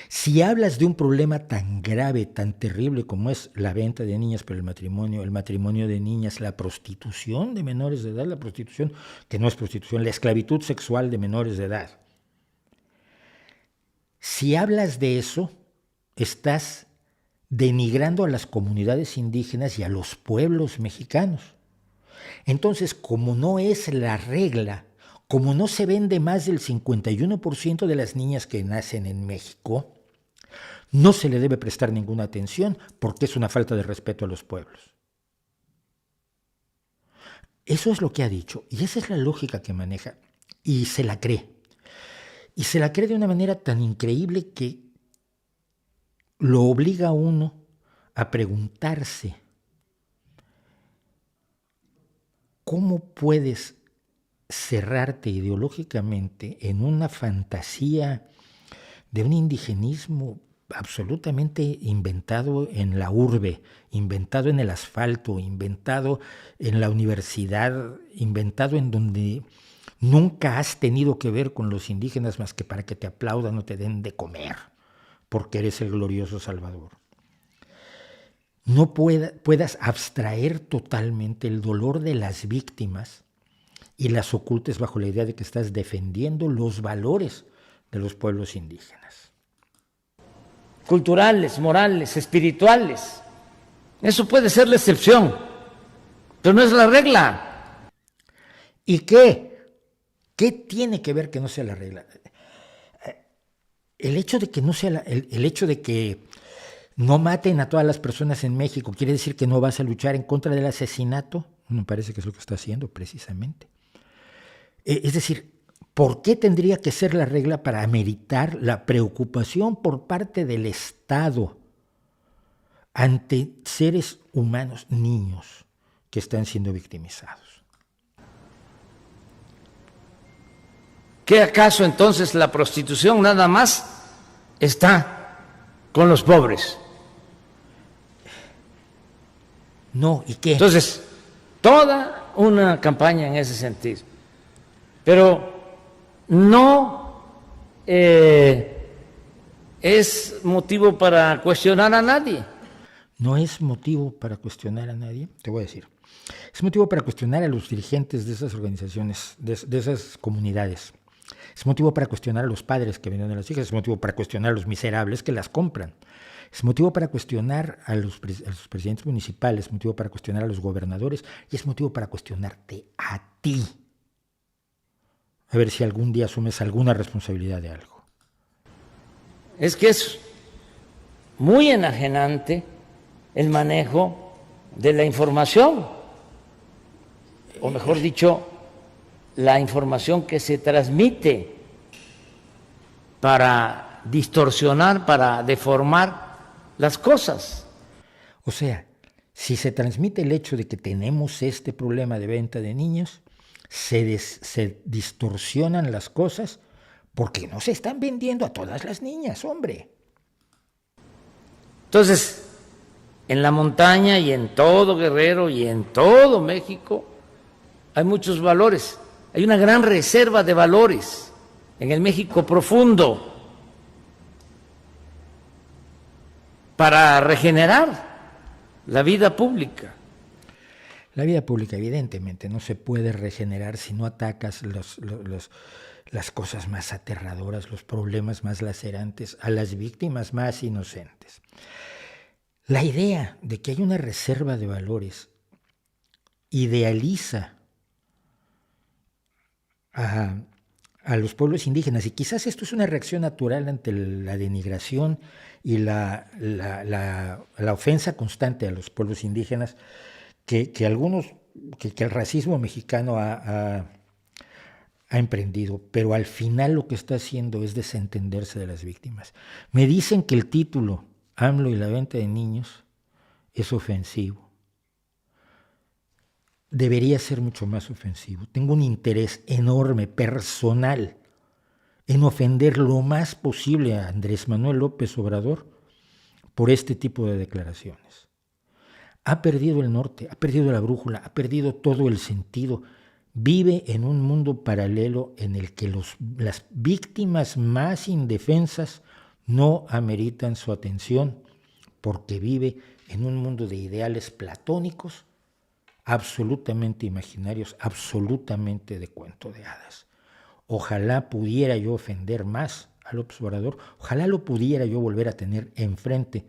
Si hablas de un problema tan grave, tan terrible como es la venta de niñas por el matrimonio de niñas, la prostitución de menores de edad, la prostitución que no es prostitución, la esclavitud sexual de menores de edad. Si hablas de eso, estás denigrando a las comunidades indígenas y a los pueblos mexicanos. Entonces, como no es la regla, como no se vende más del 51% de las niñas que nacen en México, no se le debe prestar ninguna atención porque es una falta de respeto a los pueblos. Eso es lo que ha dicho y esa es la lógica que maneja y se la cree. Y se la cree de una manera tan increíble que lo obliga a uno a preguntarse ¿cómo puedes cerrarte ideológicamente en una fantasía de un indigenismo absolutamente inventado en la urbe, inventado en el asfalto, inventado en la universidad, inventado en donde Nunca has tenido que ver con los indígenas más que para que te aplaudan o te den de comer, porque eres el glorioso Salvador. No puedas abstraer totalmente el dolor de las víctimas y las ocultes bajo la idea de que estás defendiendo los valores de los pueblos indígenas. Culturales, morales, espirituales. Eso puede ser la excepción, pero no es la regla. ¿Y qué? ¿Qué tiene que ver que no sea la regla? El hecho de que no sea el hecho de que no maten a todas las personas en México, ¿quiere decir que no vas a luchar en contra del asesinato? Me parece que es lo que está haciendo precisamente. Es decir, ¿por qué tendría que ser la regla para ameritar la preocupación por parte del Estado ante seres humanos, niños, que están siendo victimizados? ¿Qué acaso entonces la prostitución nada más está con los pobres? No, ¿y qué? Entonces, toda una campaña en ese sentido. Pero no es motivo para cuestionar a nadie. No es motivo para cuestionar a nadie, te voy a decir. Es motivo para cuestionar a los dirigentes de esas organizaciones, de esas comunidades. Es motivo para cuestionar a los padres que venden a las hijas, es motivo para cuestionar a los miserables que las compran. Es motivo para cuestionar a los presidentes municipales, es motivo para cuestionar a los gobernadores y es motivo para cuestionarte a ti. A ver si algún día asumes alguna responsabilidad de algo. Es que es muy enajenante el manejo de la información, o mejor dicho, la información que se transmite para distorsionar, para deformar las cosas. O sea, si se transmite el hecho de que tenemos este problema de venta de niños, se distorsionan las cosas porque no se están vendiendo a todas las niñas, hombre. Entonces, en la montaña y en todo Guerrero y en todo México hay muchos valores. Hay una gran reserva de valores en el México profundo para regenerar la vida pública. La vida pública, evidentemente, no se puede regenerar si no atacas las cosas más aterradoras, los problemas más lacerantes, a las víctimas más inocentes. La idea de que hay una reserva de valores idealiza a los pueblos indígenas, y quizás esto es una reacción natural ante la denigración y la ofensa constante a los pueblos indígenas que el racismo mexicano ha emprendido, pero al final lo que está haciendo es desentenderse de las víctimas. Me dicen que el título AMLO y la venta de niños es ofensivo. Debería ser mucho más ofensivo. Tengo un interés enorme, personal, en ofender lo más posible a Andrés Manuel López Obrador por este tipo de declaraciones. Ha perdido el norte, ha perdido la brújula, ha perdido todo el sentido. Vive en un mundo paralelo en el que las víctimas más indefensas no ameritan su atención, porque vive en un mundo de ideales platónicos, absolutamente imaginarios, absolutamente de cuento de hadas. Ojalá pudiera yo ofender más al observador, ojalá lo pudiera yo volver a tener enfrente,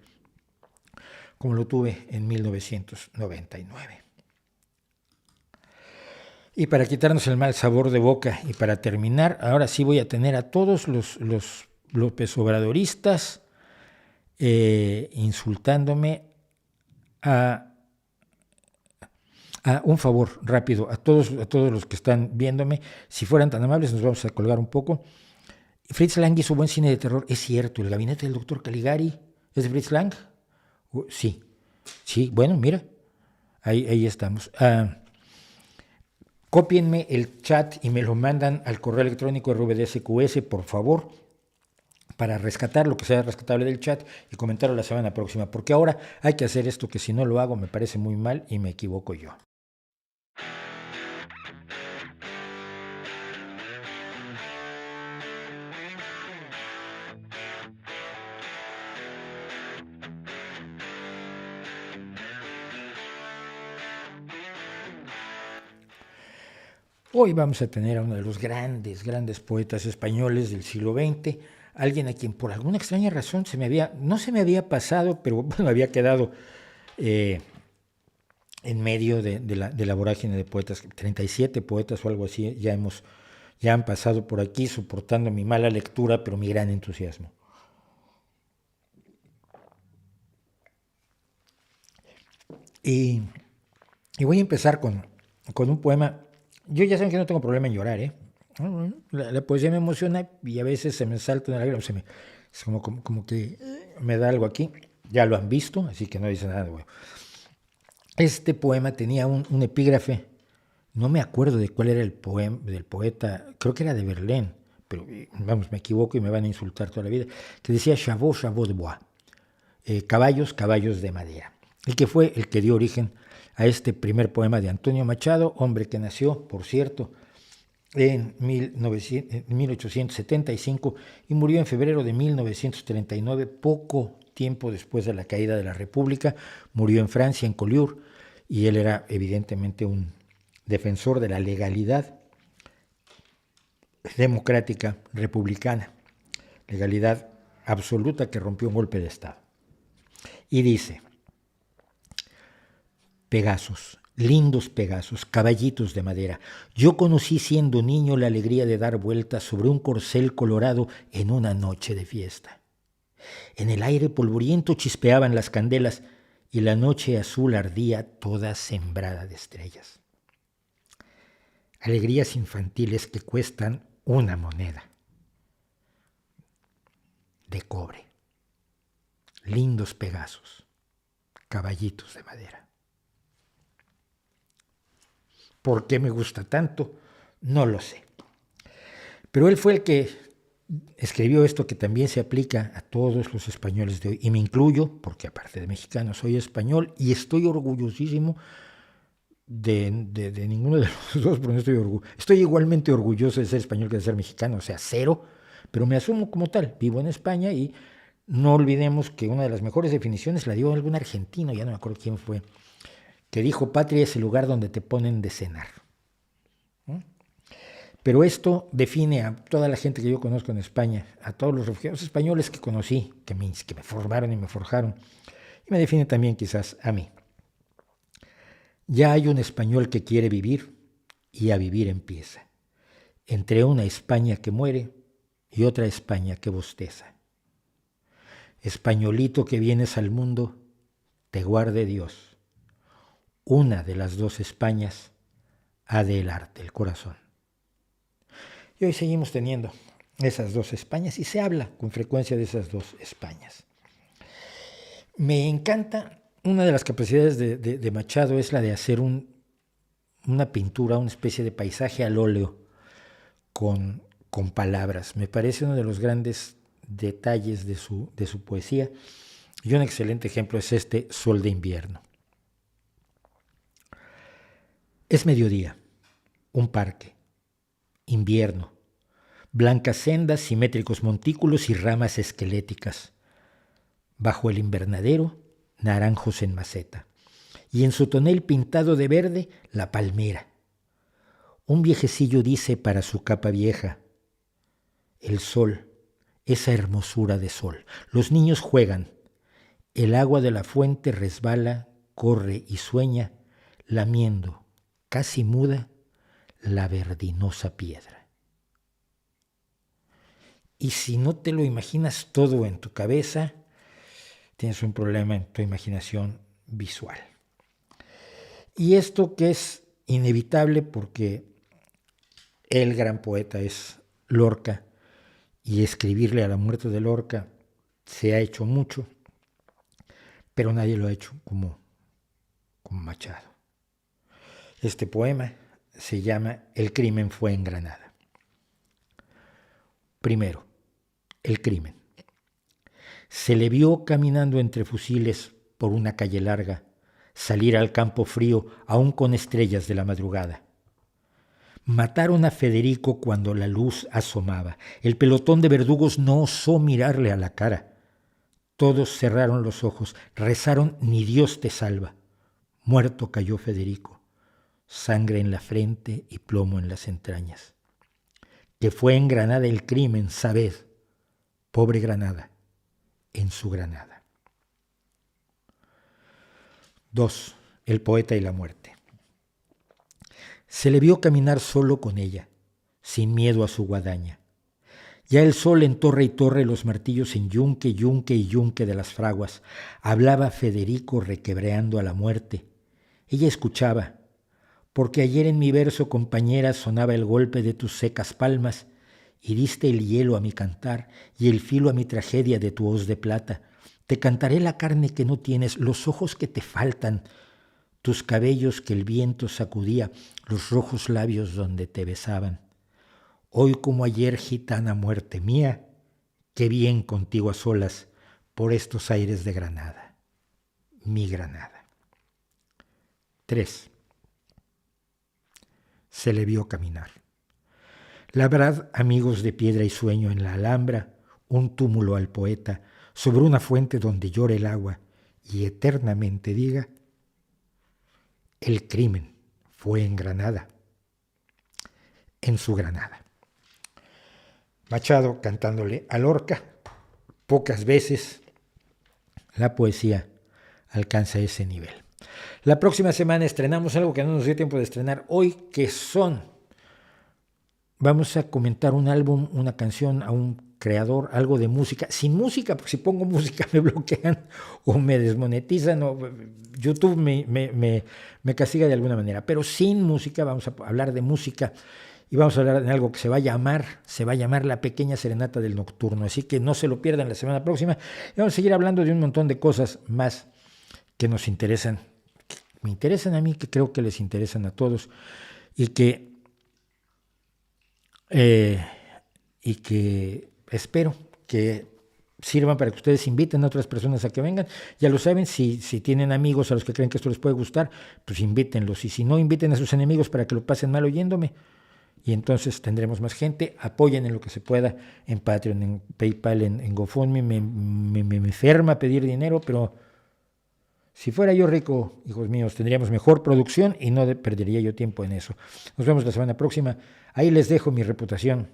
como lo tuve en 1999. Y para quitarnos el mal sabor de boca y para terminar, ahora sí voy a tener a todos los López Obradoristas insultándome un favor rápido a todos los que están viéndome, si fueran tan amables nos vamos a colgar un poco. Fritz Lang hizo buen cine de terror, es cierto. El gabinete del doctor Caligari es de Fritz Lang. Sí, bueno, mira, ahí estamos. Cópienme el chat y me lo mandan al correo electrónico RVDSQS, por favor, para rescatar lo que sea rescatable del chat y comentarlo la semana próxima, porque ahora hay que hacer esto que si no lo hago me parece muy mal y me equivoco yo. Hoy vamos a tener a uno de los grandes poetas españoles del siglo XX, alguien a quien por alguna extraña razón no se me había pasado, pero bueno, había quedado en medio de la vorágine de poetas. 37 poetas o algo así ya han pasado por aquí soportando mi mala lectura, pero mi gran entusiasmo. Y voy a empezar con un poema. Yo ya saben que no tengo problema en llorar, ¿eh? La poesía me emociona y a veces se me salta una lágrima, es como que me da algo aquí. Ya lo han visto, así que no dice nada de bueno. Este poema tenía un epígrafe, no me acuerdo de cuál era el poema del poeta, creo que era de Verlaine, pero vamos, me equivoco y me van a insultar toda la vida, que decía Chavaux de bois, caballos de madera, el que fue el que dio origen a este primer poema de Antonio Machado, hombre que nació, por cierto, en 1875 y murió en febrero de 1939, poco tiempo después de la caída de la República. Murió en Francia, en Collioure, y él era evidentemente un defensor de la legalidad democrática republicana, legalidad absoluta que rompió un golpe de Estado. Y dice: Pegasos, lindos Pegasos, caballitos de madera. Yo conocí siendo niño la alegría de dar vueltas sobre un corcel colorado en una noche de fiesta. En el aire polvoriento chispeaban las candelas y la noche azul ardía toda sembrada de estrellas. Alegrías infantiles que cuestan una moneda de cobre. Lindos Pegasos, caballitos de madera. ¿Por qué me gusta tanto? No lo sé. Pero él fue el que escribió esto que también se aplica a todos los españoles de hoy. Y me incluyo, porque aparte de mexicano soy español y estoy orgullosísimo de ninguno de los dos, pero no estoy igualmente orgulloso de ser español que de ser mexicano, o sea, cero, pero me asumo como tal. Vivo en España y no olvidemos que una de las mejores definiciones la dio algún argentino, ya no me acuerdo quién fue, que dijo: patria es el lugar donde te ponen de cenar. Pero esto define a toda la gente que yo conozco en España, a todos los refugiados españoles que conocí, que me formaron y me forjaron, y me define también quizás a mí. Ya hay un español que quiere vivir y a vivir empieza, entre una España que muere y otra España que bosteza. Españolito que vienes al mundo, te guarde Dios. Una de las dos Españas ha de helarte el corazón. Y hoy seguimos teniendo esas dos Españas y se habla con frecuencia de esas dos Españas. Me encanta, una de las capacidades de Machado es la de hacer una pintura, una especie de paisaje al óleo con palabras. Me parece uno de los grandes detalles de su poesía, y un excelente ejemplo es este Sol de invierno. Es mediodía, un parque, invierno, blancas sendas, simétricos montículos y ramas esqueléticas. Bajo el invernadero, naranjos en maceta, y en su tonel pintado de verde, la palmera. Un viejecillo dice para su capa vieja: el sol, esa hermosura de sol. Los niños juegan, el agua de la fuente resbala, corre y sueña, lamiendo, casi muda, la verdinosa piedra. Y si no te lo imaginas todo en tu cabeza, tienes un problema en tu imaginación visual. Y esto que es inevitable porque el gran poeta es Lorca, y escribirle a la muerte de Lorca se ha hecho mucho, pero nadie lo ha hecho como Machado. Este poema se llama El crimen fue en Granada. Primero, el crimen. Se le vio caminando entre fusiles por una calle larga, salir al campo frío aún con estrellas de la madrugada. Mataron a Federico cuando la luz asomaba. El pelotón de verdugos no osó mirarle a la cara. Todos cerraron los ojos, rezaron: ni Dios te salva. Muerto cayó Federico. sangre en la frente y plomo en las entrañas. Que fue en Granada el crimen, sabed, pobre Granada, en su Granada. 2. El poeta y la muerte. Se le vio caminar solo con ella, sin miedo a su guadaña. Ya el sol en torre y torre, los martillos en yunque, yunque y yunque de las fraguas. Hablaba Federico requebreando a la muerte. Ella escuchaba, porque ayer en mi verso, compañera, sonaba el golpe de tus secas palmas, y diste el hielo a mi cantar y el filo a mi tragedia de tu hoz de plata. Te cantaré la carne que no tienes, los ojos que te faltan, tus cabellos que el viento sacudía, los rojos labios donde te besaban. Hoy como ayer, gitana muerte mía, qué bien contigo a solas por estos aires de Granada, mi Granada. 3. Se le vio caminar. Labrad, amigos de piedra y sueño, en la Alhambra, un túmulo al poeta, sobre una fuente donde llore el agua, y eternamente diga, el crimen fue en Granada, en su Granada. Machado cantándole a Lorca. Pocas veces la poesía alcanza ese nivel. La próxima semana estrenamos algo que no nos dio tiempo de estrenar hoy, que vamos a comentar un álbum, una canción, a un creador, algo de música, sin música, porque si pongo música me bloquean o me desmonetizan, o YouTube me castiga de alguna manera, pero sin música vamos a hablar de música. Y vamos a hablar de algo que se va a llamar La Pequeña Serenata del Nocturno. Así que no se lo pierdan la semana próxima. Y vamos a seguir hablando de un montón de cosas más que nos interesan. Que me interesan a mí, que creo que les interesan a todos. Y que espero que sirvan para que ustedes inviten a otras personas a que vengan. Ya lo saben, si tienen amigos a los que creen que esto les puede gustar, pues invítenlos. Y si no, inviten a sus enemigos para que lo pasen mal oyéndome. Y entonces tendremos más gente. Apoyen en lo que se pueda en Patreon, en PayPal, en GoFundMe. Me enferma pedir dinero, pero si fuera yo rico, hijos míos, tendríamos mejor producción y no perdería yo tiempo en eso. Nos vemos la semana próxima. Ahí les dejo mi reputación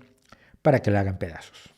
para que la hagan pedazos.